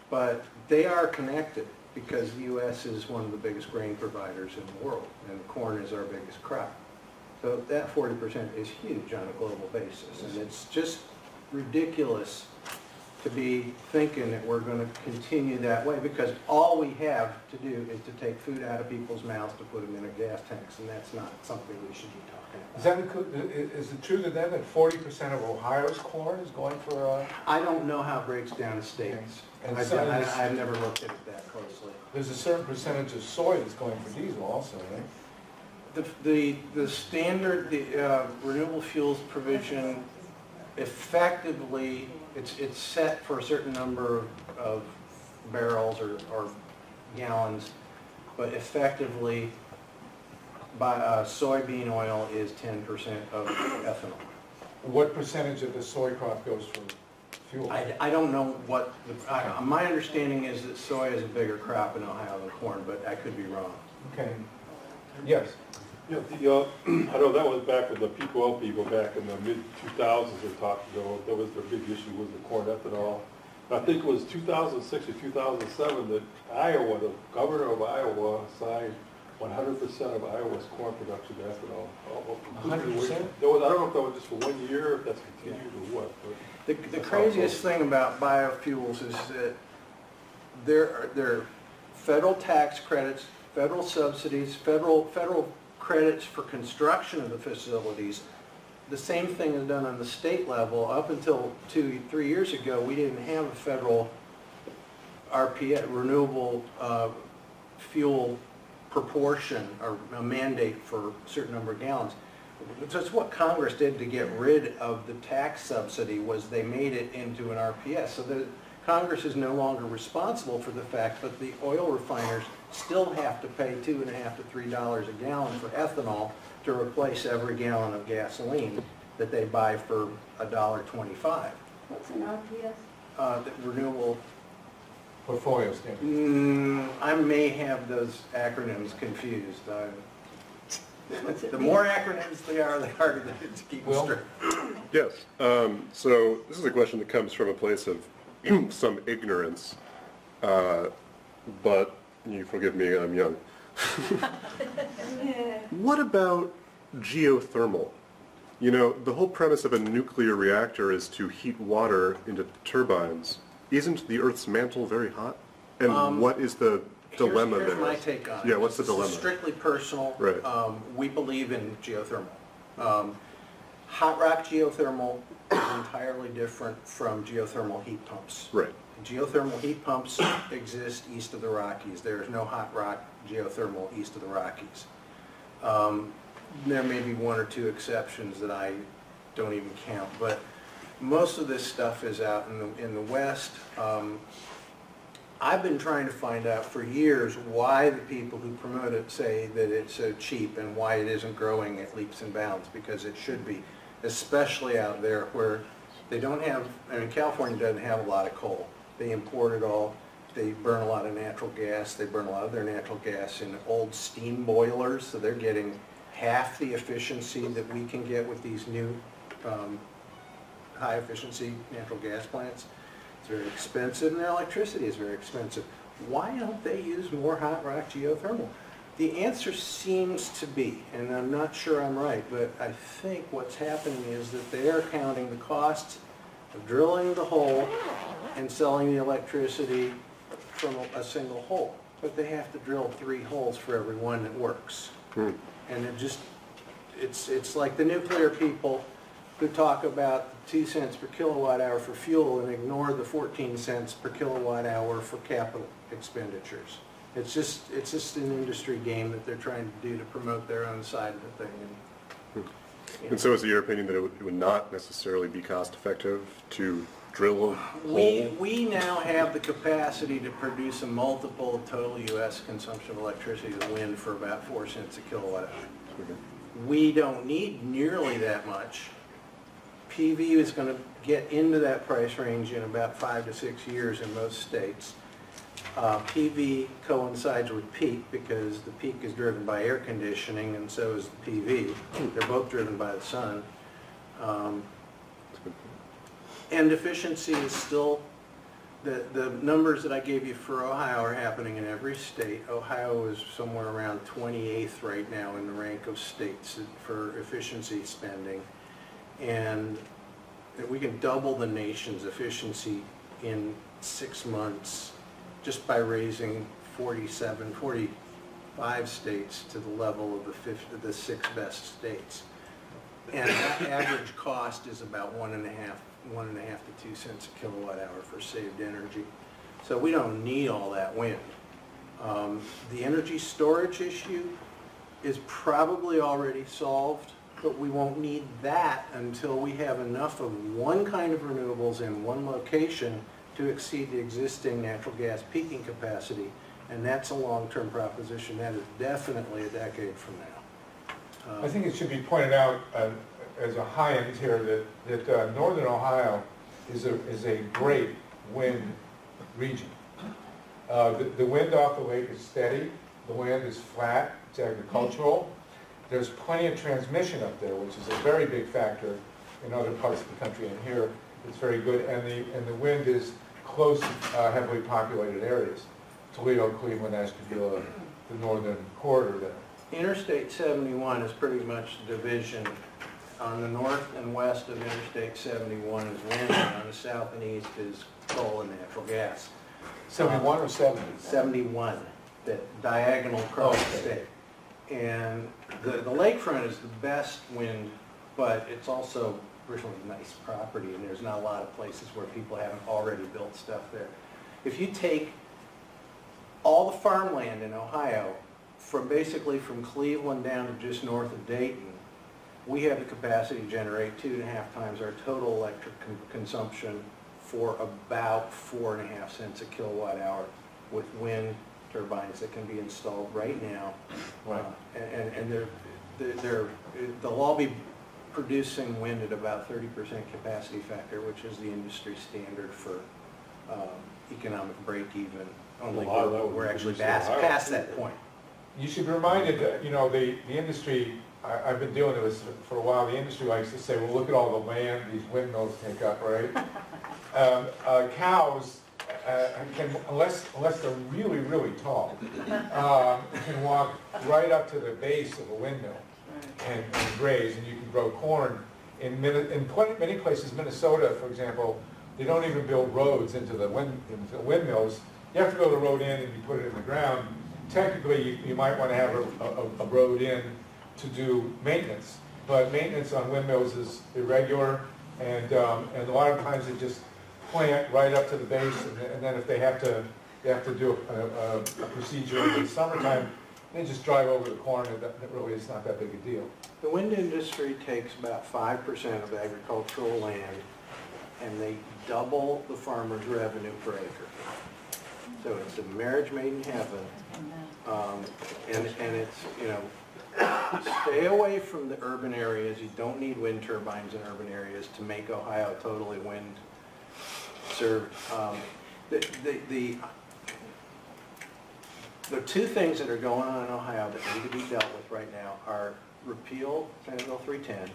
Speaker 13: But they are connected because the U.S. is one of the biggest grain providers in the world, and corn is our biggest crop. So that 40% is huge on a global basis, and it's just ridiculous to be thinking that we're going to continue that way, because all we have to do is to take food out of people's mouths to put them in their gas tanks, and that's not something we should be talking about.
Speaker 1: Is it true that 40% of Ohio's corn is going for?
Speaker 13: I don't know how it breaks down to states.
Speaker 1: And
Speaker 13: I've never looked at it that closely.
Speaker 1: There's a certain percentage of soy that's going for diesel also, right?
Speaker 13: The standard, renewable fuels provision, effectively, it's set for a certain number of barrels or gallons, but effectively, soybean oil is 10% of ethanol.
Speaker 1: What percentage of the soy crop goes for fuel?
Speaker 13: I don't know what, my understanding is that soy is a bigger crop in Ohio than corn, but I could be wrong.
Speaker 1: Okay. Yes.
Speaker 8: Yeah, I know that was back with the PUCO people back in the mid-2000s they talked about. That was their big issue, was the corn ethanol. And I think it was 2006 or 2007 that Iowa, the governor of Iowa, signed 100% of Iowa's corn production to ethanol.
Speaker 1: 100%?
Speaker 8: I don't know if that was just for 1 year, if that's continued or what. But
Speaker 13: the craziest thing about biofuels is that there are federal tax credits, federal subsidies, federal credits for construction of the facilities. The same thing is done on the state level. Up until 2-3 years ago, we didn't have a federal RPA, renewable fuel proportion or a mandate for a certain number of gallons. That's what Congress did to get rid of the tax subsidy, was they made it into an RPS. So that Congress is no longer responsible for the fact that the oil refiners still have to pay $2.50 to $3 a gallon for ethanol to replace every gallon of gasoline that they buy for $1.25.
Speaker 7: What's an RPS?
Speaker 13: The renewable
Speaker 1: Portfolio standard.
Speaker 13: I may have those acronyms confused. The more acronyms they are, the harder it is to keep them straight.
Speaker 17: Yes. So this is a question that comes from a place of some ignorance, but you forgive me, I'm young. What about geothermal? You know, the whole premise of a nuclear reactor is to heat water into turbines. Isn't the Earth's mantle very hot? And what is the dilemma there?
Speaker 13: Here's my take on it.
Speaker 17: Yeah, what's the
Speaker 13: This is
Speaker 17: dilemma?
Speaker 13: strictly personal.
Speaker 17: Right.
Speaker 13: We believe in geothermal. Hot rock geothermal is entirely different from geothermal heat pumps.
Speaker 17: Right.
Speaker 13: Geothermal heat pumps exist east of the Rockies. There is no hot rock geothermal east of the Rockies. There may be 1 or 2 exceptions that I don't even count, but most of this stuff is out in the West. I've been trying to find out for years why the people who promote it say that it's so cheap and why it isn't growing at leaps and bounds, because it should be, especially out there where they don't have, I mean, California doesn't have a lot of coal. They import it all. They burn a lot of natural gas. They burn a lot of their natural gas in old steam boilers, so they're getting half the efficiency that we can get with these new high efficiency natural gas plants. It's very expensive, and their electricity is very expensive. Why don't they use more hot rock geothermal? The answer seems to be, and I'm not sure I'm right, but I think what's happening is that they are counting the cost of drilling the hole and selling the electricity from a single hole. But they have to drill 3 holes for every one that works. And it just, it's like the nuclear people who talk about 2 cents per kilowatt hour for fuel and ignore the 14 cents per kilowatt hour for capital expenditures. It's just an industry game that they're trying to do to promote their own side of the thing.
Speaker 17: And so is it your opinion that it would not necessarily be cost effective to drill a hole?
Speaker 13: We now have the capacity to produce a multiple of total U.S. consumption of electricity to wind for about 4 cents a kilowatt hour. We don't need nearly that much. PV is going to get into that price range in about 5 to 6 years in most states. PV coincides with peak because the peak is driven by air conditioning and so is the PV. They're both driven by the sun. And efficiency is still, the numbers that I gave you for Ohio are happening in every state. Ohio is somewhere around 28th right now in the rank of states for efficiency spending. And we can double the nation's efficiency in 6 months just by raising 45 states to the level of the 6 best states. And that average cost is about 1.5 to 2 cents a kilowatt hour for saved energy. So we don't need all that wind. The energy storage issue is probably already solved, but we won't need that until we have enough of one kind of renewables in one location to exceed the existing natural gas peaking capacity, and that's a long-term proposition. That is definitely a decade from now.
Speaker 1: I think it should be pointed out as a high end here that northern Ohio is a great wind region. The wind off the lake is steady, the wind is flat, it's agricultural. There's plenty of transmission up there, which is a very big factor in other parts of the country, and here it's very good, and the wind is close to heavily populated areas. Toledo, Cleveland, Ashtabula, the northern corridor there.
Speaker 13: Interstate 71 is pretty much the division. On the north and west of Interstate 71 is wind, and on the south and east is coal and natural gas.
Speaker 1: 71 or 70?
Speaker 13: 71, that diagonal across the state. And the lakefront is the best wind, but it's also really nice property, and there's not a lot of places where people haven't already built stuff there. If you take all the farmland in Ohio, basically from Cleveland down to just north of Dayton, we have the capacity to generate 2.5 times our total electric consumption for about 4.5 cents a kilowatt hour with wind turbines that can be installed right now.
Speaker 1: Right.
Speaker 13: And they'll all be producing wind at about 30% capacity factor, which is the industry standard for economic break-even. Only we're actually past that point.
Speaker 1: You should be reminded that, the industry, I've been dealing with this for a while, the industry likes to say, well, look at all the land these windmills take up, right? Cows, unless they're really, really tall, can walk right up to the base of a windmill and graze, and you can grow corn. In many places, Minnesota, for example, they don't even build roads into the windmills. You have to build a road in and you put it in the ground. Technically, you might want to have a road in to do maintenance, but maintenance on windmills is irregular, and a lot of times they just plant right up to the base, and then if they have to do a procedure in the summertime, they just drive over the corn, and that really is not that big a deal.
Speaker 13: The wind industry takes about 5% of agricultural land, and they double the farmer's revenue per acre. So it's a marriage made in heaven, and it's, stay away from the urban areas. You don't need wind turbines in urban areas to make Ohio totally wind served. The two things that are going on in Ohio that need to be dealt with right now are repeal Senate Bill 310.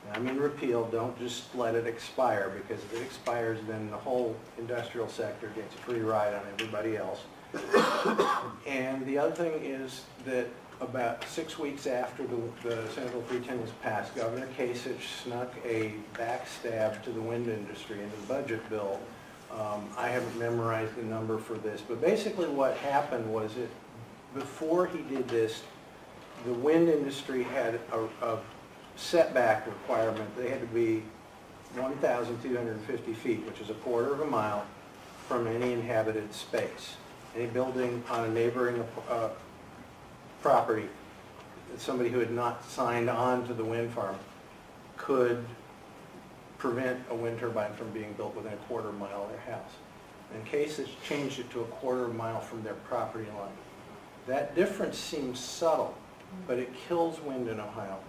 Speaker 13: And I mean repeal, don't just let it expire, because if it expires, then the whole industrial sector gets a free ride on everybody else. And the other thing is that about 6 weeks after the Senate Bill 310 was passed, Governor Kasich snuck a backstab to the wind industry in the budget bill. I haven't memorized the number for this, but basically what happened was that before he did this, the wind industry had a setback requirement. They had to be 1,250 feet, which is a quarter of a mile from any inhabited space. Any building on a neighboring property, somebody who had not signed on to the wind farm could prevent a wind turbine from being built within a quarter mile of their house. In case it's changed it to a quarter mile from their property line. That difference seems subtle, but it kills wind in Ohio.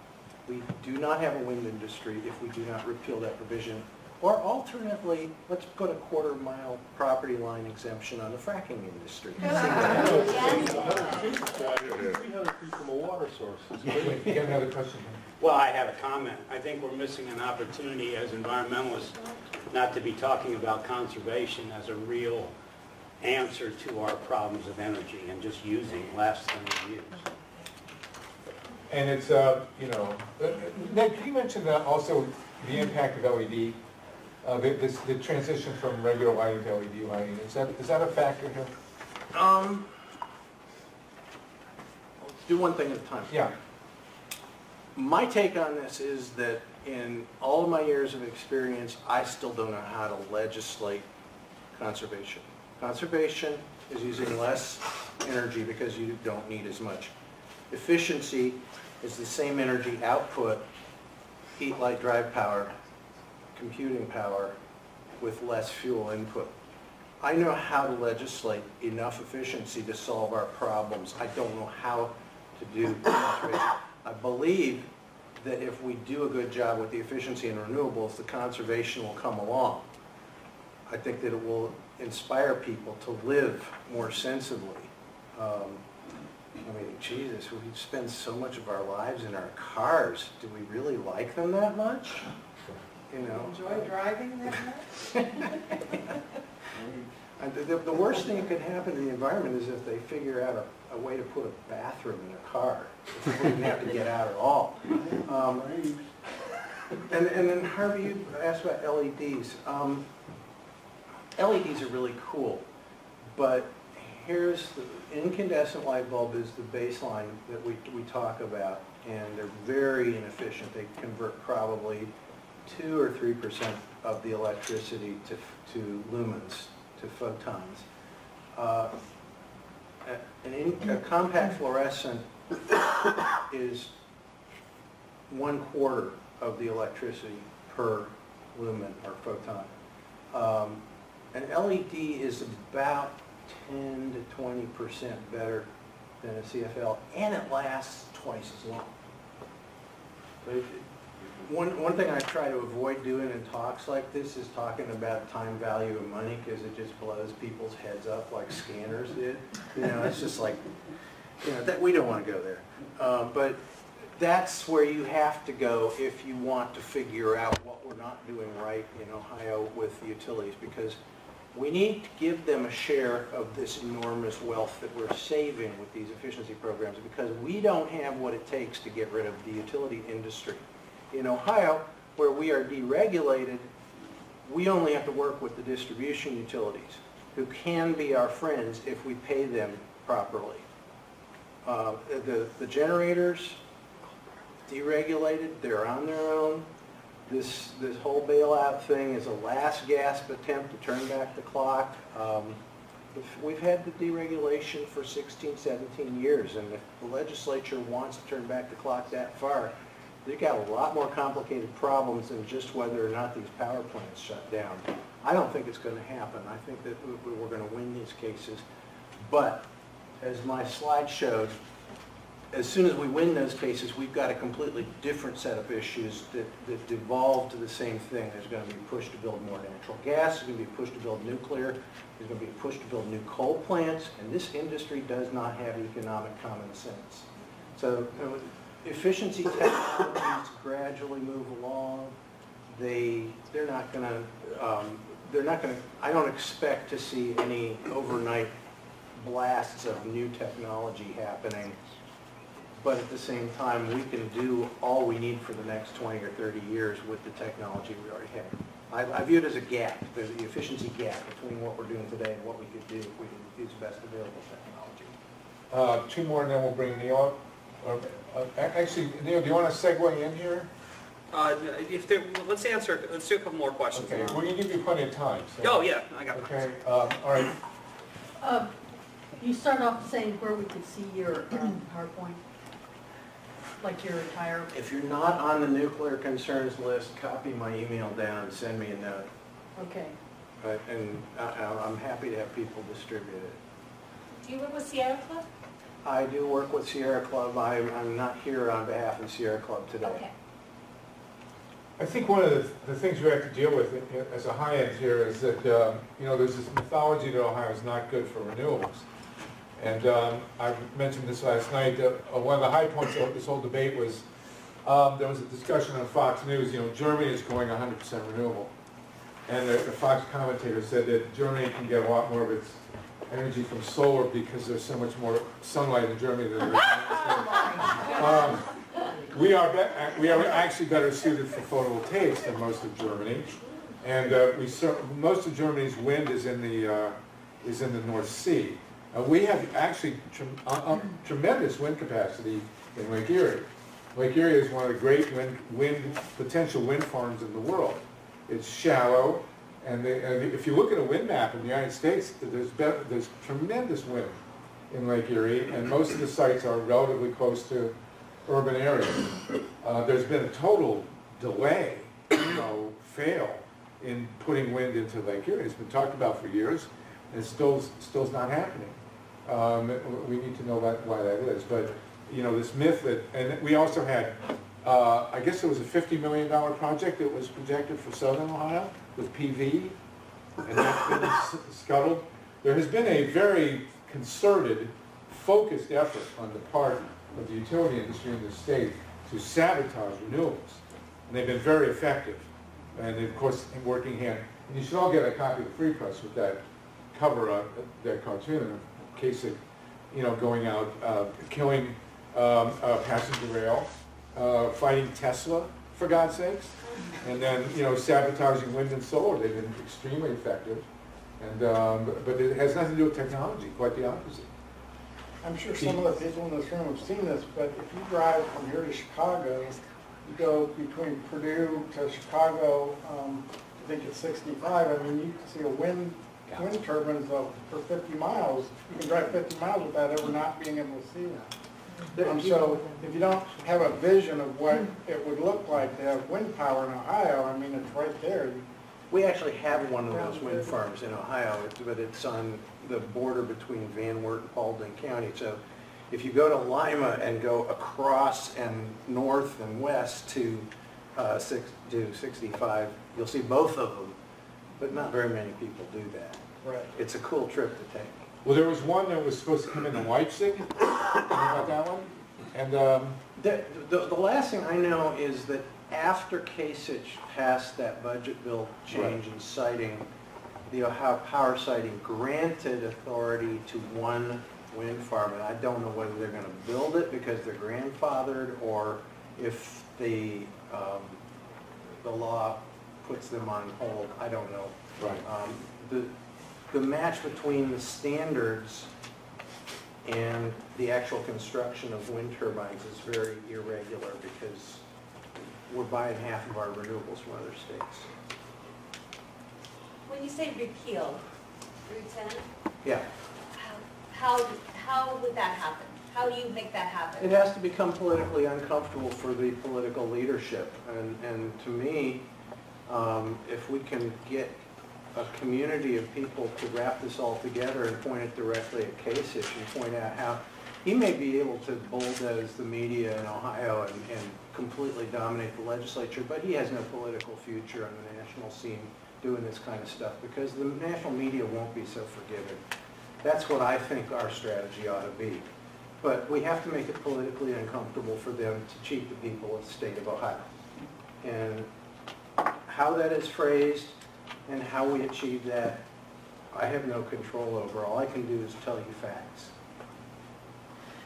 Speaker 13: We do not have a wind industry if we do not repeal that provision. Or alternately, let's put a quarter mile property line exemption on the fracking industry.
Speaker 8: 300 feet from a water source.
Speaker 1: You got another question?
Speaker 19: Well, I have a comment. I think we're missing an opportunity as environmentalists not to be talking about conservation as a real answer to our problems of energy and just using less than we use.
Speaker 1: And it's, you know, Ned, can you mention also the impact of LED? The transition from regular lighting to LED lighting, is that a factor here?
Speaker 13: Let's do one thing at a time.
Speaker 1: Yeah.
Speaker 13: My take on this is that in all of my years of experience, I still don't know how to legislate conservation. Conservation is using less energy because you don't need as much. Efficiency is the same energy output, heat, light, drive power, computing power with less fuel input. I know how to legislate enough efficiency to solve our problems. I don't know how to do conservation. I believe that if we do a good job with the efficiency and renewables, the conservation will come along. I think that it will inspire people to live more sensibly. I mean, Jesus, we spend so much of our lives in our cars. Do we really like them that much? You know.
Speaker 15: Enjoy driving that much?
Speaker 13: The worst thing that could happen to the environment is if they figure out a way to put a bathroom in their car. They wouldn't have to get out at all. And then Harvey, you asked about LEDs. LEDs are really cool, but here's the incandescent light bulb is the baseline that we talk about, and they're very inefficient. They convert probably 2 or 3% of the electricity to lumens, to photons. A compact fluorescent is 1/4 of the electricity per lumen or photon. An LED is about 10 to 20% better than a CFL, and it lasts twice as long. But one thing I try to avoid doing in talks like this is talking about time value of money, because it just blows people's heads up like scanners did. You know, it's just like, you know, that we don't want to go there. But that's where you have to go if you want to figure out what we're not doing right in Ohio with the utilities, because we need to give them a share of this enormous wealth that we're saving with these efficiency programs, because we don't have what it takes to get rid of the utility industry. In Ohio, where we are deregulated, we only have to work with the distribution utilities, who can be our friends if we pay them properly. The generators, deregulated, they're on their own. This whole bailout thing is a last gasp attempt to turn back the clock. We've had the deregulation for 16, 17 years, and if the legislature wants to turn back the clock that far, they've got a lot more complicated problems than just whether or not these power plants shut down. I don't think it's going to happen. I think that we're going to win these cases. But as my slide showed, as soon as we win those cases, we've got a completely different set of issues that devolve to the same thing. There's going to be a push to build more natural gas. There's going to be a push to build nuclear. There's going to be a push to build new coal plants. And this industry does not have economic common sense. So efficiency technologies gradually move along. They're not going to, I don't expect to see any overnight blasts of new technology happening, but at the same time, we can do all we need for the next 20 or 30 years with the technology we already have. I view it as a gap, the efficiency gap between what we're doing today and what we could do if we could use best available technology.
Speaker 1: Two more and then we'll bring Neil up. Actually, Neil, do you want to segue in here?
Speaker 12: Let's do a couple more questions.
Speaker 1: Okay, we're going to give you plenty of time. So.
Speaker 12: Oh, yeah, I got it.
Speaker 1: Okay, all right.
Speaker 4: You start off saying where we could see your PowerPoint, like your entire.
Speaker 13: If you're not on the nuclear concerns list, copy my email down and send me a note.
Speaker 4: Okay.
Speaker 13: And I'm happy to have people distribute it.
Speaker 14: Do you work with Sierra Club?
Speaker 13: I do work with Sierra Club. I'm not here on behalf of Sierra Club today.
Speaker 14: Okay.
Speaker 1: I think one of the things we have to deal with as a high end here is that, there's this mythology that Ohio is not good for renewables. And I mentioned this last night. One of the high points of this whole debate was there was a discussion on Fox News, Germany is going 100% renewable. And the Fox commentator said that Germany can get a lot more of its energy from solar because there's so much more sunlight in Germany than there is in the States. We are actually better suited for photovoltaics than most of Germany, and most of Germany's wind is in the North Sea. We have actually tremendous wind capacity in Lake Erie. Lake Erie is one of the great potential wind farms in the world. It's shallow, and if you look at a wind map in the United States, there's tremendous wind in Lake Erie, and most of the sites are relatively close to urban areas. There's been a total delay, fail in putting wind into Lake Erie. It's been talked about for years, and it's still not happening. We need to know why that is. But this myth that, and we also had, I guess it was a $50 million project that was projected for Southern Ohio with PV, and that's been scuttled. There has been a very concerted, focused effort on the part of the utility industry in the state to sabotage renewables. And they've been very effective. And they, of course, working hand. And you should all get a copy of the Free Press with that cover of that cartoon in case of, going out, killing passenger rail, fighting Tesla, for God's sakes, and then, sabotaging wind and solar. They've been extremely effective. And, but it has nothing to do with technology, quite the opposite.
Speaker 9: I'm sure some of the people in this room have seen this, but if you drive from here to Chicago, you go between Purdue to Chicago, I think it's 65, I mean, you can see wind turbines for 50 miles. You can drive 50 miles without ever not being able to see them. So if you don't have a vision of what it would look like to have wind power in Ohio, I mean, it's right there.
Speaker 13: We actually have one of those wind farms in Ohio, but it's on the border between Van Wert and Paulding County. So if you go to Lima and go across and north and west to 65, you'll see both of them, but not very many people do that.
Speaker 9: Right.
Speaker 13: It's a cool trip to take.
Speaker 1: Well, there was one that was supposed to come into Leipzig. You know about that one? And
Speaker 13: the last thing I know is that after Kasich passed that budget bill change in siting, the Ohio Power Siting granted authority to one wind farm, and I don't know whether they're going to build it because they're grandfathered or if the law puts them on hold. I don't know.
Speaker 1: Right.
Speaker 13: The match between the standards and the actual construction of wind turbines is very irregular because we're buying half of our renewables from other states.
Speaker 14: When you say repeal, Route 10,
Speaker 13: Yeah.
Speaker 14: how would that happen? How do you make that happen?
Speaker 13: It has to become politically uncomfortable for the political leadership. And to me, if we can get a community of people to wrap this all together and point it directly at Kasich and point out how he may be able to bulldoze the media in Ohio and completely dominate the legislature, but he has no political future on the national scene doing this kind of stuff because the national media won't be so forgiving. That's what I think our strategy ought to be. But we have to make it politically uncomfortable for them to cheat the people of the state of Ohio. And how that is phrased and how we achieve that, I have no control over. All I can do is tell you facts.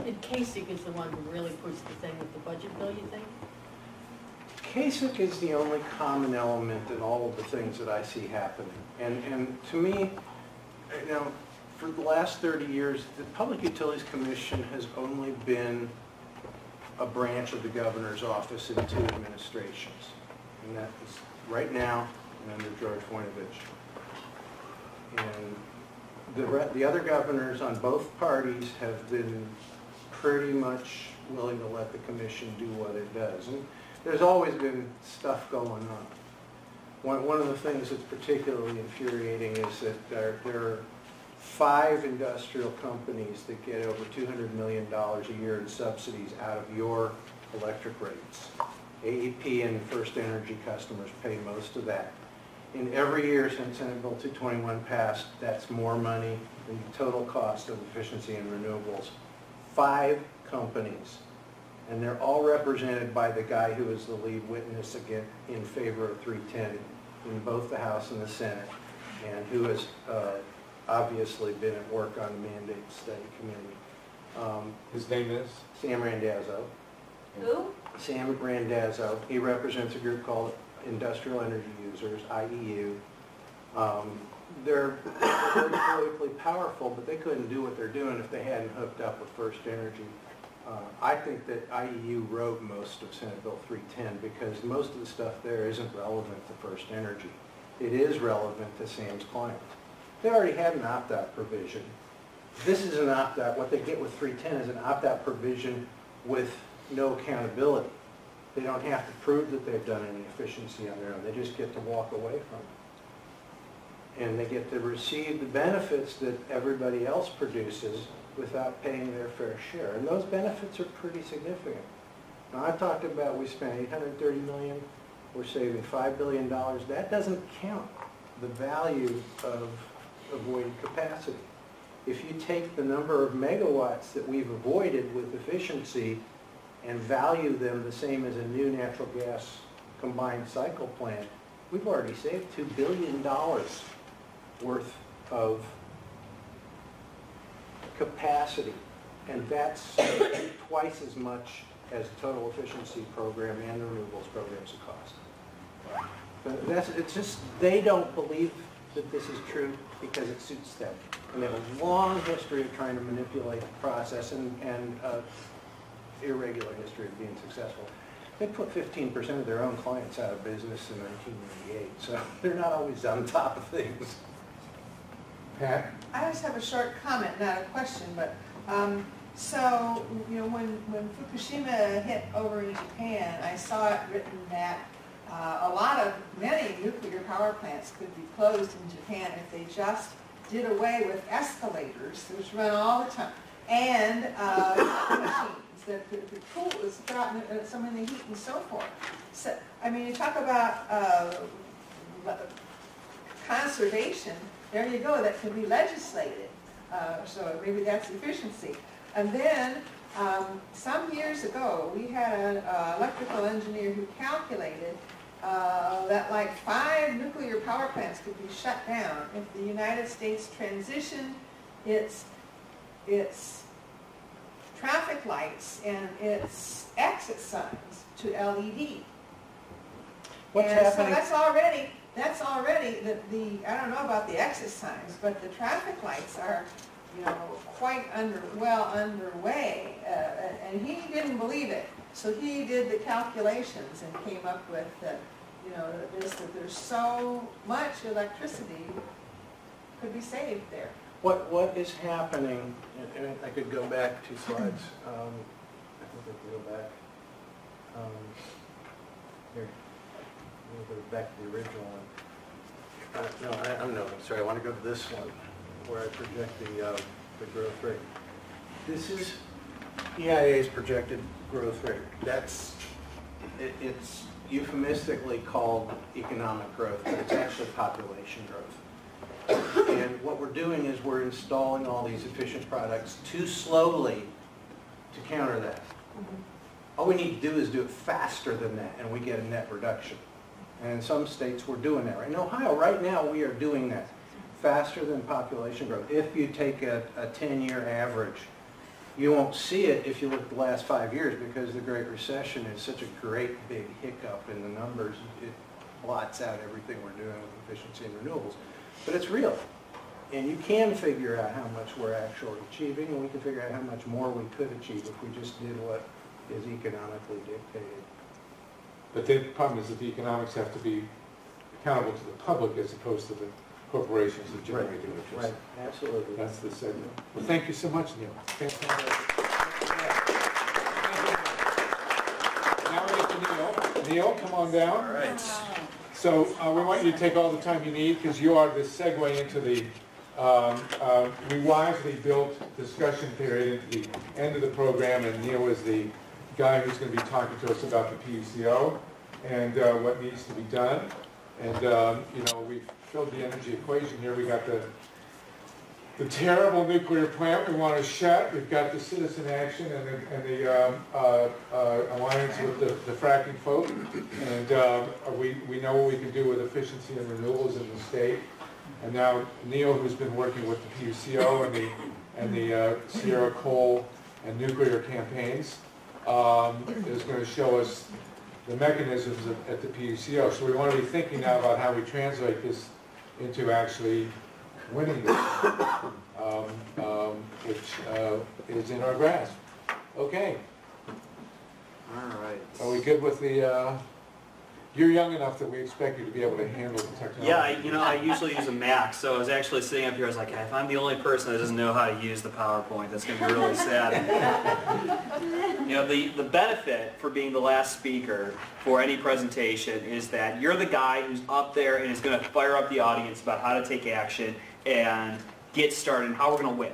Speaker 4: And Kasich is the one who really puts the thing with the budget bill, you think?
Speaker 13: Kasich is the only common element in all of the things that I see happening. And to me, you know, for the last 30 years, the Public Utilities Commission has only been a branch of the governor's office in 2 administrations. And that is right now and under George Voinovich. And the other governors on both parties have been pretty much willing to let the commission do what it does. And there's always been stuff going on. One of the things that's particularly infuriating is that there are 5 industrial companies that get over $200 million a year in subsidies out of your electric rates. AEP and First Energy customers pay most of that. In every year since Senate Bill 221 passed, that's more money than the total cost of efficiency and renewables. 5 companies. And they're all represented by the guy who is the lead witness again in favor of 310 in both the House and the Senate, and who has obviously been at work on the mandate study committee.
Speaker 1: His name is?
Speaker 13: Sam Randazzo.
Speaker 14: Who?
Speaker 13: Sam Randazzo. He represents a group called Industrial Energy Users, IEU. They're very politically powerful, but they couldn't do what they're doing if they hadn't hooked up with First Energy. I think that IEU wrote most of Senate Bill 310 because most of the stuff there isn't relevant to First Energy. It is relevant to Sam's clients. They already had an opt-out provision. This is an opt-out. What they get with 310 is an opt-out provision with no accountability. They don't have to prove that they've done any efficiency on their own. They just get to walk away from it. And they get to receive the benefits that everybody else produces without paying their fair share. And those benefits are pretty significant. Now, I talked about we spent $830 million. We're saving $5 billion. That doesn't count the value of avoided capacity. If you take the number of megawatts that we've avoided with efficiency and value them the same as a new natural gas combined cycle plant, we've already saved $2 billion worth of capacity. And that's twice as much as the total efficiency program and the renewables programs have cost. But it's just, they don't believe that this is true because it suits them. And they have a long history of trying to manipulate the process and irregular history of being successful. They put 15% of their own clients out of business in 1998, so they're not always on top of things.
Speaker 1: Pat?
Speaker 15: I just have a short comment, not a question, but so, you know, when Fukushima hit over in Japan, I saw it written that many nuclear power plants could be closed in Japan if they just did away with escalators, which run all the time, and machines that could cool without some of the heat and so forth. So, I mean, you talk about conservation, there you go, that can be legislated. So maybe that's efficiency. And then, some years ago, we had an electrical engineer who calculated that like 5 nuclear power plants could be shut down if the United States transitioned its traffic lights and its exit signs to LED.
Speaker 13: What's
Speaker 15: and
Speaker 13: happening?
Speaker 15: So that's already I don't know about the exit signs, but the traffic lights are, you know, quite well underway, and he didn't believe it. So he did the calculations and came up with that, you know, that there's so much electricity could be saved there.
Speaker 13: What is happening, and I could go back 2 slides. I think I could go back. Here, we'll go back to the original one. I'm sorry, I want to go to this one where I project the growth rate. This is EIA's projected growth rate. It's euphemistically called economic growth, but it's actually population growth. And what we're doing is we're installing all these efficient products too slowly to counter that. All we need to do is do it faster than that, and we get a net reduction. And in some states, we're doing that. Right in Ohio, right now, we are doing that. faster than population growth. If you take a 10-year average, you won't see it if you look at the last 5 years, because the Great Recession is such a great big hiccup in the numbers. It blots out everything we're doing with efficiency and renewables. But it's real. And you can figure out how much we're actually achieving, and we can figure out how much more we could achieve if we just did what is economically dictated.
Speaker 1: But the problem is that the economics have to be accountable to the public as opposed to the corporations that generate the electricity.
Speaker 13: Right, absolutely.
Speaker 1: That's the segment. Well, thank you so much, Neil. Now we get to Neil. Neil, come on down.
Speaker 12: All right.
Speaker 1: So we want you to take all the time you need, because you are the segue into the we wisely built discussion period into the end of the program, and Neil is the guy who's going to be talking to us about the PUCO and what needs to be done. And you know, we've filled the energy equation here. We got the terrible nuclear plant we want to shut. We've got the citizen action and the alliance with the fracking folk. And we know what we can do with efficiency and renewables in the state. And now Neil, who's been working with the PUCO and the Sierra Coal and nuclear campaigns, is going to show us the mechanisms at the PUCO. So we want to be thinking now about how we translate this into actually winning this, which is in our grasp. Okay.
Speaker 12: All right.
Speaker 1: Are we good with the... You're young enough that we expect you to be able to handle the technology.
Speaker 12: Yeah, I usually use a Mac, so I was actually sitting up here, I was like, if I'm the only person that doesn't know how to use the PowerPoint, that's going to be really sad. The benefit for being the last speaker for any presentation is that you're the guy who's up there and is going to fire up the audience about how to take action and get started and how we're going to win.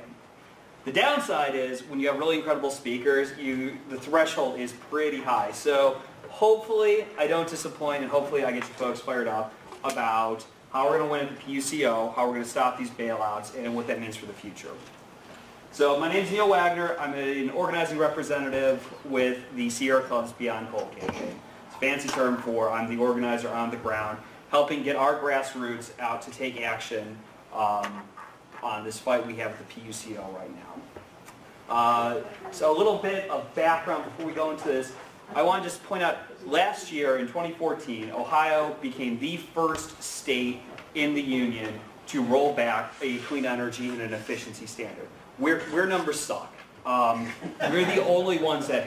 Speaker 12: The downside is when you have really incredible speakers, the threshold is pretty high. So hopefully I don't disappoint, and hopefully I get you folks fired up about how we're going to win at the PUCO, how we're going to stop these bailouts, and what that means for the future. So my name is Neil Wagner. I'm an organizing representative with the Sierra Club's Beyond Coal campaign. It's a fancy term for I'm the organizer on the ground, helping get our grassroots out to take action on this fight we have with the PUCO right now. So a little bit of background before we go into this. I want to just point out, last year in 2014, Ohio became the first state in the union to roll back a clean energy and an efficiency standard. Our numbers suck. We're the only ones that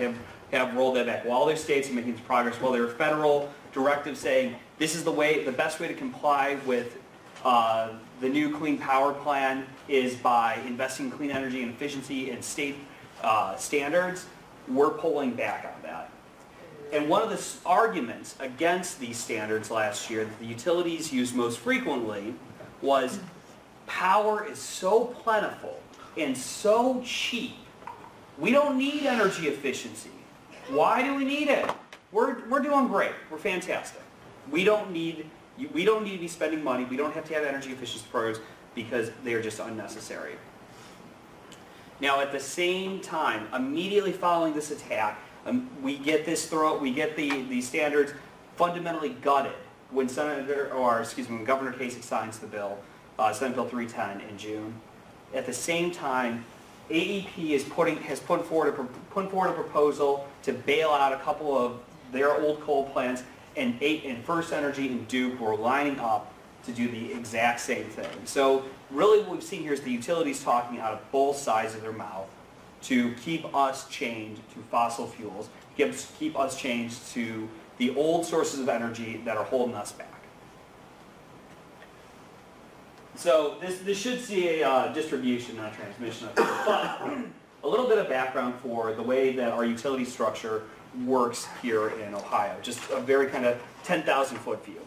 Speaker 12: have rolled that back. While other states are making progress, while there are federal directives saying this is the best way to comply with the new Clean Power Plan is by investing in clean energy and efficiency and state standards, we're pulling back on that. And one of the arguments against these standards last year that the utilities used most frequently was power is so plentiful and so cheap. We don't need energy efficiency. Why do we need it? We're doing great. We're fantastic. We don't need to be spending money. We don't have to have energy efficiency programs because they are just unnecessary. Now, at the same time, immediately following this attack, we get the standards fundamentally gutted when when Governor Kasich signs the bill, Senate Bill 310 in June. At the same time, AEP has put forward a proposal to bail out a couple of their old coal plants, and First Energy and Duke were lining up to do the exact same thing. So really what we've seen here is the utilities talking out of both sides of their mouth to keep us chained to fossil fuels, keep us chained to the old sources of energy that are holding us back. So this should see a distribution, not a transmission. But a little bit of background for the way that our utility structure works here in Ohio, just a very kind of 10,000-foot view.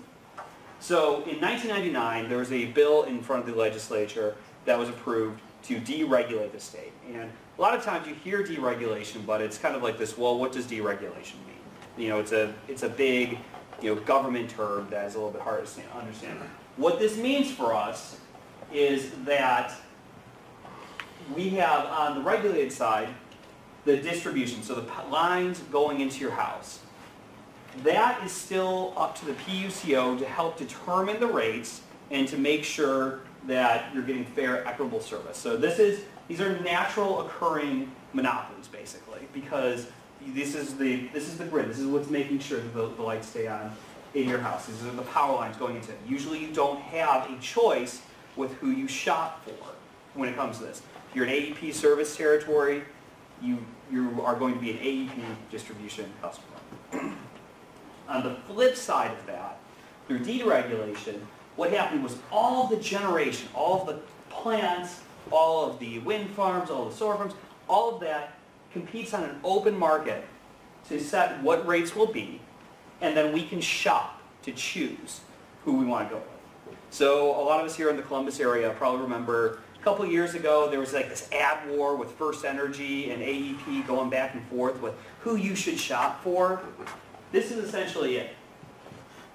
Speaker 12: So in 1999, there was a bill in front of the legislature that was approved to deregulate the state. And a lot of times you hear deregulation, but it's kind of like this, well, what does deregulation mean? It's a big, government term that is a little bit hard to understand. What this means for us is that we have on the regulated side the distribution, so the lines going into your house. That is still up to the PUCO to help determine the rates and to make sure that you're getting fair, equitable service. So these are natural occurring monopolies, basically, because this is the grid. This is what's making sure that the lights stay on in your house. These are the power lines going into it. Usually you don't have a choice with who you shop for when it comes to this. If you're an AEP service territory, you are going to be an AEP distribution customer. On the flip side of that, through deregulation, what happened was all of the generation, all of the plants, all of the wind farms, all of the solar farms, all of that competes on an open market to set what rates will be, and then we can shop to choose who we want to go with. So a lot of us here in the Columbus area probably remember a couple of years ago there was like this ad war with First Energy and AEP going back and forth with who you should shop for. This is essentially it.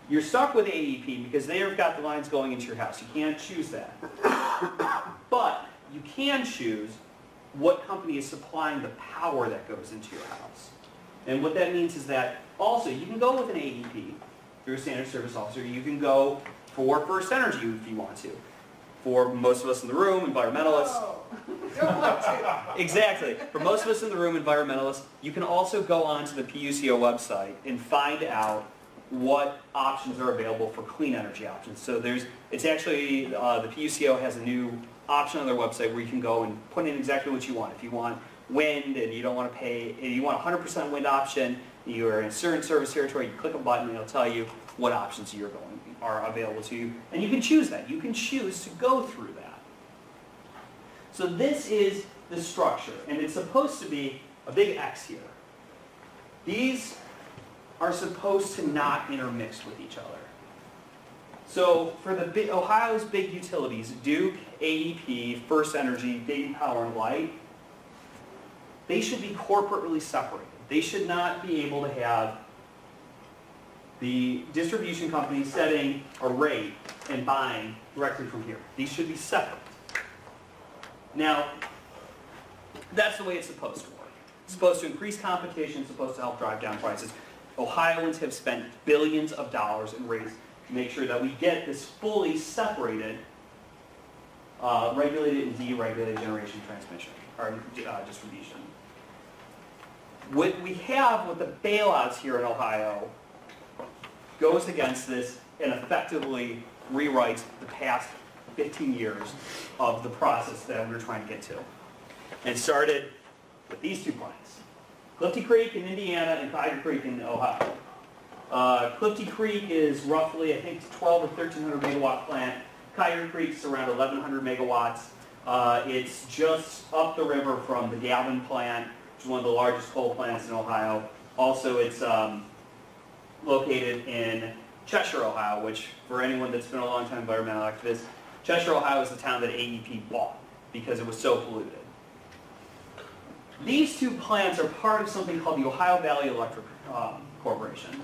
Speaker 12: You're stuck with AEP because they have got the lines going into your house. You can't choose that. But you can choose what company is supplying the power that goes into your house. And what that means is that also you can go with an AEP, if you're a standard service officer. You can go for First Energy if you want to. For most of us in the room, environmentalists.
Speaker 15: Oh, don't want to.
Speaker 12: Exactly. For most of us in the room, environmentalists, you can also go onto the PUCO website and find out what options are available for clean energy options. So it's actually, the PUCO has a new option on their website where you can go and put in exactly what you want. If you want wind and you don't want to pay, if you want 100% wind option, you're in a certain service territory, you click a button and it'll tell you what options are available to you. And you can choose that. You can choose to go through that. So this is the structure, and it's supposed to be a big X here. These are supposed to not intermix with each other. So for Ohio's big utilities, Duke, AEP, First Energy, Dayton Power and Light, they should be corporately separated. They should not be able to have the distribution company setting a rate and buying directly from here. These should be separate. Now, that's the way it's supposed to work. It's supposed to increase competition, it's supposed to help drive down prices. Ohioans have spent billions of dollars in rates to make sure that we get this fully separated, regulated and deregulated generation transmission, or distribution. What we have with the bailouts here in Ohio goes against this and effectively rewrites the past 15 years of the process that we were trying to get to. And it started with these two plants. Clifty Creek in Indiana and Tiger Creek in Ohio. Clifty Creek is roughly, I think, 12 or 1,300 megawatt plant. Tiger Creek's around 1,100 megawatts. It's just up the river from the Galvin plant, which is one of the largest coal plants in Ohio. Also, it's located in Cheshire, Ohio, which, for anyone that's been a long time environmental activist, Cheshire, Ohio is the town that AEP bought because it was so polluted. These two plants are part of something called the Ohio Valley Electric Corporation.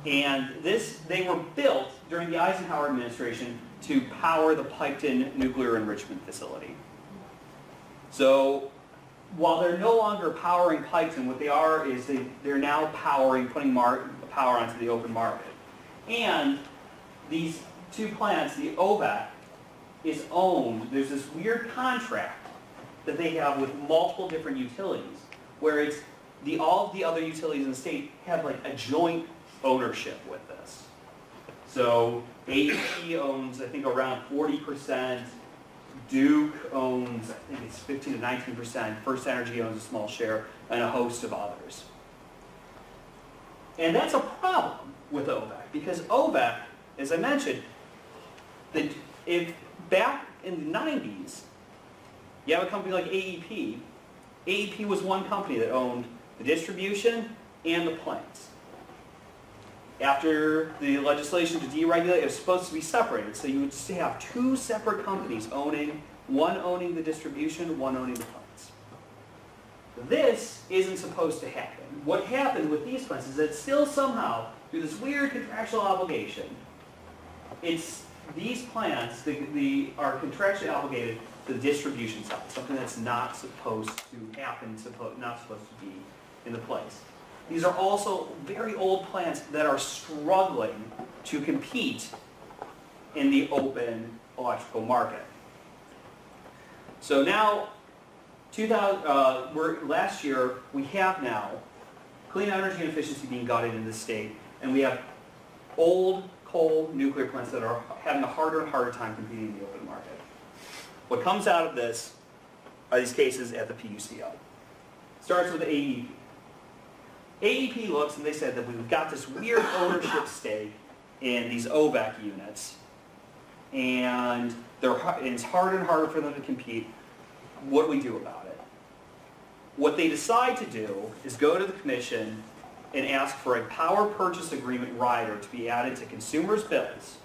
Speaker 12: And they were built during the Eisenhower administration to power the Piketon Nuclear Enrichment Facility. So while they're no longer powering Piketon, what they are is they're now putting power onto the open market. And these two plants, the OVAC, is owned. There's this weird contract that they have with multiple different utilities, where it's all of the other utilities in the state have like a joint ownership with this. So AEP owns, I think, around 40%. Duke owns, I think it's 15 to 19%. First Energy owns a small share, and a host of others. And that's a problem with OVAC, because OVAC, as I mentioned, if back in the 90s, you have a company like AEP. AEP was one company that owned the distribution and the plants. After the legislation to deregulate, it was supposed to be separated. So you would have two separate companies one owning the distribution, one owning the plants. This isn't supposed to happen. What happened with these plants is that still somehow, through this weird contractual obligation, these plants are contractually obligated to the distribution side, something that's not supposed to happen, not supposed to be in the place. These are also very old plants that are struggling to compete in the open electrical market. So now, last year, we have now clean energy and efficiency being gutted in the state, and we have old coal nuclear plants that are having a harder and harder time competing in the open market. What comes out of this are these cases at the PUCO. Starts with AEP. AEP looks and they said that we've got this weird ownership stake in these OVAC units, and it's harder and harder for them to compete. What do we do about it? What they decide to do is go to the commission and ask for a power purchase agreement rider to be added to consumers' bills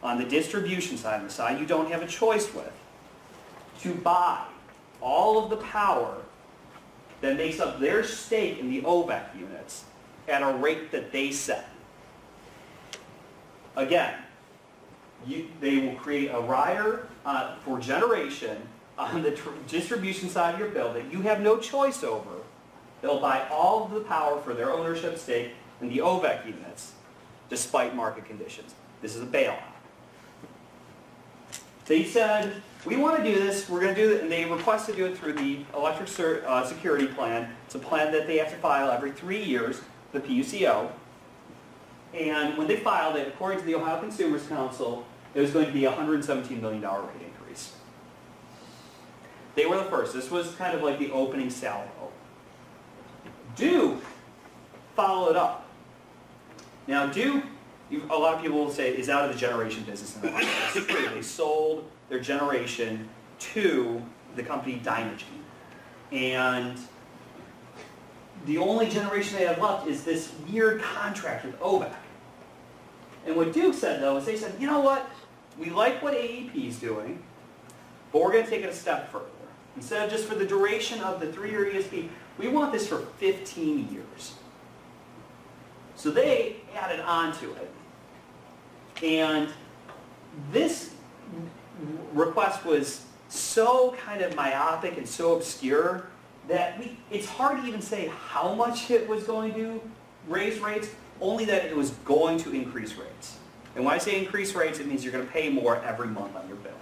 Speaker 12: on the distribution side, on the side you don't have a choice with, to buy all of the power that makes up their stake in the OVAC units at a rate that they set. Again, they will create a rider for generation on the distribution side of your bill that you have no choice over. They'll buy all of the power for their ownership stake in the OVAC units, despite market conditions. This is a bailout. They said, we want to do this, we're going to do it, and they request to do it through the electric security plan. It's a plan that they have to file every 3 years, the PUCO. And when they filed it, according to the Ohio Consumers Council, it was going to be a $117 million rate increase. They were the first. This was kind of like the opening salvo. Duke followed up. Now Duke, a lot of people will say, is out of the generation business in Ohio. It's true. They sold their generation to the company Dynegy. And the only generation they have left is this weird contract with OVAC. And what Duke said, though, is they said, you know what? We like what AEP is doing, but we're going to take it a step further. Instead of just for the duration of the 3-year ESP, we want this for 15 years. So they added on to it. And this request was so kind of myopic and so obscure that it's hard to even say how much it was going to raise rates, only that it was going to increase rates. And when I say increase rates, it means you're going to pay more every month on your bill.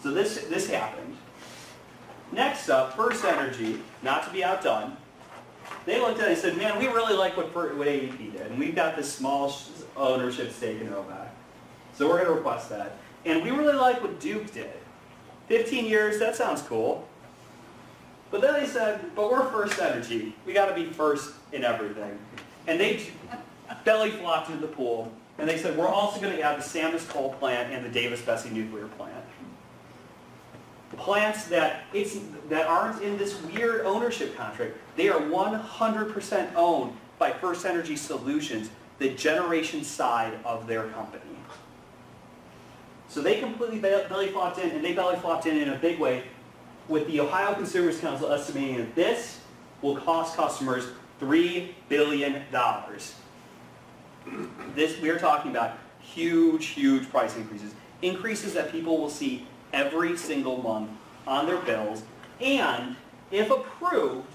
Speaker 12: So this happened. Next up, First Energy, not to be outdone, they looked at it and said, man, we really like what AEP did, and we've got this small ownership stake in OVAC. So we're going to request that. And we really like what Duke did. 15 years, that sounds cool. But then they said, but we're First Energy. We got to be first in everything. And they belly flopped into the pool, and they said, we're also going to add the Samus coal plant and the Davis-Besse nuclear plant. Plants that aren't in this weird ownership contract. They are 100% owned by First Energy Solutions, the generation side of their company. So they completely belly flopped in, and they belly flopped in a big way, with the Ohio Consumers Council estimating that this will cost customers $3 billion. We are talking about huge, huge price increases. Increases that people will see every single month on their bills, and if approved,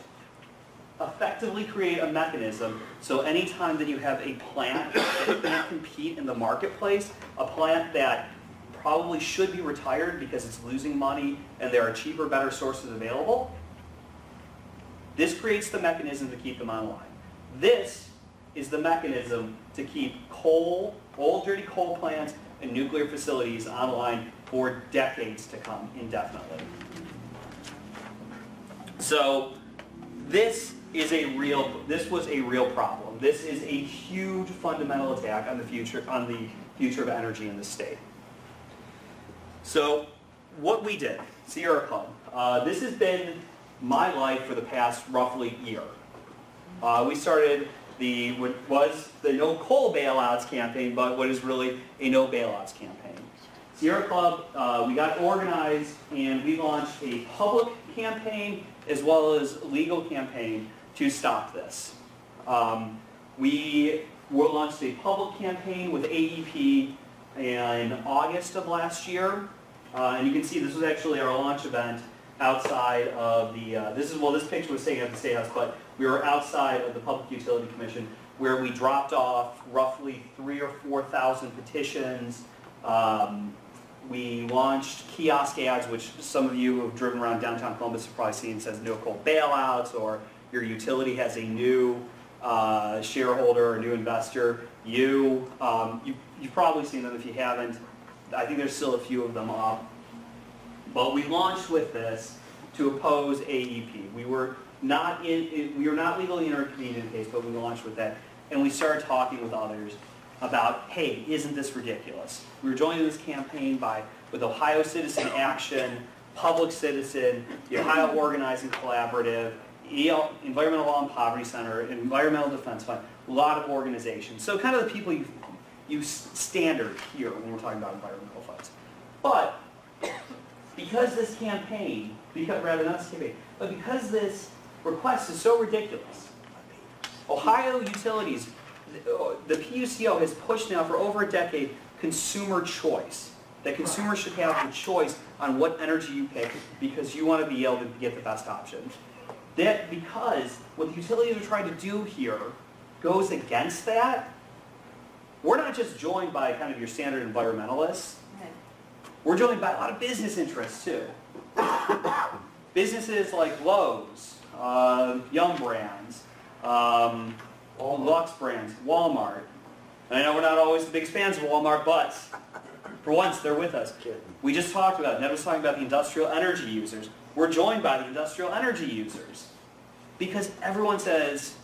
Speaker 12: effectively create a mechanism so anytime that you have a plant that can't compete in the marketplace, a plant that probably should be retired because it's losing money and there are cheaper, better sources available, this creates the mechanism to keep them online. This is the mechanism to keep coal, old dirty coal plants and nuclear facilities online for decades to come, indefinitely. So this was a real problem. This is a huge fundamental attack on the future of energy in the state. So what we did, Sierra Club, this has been my life for the past roughly year. We started what was the No Coal Bailouts campaign, but what is really a No Bailouts campaign. Sierra Club, we got organized and we launched a public campaign as well as legal campaign to stop this. We launched a public campaign with AEP in August of last year. And you can see this was actually our launch event outside of the, this picture was taken at the State House, but we were outside of the Public Utility Commission where we dropped off roughly 3,000 or 4,000 petitions, We launched kiosk ads, which some of you who have driven around downtown Columbus have probably seen, says no cold bailouts, or your utility has a new shareholder or new investor. You've probably seen them. If you haven't, I think there's still a few of them up. But we launched with this to oppose AEP. We were not legally intervening in the case, but we launched with that. And we started talking with others about, hey, isn't this ridiculous? We were joined in this campaign with Ohio Citizen Action, Public Citizen, the Ohio Organizing Collaborative, Environmental Law and Poverty Center, Environmental Defense Fund, a lot of organizations. So kind of the people you standard here when we're talking about environmental funds. But because this campaign, because this request is so ridiculous, Ohio utilities, the PUCO has pushed now for over a decade consumer choice. That consumers should have the choice on what energy you pick because you want to be able to get the best option. That because what the utilities are trying to do here goes against that, we're not just joined by kind of your standard environmentalists. We're joined by a lot of business interests too. Businesses like Lowe's, Yum Brands, Lux Brands, Walmart. And I know we're not always the biggest fans of Walmart, but for once they're with us. We just talked about, Ned was talking about the industrial energy users. We're joined by the industrial energy users because everyone says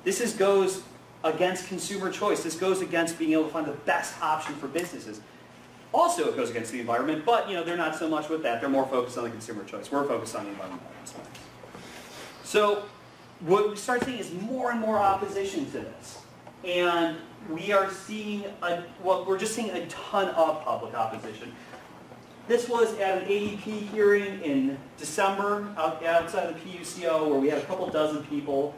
Speaker 12: this goes against consumer choice. This goes against being able to find the best option for businesses. Also, it goes against the environment, but they're not so much with that. They're more focused on the consumer choice. We're focused on the environmental aspects. So what we start seeing is more and more opposition to this. And we are seeing, we're just seeing a ton of public opposition. This was at an AEP hearing in December outside the PUCO where we had a couple dozen people.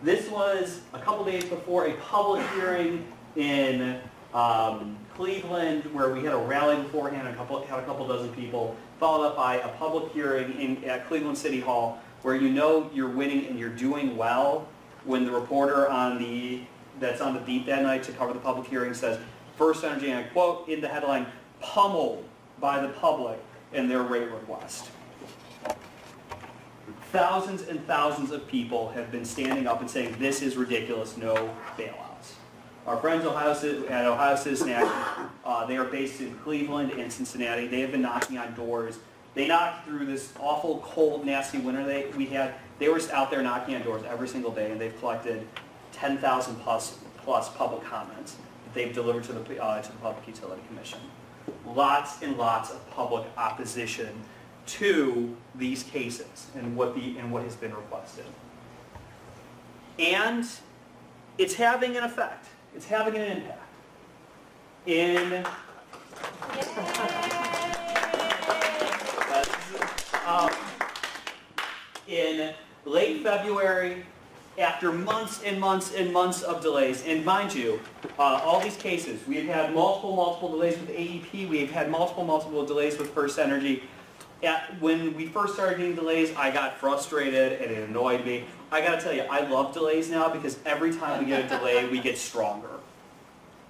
Speaker 12: This was a couple days before a public hearing in Cleveland where we had a rally beforehand and had a couple dozen people, followed up by a public hearing at Cleveland City Hall where you're winning and you're doing well when the reporter that's on the beat that night to cover the public hearing says, First Energy, and I quote in the headline, pummeled by the public in their rate request. Thousands and thousands of people have been standing up and saying, this is ridiculous, no bailouts. Our friends at Ohio Citizen Action, they are based in Cleveland and Cincinnati. They have been knocking on doors. They knocked through this awful, cold, nasty winter we had. They were out there knocking on doors every single day, and they've collected 10,000 plus public comments that they've delivered to the Public Utility Commission. Lots and lots of public opposition to these cases and what has been requested. And it's having an effect. It's having an impact. In late February, after months and months and months of delays, and mind you, all these cases, we've had multiple delays with AEP, we've had multiple delays with First Energy. When we first started getting delays, I got frustrated and it annoyed me. I gotta tell you, I love delays now because every time we get a delay, we get stronger.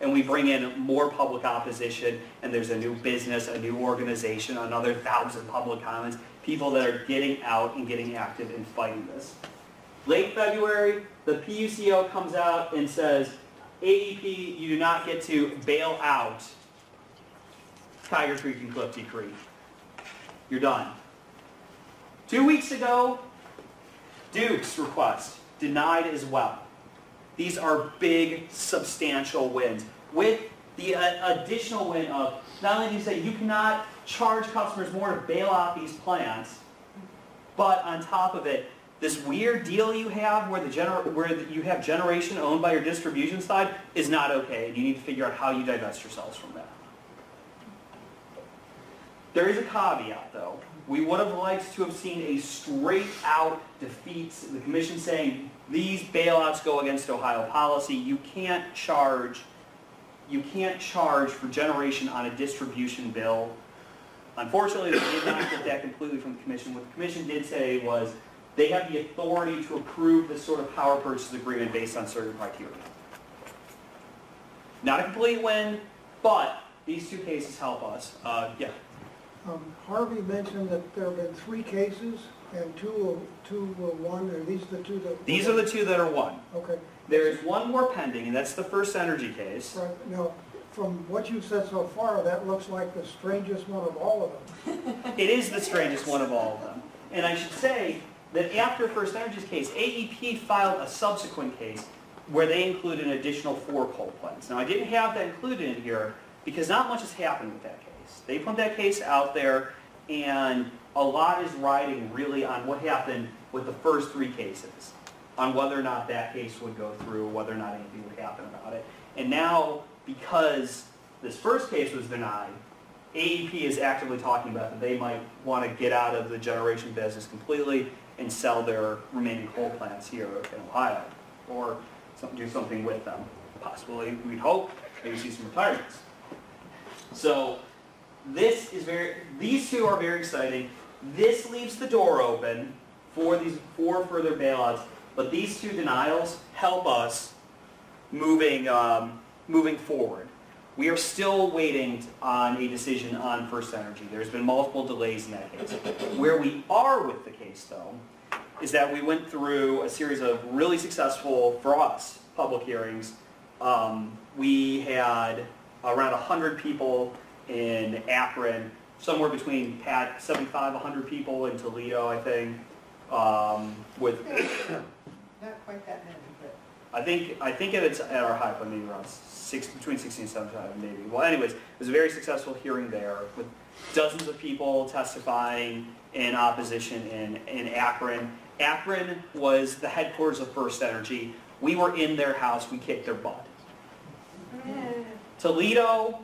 Speaker 12: And we bring in more public opposition, and there's a new business, a new organization, another 1,000 public comments, people that are getting out and getting active in fighting this. Late February, the PUCO comes out and says, AEP, you do not get to bail out Tiger Creek and Clifty Creek. You're done. 2 weeks ago, Duke's request denied as well. These are big, substantial wins. With the additional win of not only do you say you cannot charge customers more to bail out these plants, but on top of it, this weird deal you have where you have generation owned by your distribution side is not okay. You need to figure out how you divest yourselves from that. There is a caveat, though. We would have liked to have seen a straight-out defeat, the commission saying these bailouts go against Ohio policy. You can't charge for generation on a distribution bill. Unfortunately, they did not get that completely from the commission. What the commission did say was they have the authority to approve this sort of power purchase agreement based on certain criteria. Not a complete win, but these two cases help us. Yeah.
Speaker 9: Harvey mentioned that there have been 3 cases and two were one. Are these the two that?
Speaker 12: These are the 2 that are won.
Speaker 9: Okay.
Speaker 12: There is 1 more pending, and that's the First Energy case.
Speaker 9: Right. Now, from what you've said so far, that looks like the strangest one of all of them.
Speaker 12: It is the strangest one of all of them. And I should say that after First Energy's case, AEP filed a subsequent case where they included an additional 4 coal plants. Now, I didn't have that included in here because not much has happened with that case. They put that case out there, and a lot is riding really on what happened with the first 3 cases, on whether or not that case would go through, whether or not anything would happen about it. And now, because this first case was denied, AEP is actively talking about that they might want to get out of the generation business completely and sell their remaining coal plants here in Ohio, or do something with them. Possibly, we'd hope, maybe see some retirements. So these 2 are very exciting. This leaves the door open for these 4 further bailouts, but these 2 denials help us moving forward. We are still waiting on a decision on First Energy. There's been multiple delays in that case. Where we are with the case, though, is that we went through a series of really successful, for us, public hearings. We had around 100 people in Akron, somewhere between 75, 100 people in Toledo, I think, with...
Speaker 15: Not quite that many, but...
Speaker 12: I think it's at our high point, maybe around between 60 and 75, maybe. Well, anyways, it was a very successful hearing there with dozens of people testifying in opposition in Akron. Akron was the headquarters of First Energy. We were in their house. We kicked their butt. Toledo,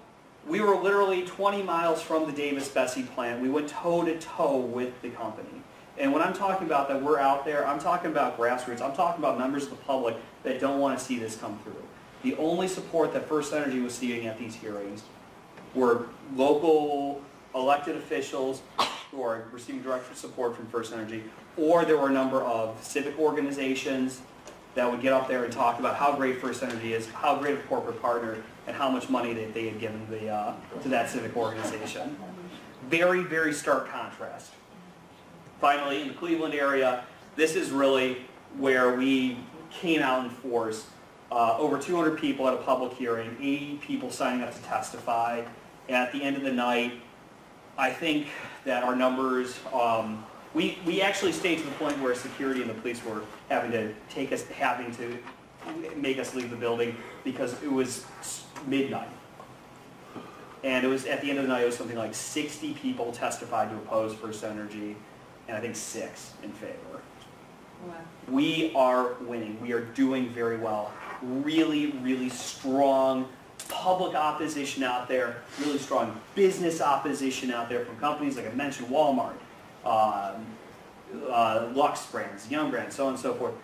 Speaker 12: we were literally 20 miles from the Davis-Besse plant. We went toe-to-toe with the company. And when I'm talking about that we're out there, I'm talking about grassroots. I'm talking about members of the public that don't want to see this come through. The only support that First Energy was seeing at these hearings were local elected officials who are receiving direct support from First Energy, or there were a number of civic organizations that would get up there and talk about how great First Energy is, how great a corporate partner, and how much money that they had given to that civic organization. Very, very stark contrast. Finally, in the Cleveland area, this is really where we came out in force. Over 200 people at a public hearing, 80 people signing up to testify. And at the end of the night, I think that our numbers, we actually stayed to the point where security and the police were having to make us leave the building because it was midnight. And it was, at the end of the night, it was something like 60 people testified to oppose First Energy, and I think 6 in favor.
Speaker 15: Wow.
Speaker 12: We are winning. We are doing very well. Really, really strong public opposition out there, really strong business opposition out there from companies like I mentioned, Walmart, Lux Brands, Young Brands, so on and so forth.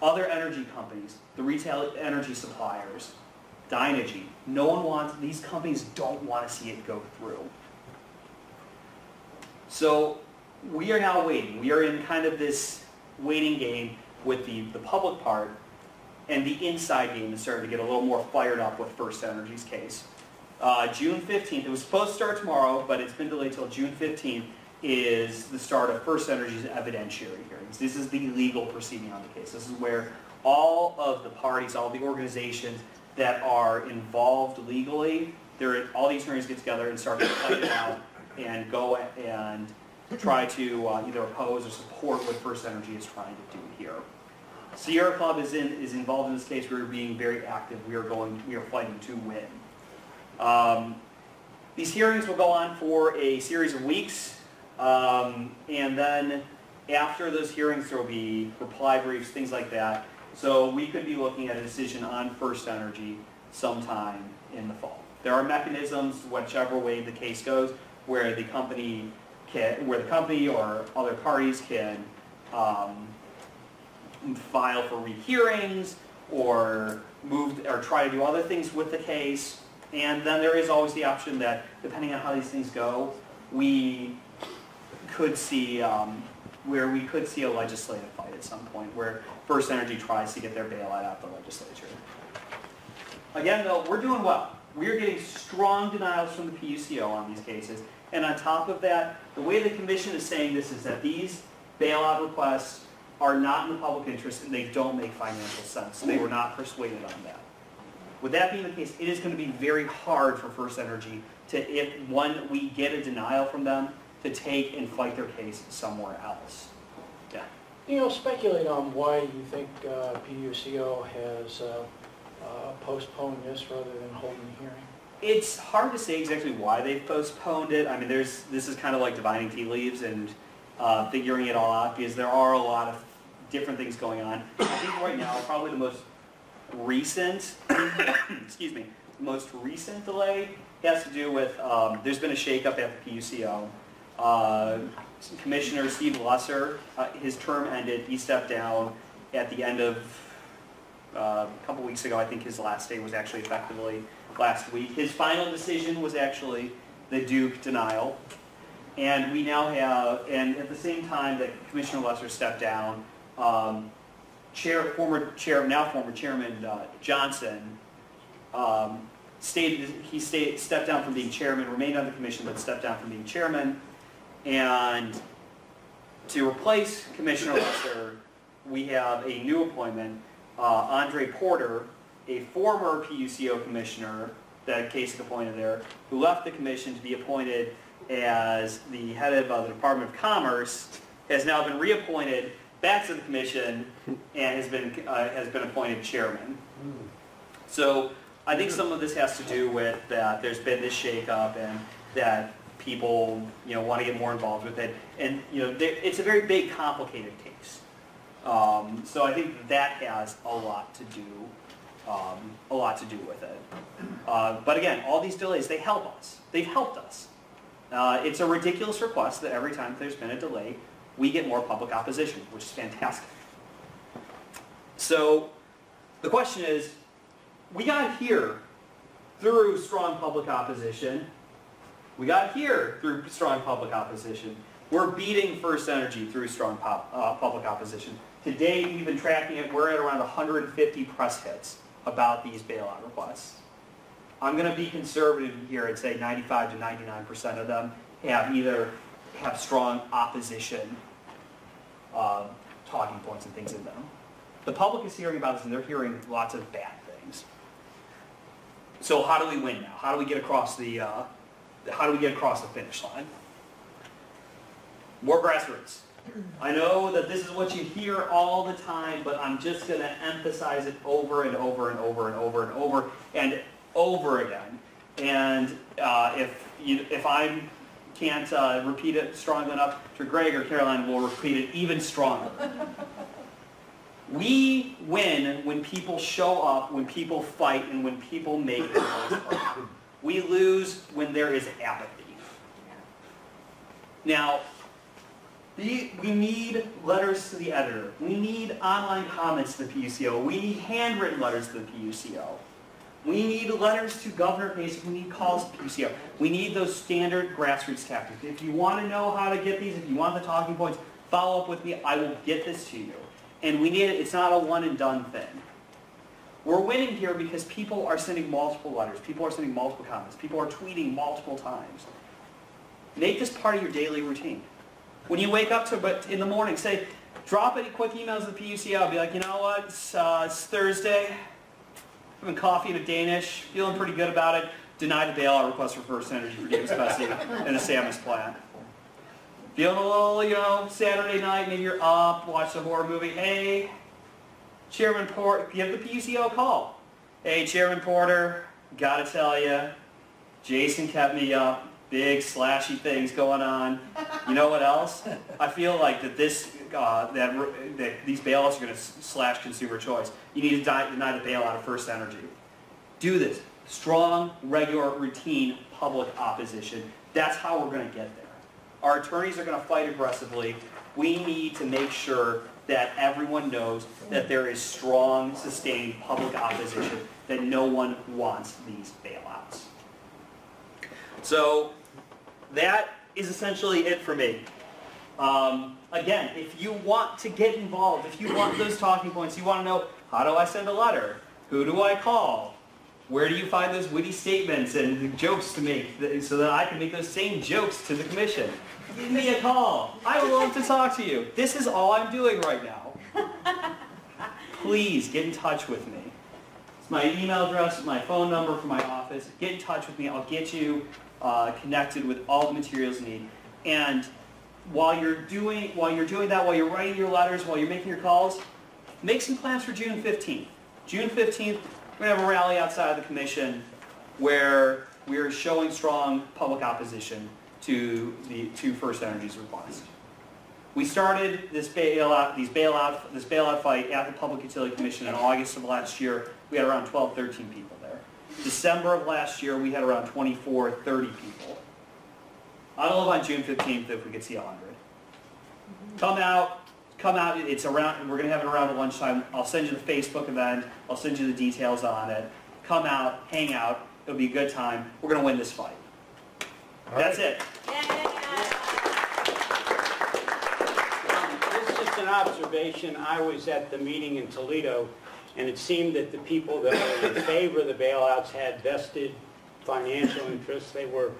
Speaker 12: Other energy companies, the retail energy suppliers, Dynegy. No one wants, these companies don't want to see it go through. So we are now waiting. We are in kind of this waiting game with the public part, and the inside game is starting to get a little more fired up with First Energy's case. June 15th, it was supposed to start tomorrow, but it's been delayed until June 15th, is the start of First Energy's evidentiary hearings. This is the legal proceeding on the case. This is where all of the parties, all the organizations that are involved legally, all these attorneys get together and start to fight it out and go and try to either oppose or support what First Energy is trying to do here. Sierra Club is involved in this case. We're being very active. We are fighting to win. These hearings will go on for a series of weeks, and then after those hearings there will be reply briefs, things like that. So we could be looking at a decision on First Energy sometime in the fall. There are mechanisms, whichever way the case goes, where the company or other parties can file for rehearings or try to do other things with the case. And then there is always the option that, depending on how these things go, we could see a legislative fight at some point where First Energy tries to get their bailout out of the legislature. Again, though, we're doing well. we're getting strong denials from the PUCO on these cases. And on top of that, the way the commission is saying this is that these bailout requests are not in the public interest and they don't make financial sense. They were not persuaded on that. With that being the case, it is going to be very hard for First Energy to, if when we get a denial from them, to take and fight their case somewhere else. Yeah.
Speaker 20: You know, speculate on why you think PUCO has postponed this rather than holding the hearing.
Speaker 12: It's hard to say exactly why they've postponed it. I mean, this is kind of like dividing tea leaves and figuring it all out, because there are a lot of different things going on. I think right now, probably the most recent, excuse me, the most recent delay has to do with, there's been a shakeup at the PUCO. Commissioner Steve Lesser, his term ended, he stepped down at the end of, a couple weeks ago. I think his last day was actually effectively last week. His final decision was actually the Duke denial. And we now have, and at the same time that Commissioner Lesser stepped down, former Chairman Johnson stepped down from being chairman, remained on the commission, but stepped down from being chairman. And to replace Commissioner Lesser, we have a new appointment, Andre Porter, a former PUCO commissioner that Kasich appointed there, who left the commission to be appointed as the head of the Department of Commerce, has now been reappointed back to the commission and has been appointed chairman. So I think some of this has to do with that there's been this shakeup and that people want to get more involved with it, and it's a very big, complicated case. So I think that has a lot to do with it. But again, all these delays, they help us. They've helped us. It's a ridiculous request that every time there's been a delay, we get more public opposition, which is fantastic. So the question is, we got here through strong public opposition. We got here through strong public opposition. We're beating First Energy through strong public opposition. Today, we've been tracking it. We're at around 150 press hits about these bailout requests. I'm going to be conservative here and say 95 to 99% of them have strong opposition talking points and things in them. The public is hearing about this, and they're hearing lots of bad things. So how do we win now? How do we get across the finish line? More grassroots. I know that this is what you hear all the time, but I'm just going to emphasize it over and over and over and over and over and over again. And if I can't repeat it strong enough, to Greg or Caroline will repeat it even stronger. We win when people show up, when people fight, and when people make the most of it. We lose when there is apathy. Now, we need letters to the editor. We need online comments to the PUCO. We need handwritten letters to the PUCO. We need letters to Governor Kasich. We need calls to the PUCO. We need those standard grassroots tactics. If you want to know how to get these, if you want the talking points, follow up with me. I will get this to you. And we need it. It's not a one and done thing. We're winning here because people are sending multiple letters. People are sending multiple comments. People are tweeting multiple times. Make this part of your daily routine. When you wake up in the morning, say, drop any quick emails to the PUCO. Be like, you know what, it's Thursday. Having coffee and a Danish. Feeling pretty good about it. Deny the bailout request for First Energy for Davis-Besse and the Samus plant. Feeling a little, Saturday night, maybe you're up, watch a horror movie. Hey, Chairman Porter, give the PUCO a call. Hey, Chairman Porter, gotta tell you, Jason kept me up. Big slashy things going on. You know what else? I feel like that these bailouts are going to slash consumer choice. You need to deny the bailout of First Energy. Do this. Strong, regular, routine public opposition. That's how we're going to get there. Our attorneys are going to fight aggressively. We need to make sure that everyone knows that there is strong, sustained public opposition, that no one wants these bailouts. So that is essentially it for me. Again, if you want to get involved, if you want those talking points, you want to know, how do I send a letter? Who do I call?
Speaker 21: Where do you find those witty statements and jokes to make so that I can make those same jokes to the commission? Give me a call. I would love to talk to you. This is all I'm doing right now. Please get in touch with me. It's my email address, my phone number for my office. Get in touch with me. I'll get you connected with all the materials you need. And while you're doing that, while you're writing your letters, while you're making your calls, make some plans for June 15th. June 15th, we're going to have a rally outside the commission where we're showing strong public opposition to First Energy's request. We started this bailout fight at the Public Utility Commission in August of last year. We had around 12, 13 people there. December of last year, we had around 24, 30 people. I don't know on June 15th if we could see 100. Come out. It's around. We're going to have it around at lunchtime. I'll send you the Facebook event. I'll send you the details on it. Come out, hang out. It'll be a good time. We're going to win this fight. That's it.
Speaker 19: This is just an observation. I was at the meeting in Toledo, and it seemed that the people that were in favor of the bailouts had vested financial interests. They were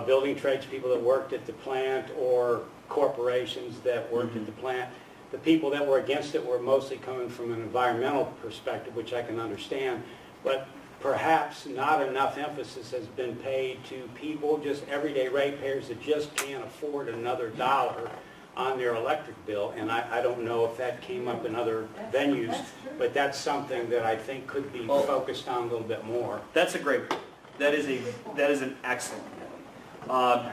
Speaker 19: building tradespeople that worked at the plant or corporations that worked at the plant. The people that were against it were mostly coming from an environmental perspective, which I can understand, but perhaps not enough emphasis has been paid to people, just everyday ratepayers that just can't afford another dollar on their electric bill. And I don't know if that came up in other venues, but that's something that I think could be focused on a little bit more.
Speaker 21: That's a great point. That is an excellent point.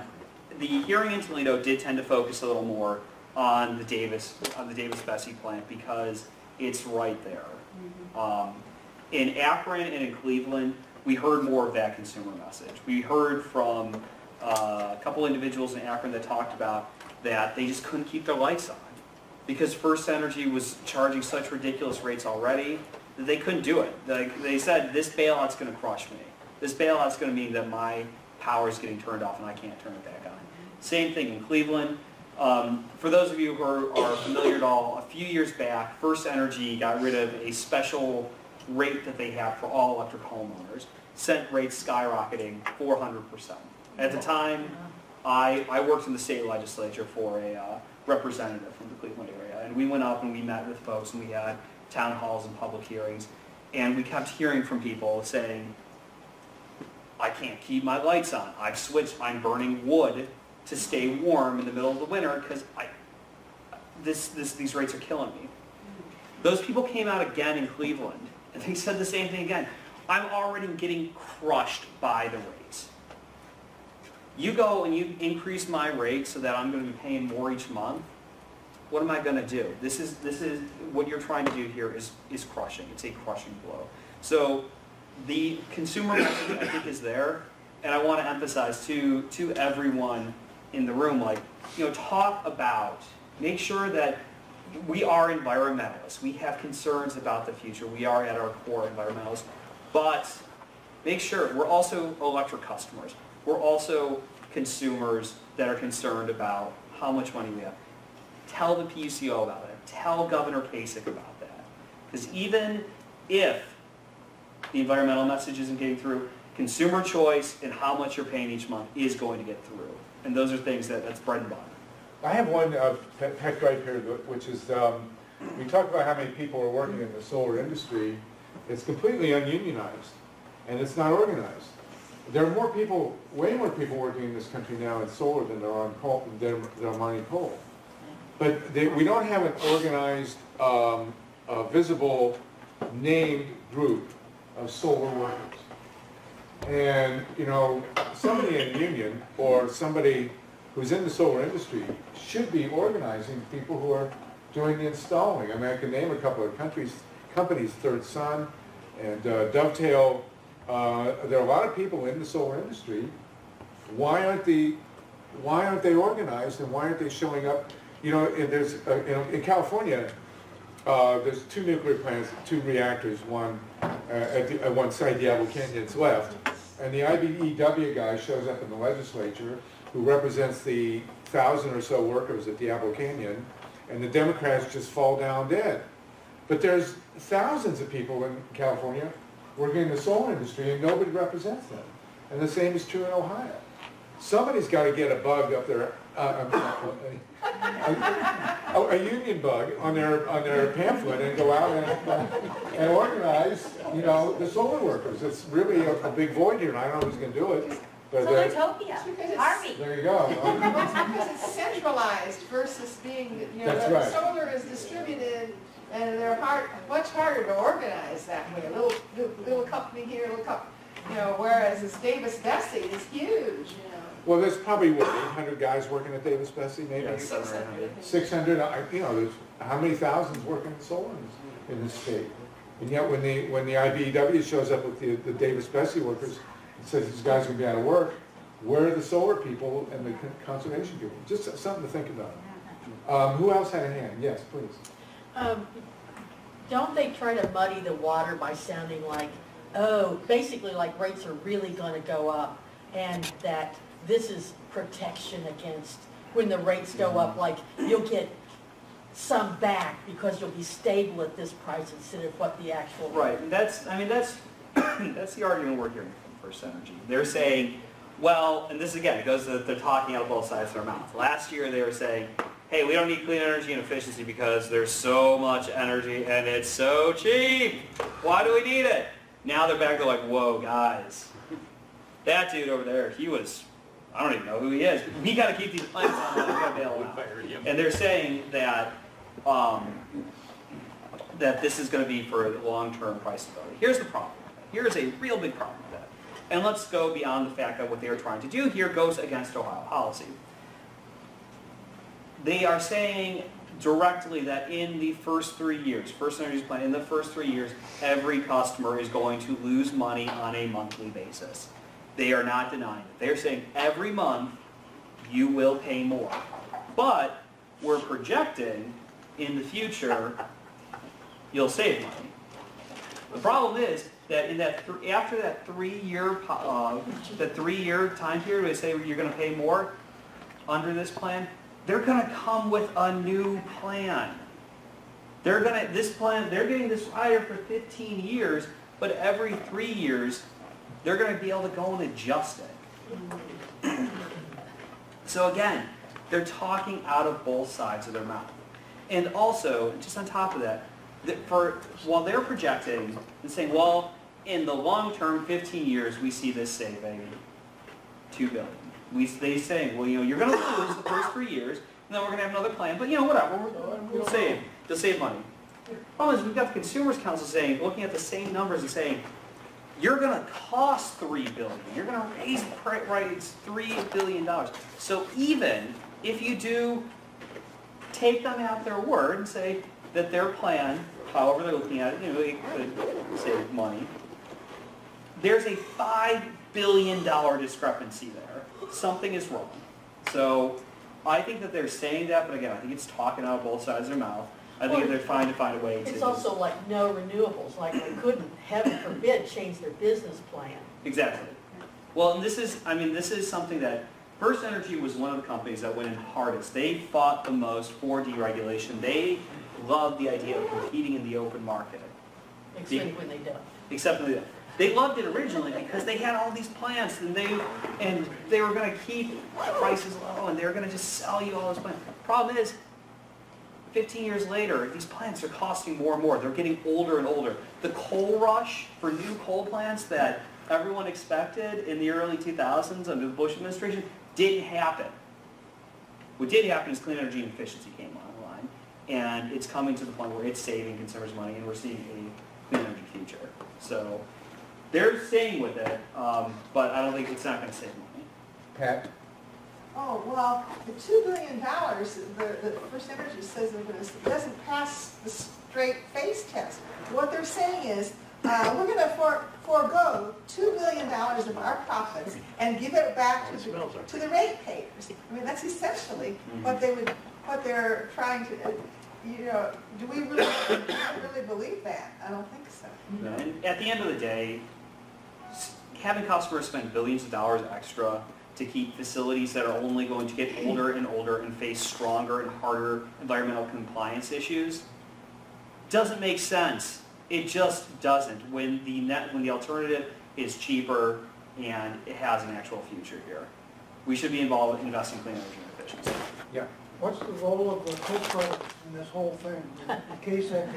Speaker 21: The hearing in Toledo did tend to focus a little more on the Davis-Besse plant because it's right there. In Akron and in Cleveland, we heard more of that consumer message. We heard from a couple individuals in Akron that talked about that they just couldn't keep their lights on because First Energy was charging such ridiculous rates already that they couldn't do it. They said, this bailout's going to crush me. This bailout's going to mean that my power is getting turned off and I can't turn it back on. Same thing in Cleveland. For those of you who are familiar at all, a few years back, First Energy got rid of a special rate that they have for all electric homeowners, sent rates skyrocketing 400%. At the time, I worked in the state legislature for a representative from the Cleveland area, and we went up and we met with folks and we had town halls and public hearings, and we kept hearing from people saying, I can't keep my lights on. I've switched, I'm burning wood to stay warm in the middle of the winter because these rates are killing me. Those people came out again in Cleveland and they said the same thing again. I'm already getting crushed by the rates. You go and you increase my rate so that I'm going to be paying more each month. What am I going to do? This is what you're trying to do here is crushing. It's a crushing blow. So the consumer message, I think, is there, and I want to emphasize to everyone in the room, talk about, make sure that we are environmentalists. We have concerns about the future. We are at our core environmentalists, but make sure we're also electric customers. We're also consumers that are concerned about how much money we have. Tell the PUCO about it. Tell Governor Kasich about that. Because even if the environmental message isn't getting through, consumer choice and how much you're paying each month is going to get through. And those are things that's bread and butter.
Speaker 1: I have one pet gripe here, which is we talk about how many people are working in the solar industry. It's completely ununionized, and it's not organized. There are more people, way more people working in this country now in solar than there are on coal, than are mining coal. But we don't have an organized, visible, named group of solar workers. And, somebody in a union or somebody who's in the solar industry should be organizing people who are doing the installing. I mean, I can name a couple of companies, Third Sun and Dovetail. There are a lot of people in the solar industry. Why aren't they organized, and why aren't they showing up? There's in California, there's 2 nuclear plants, 2 reactors, one at one site, Diablo Canyon's left, and the IBEW guy shows up in the legislature who represents the 1,000 or so workers at Diablo Canyon, and the Democrats just fall down dead. But there's thousands of people in California working in the solar industry, and nobody represents them. And the same is true in Ohio. Somebody's got to get a bug up there, a union bug on their pamphlet and go out and organize, you know, the solar workers. It's really a big void here, and I don't know who's going to do it. But
Speaker 14: SolarTopia, Harvey.
Speaker 1: there you go.
Speaker 15: Because it's centralized versus being, you know,
Speaker 1: That's right.
Speaker 15: solar is distributed and they're much harder to organize that way. A little company here, a little company, you know, whereas this Davis-Besse is huge, you know.
Speaker 1: Well, there's probably, what, 800 guys working at Davis-Besse, maybe?
Speaker 21: Yeah, 700.
Speaker 1: 600, you know, there's how many thousands working in solar in this state? And yet when the IBEW shows up with the Davis-Besse workers, it says these guys are going to be out of work, where are the solar people and the conservation people? Just something to think about. Who else had a hand? Yes, please.
Speaker 4: Don't they try to muddy the water by sounding like, oh, basically like rates are really going to go up, and that this is protection against when the rates go up, like you'll get some back because you'll be stable at this price instead of what the actual
Speaker 21: Right, and that's that's the argument we're hearing from First Energy. They're saying, well, and this again, it goes to they're talking out of both sides of their mouth. Last year they were saying, hey, we don't need clean energy and efficiency because there's so much energy and it's so cheap. Why do we need it? Now they're back to like, whoa, guys, that dude over there, he was, I don't even know who he is. We got to keep these plants on. We got to bail him out. And they're saying that that this is going to be for long-term price stability. Here's the problem. Here's a real big problem with that. And let's go beyond the fact that what they are trying to do here goes against Ohio policy. They are saying directly that in the first 3 years, First Energy's plan, in the first 3 years, every customer is going to lose money on a monthly basis. They are not denying it. They're saying every month you will pay more. But we're projecting in the future you'll save money. The problem is that in that after that 3 year time period, they say you're going to pay more under this plan. They're going to come with a new plan. They're getting this higher for 15 years, but every 3 years they're going to be able to go and adjust it. So again, they're talking out of both sides of their mouth. And also, just on top of that, while they're projecting and saying, well, in the long term, 15 years, we see this saving $2 billion. They say, well, you know, you're going to lose the first 3 years, and then we're going to have another plan, but you know, whatever, we'll save. They'll save money. The problem is we've got the Consumers Council saying, looking at the same numbers and saying, you're going to cost $3 billion. You're going to raise prices $3 billion. So even if you do take them at their word and say that their plan, however they're looking at it, you know, it could save money, there's a $5 billion discrepancy there. Something is wrong. So I think that they're saying that, but again, I think it's talking out of both sides of their mouth. I think they're trying to find a way to...
Speaker 4: It's also like no renewables, like they couldn't, heaven forbid, change their business plan.
Speaker 21: Exactly. Well, and this is something that First Energy was one of the companies that went in hardest. They fought the most for deregulation. They loved the idea of competing in the open market.
Speaker 4: Except when they don't.
Speaker 21: Except when they don't. They loved it originally because they had all these plants and they were going to keep prices low and they were going to just sell you all those plants. Problem is, 15 years later, these plants are costing more and more. They're getting older and older. The coal rush for new coal plants that everyone expected in the early 2000s under the Bush administration didn't happen. What did happen is clean energy and efficiency came online, and it's coming to the point where it's saving consumers money, and we're seeing a clean energy future. So they're staying with it, but I don't think it's not going to save money.
Speaker 1: Pat?
Speaker 15: Oh, well, the $2 billion, the First Energy says it doesn't pass the straight face test. What they're saying is, we're going to forego $2 billion of our profits and give it back to the ratepayers. I mean, that's essentially what they're trying to, you know, do we really believe that? I don't think so.
Speaker 21: And at the end of the day, having customers spend billions of dollars extra to keep facilities that are only going to get older and older and face stronger and harder environmental compliance issues doesn't make sense. It just doesn't. When the alternative is cheaper and it has an actual future here. We should be involved in investing in clean energy and efficiency.
Speaker 1: Yeah.
Speaker 9: What's the role of the co-pilot in this whole thing, in case that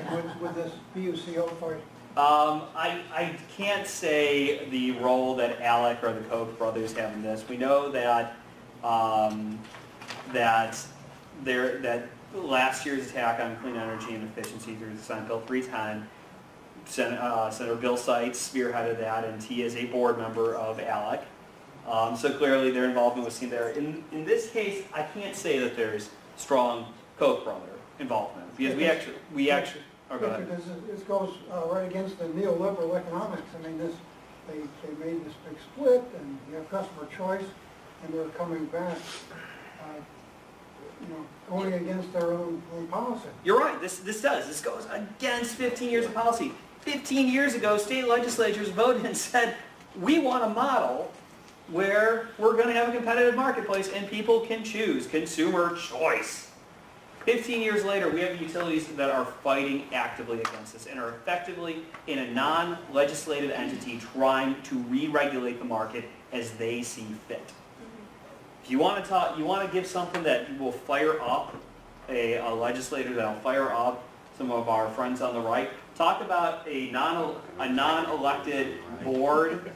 Speaker 9: with this PUCO fight?
Speaker 21: I can't say the role that Alec or the Koch brothers have in this. We know that that last year's attack on clean energy and efficiency through the Senate Bill 310, Senator Bill Seitz spearheaded that, and he is a board member of ALEC. So clearly their involvement was seen there. In this case, I can't say that there's strong Koch brother involvement, because we actually oh, go ahead.
Speaker 9: Because this goes right against the neoliberal economics. I mean, they made this big split, and you have customer choice, and they're coming back, going against their own policy.
Speaker 21: You're right. This goes against 15 years of policy. 15 years ago, state legislatures voted and said, we want a model where we're going to have a competitive marketplace and people can choose, consumer choice. 15 years later, we have utilities that are fighting actively against this and are effectively in a non-legislative entity trying to re-regulate the market as they see fit. If you want to give something that will fire up a legislator that will fire up some of our friends on the right, talk about a non-elected board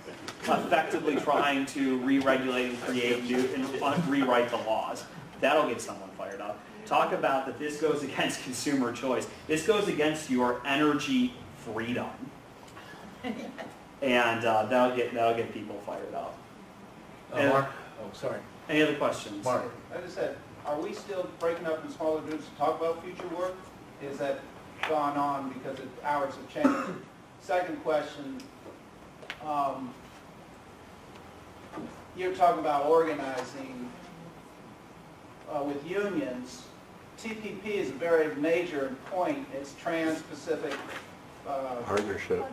Speaker 21: effectively trying to re-regulate and create new and rewrite the laws. That'll get someone fired up. Talk about that this goes against consumer choice. This goes against your energy freedom. And that'll get people fired up.
Speaker 1: Mark? Oh, sorry.
Speaker 21: Any other questions?
Speaker 1: Mark.
Speaker 6: I just said, are we still breaking up in smaller groups to talk about future work? Is that gone on because hours have changed? Second question, you're talking about organizing with unions. TPP is a very major point. It's Trans-Pacific
Speaker 17: Partnership.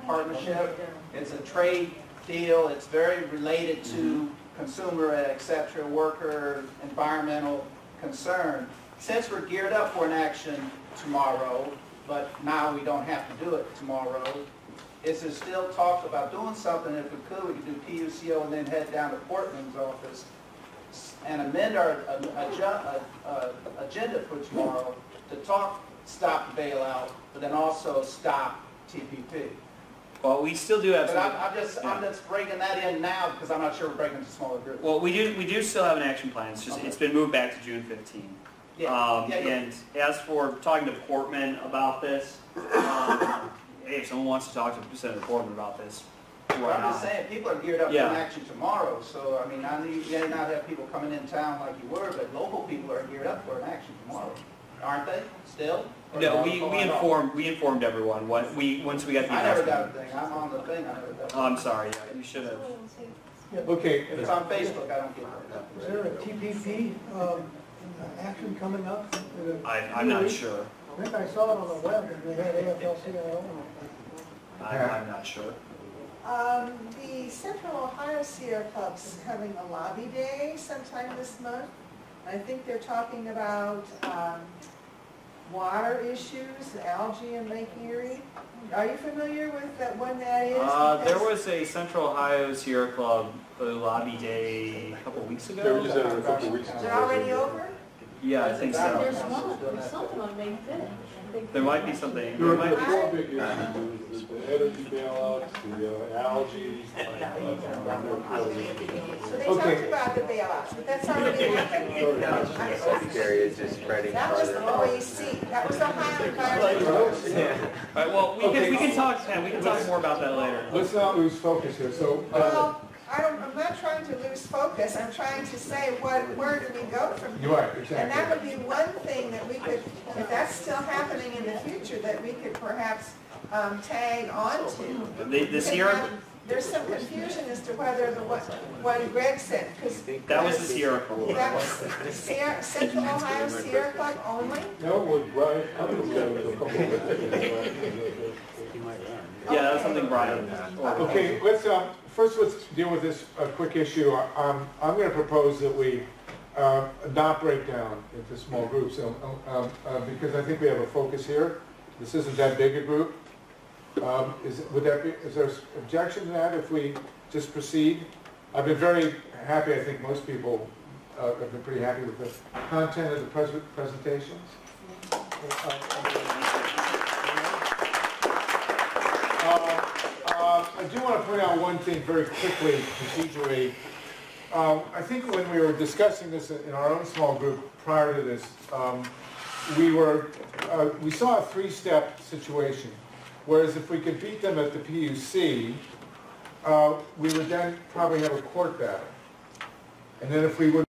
Speaker 6: It's a trade deal. It's very related to consumer, etc., worker, environmental concern. Since we're geared up for an action tomorrow, but now we don't have to do it tomorrow, is there still talk about doing something? If we could do PUCO and then head down to Portman's office and amend our agenda for tomorrow to talk stop the bailout, but then also stop TPP.
Speaker 21: Well, we still do have.
Speaker 6: But I'm just breaking that in now because I'm not sure we're breaking into smaller groups.
Speaker 21: Well, we do still have an action plan. It's just it's been moved back to June 15. And as for talking to Portman about this, hey, if someone wants to talk to Senator Portman about this,
Speaker 6: I'm just saying, people are geared up for an action tomorrow. So, I mean, I know you may not have people coming in town like you were, but local people are geared up for an action tomorrow, aren't they? Still?
Speaker 21: No, we informed everyone once we got the.
Speaker 6: I never got a thing. I'm on the thing. I never got it.
Speaker 21: Oh, I'm sorry. Yeah, you should have.
Speaker 1: Okay.
Speaker 6: If it's on Facebook, I don't get it.
Speaker 9: Is there a TPP action coming up?
Speaker 21: I'm not sure.
Speaker 9: I think I saw it on the web, and they had AFL-CIO.
Speaker 21: I'm not sure.
Speaker 15: The Central Ohio Sierra Club's having a lobby day sometime this month. I think they're talking about water issues, algae in Lake Erie. Are you familiar with that, when that is?
Speaker 21: There was a Central Ohio Sierra Club lobby day a couple weeks ago.
Speaker 8: They were just at it a couple weeks ago.
Speaker 15: Is it already over?
Speaker 21: Yeah, I think so.
Speaker 4: There's something on May 5th.
Speaker 21: There might be something.
Speaker 8: There might be four big issues: the energy bailouts, the algae.
Speaker 15: So they talked about the bailouts, but that's already happened. That was the OEC. That was the Ohio Environmental.
Speaker 21: All right. Well, we can talk. We can talk more about that later.
Speaker 1: Let's not lose focus here. So.
Speaker 15: Well, I'm not trying to lose focus. I'm trying to say where do we go from here?
Speaker 1: You are, exactly.
Speaker 15: And that would be one thing that we could, if that's still happening in the future, that we could perhaps tag on to.
Speaker 21: This year?
Speaker 15: There's some confusion as to whether what Greg said, because
Speaker 21: that was the Sierra Club.
Speaker 15: That was Central Ohio Sierra Club only?
Speaker 8: No, with Brian Cummings got a couple of
Speaker 21: Yeah, that's something Brian.
Speaker 1: Okay, first let's deal with this quick issue. I'm going to propose that we not break down into small groups because I think we have a focus here. This isn't that big a group. Would that be, is there objection to that if we just proceed? I've been very happy, I think most people have been pretty happy with the content of the presentations. I do want to point out one thing very quickly, procedurally. I think when we were discussing this in our own small group prior to this, we saw a three-step situation. Whereas if we could beat them at the PUC, we would then probably have a court battle. And then if we would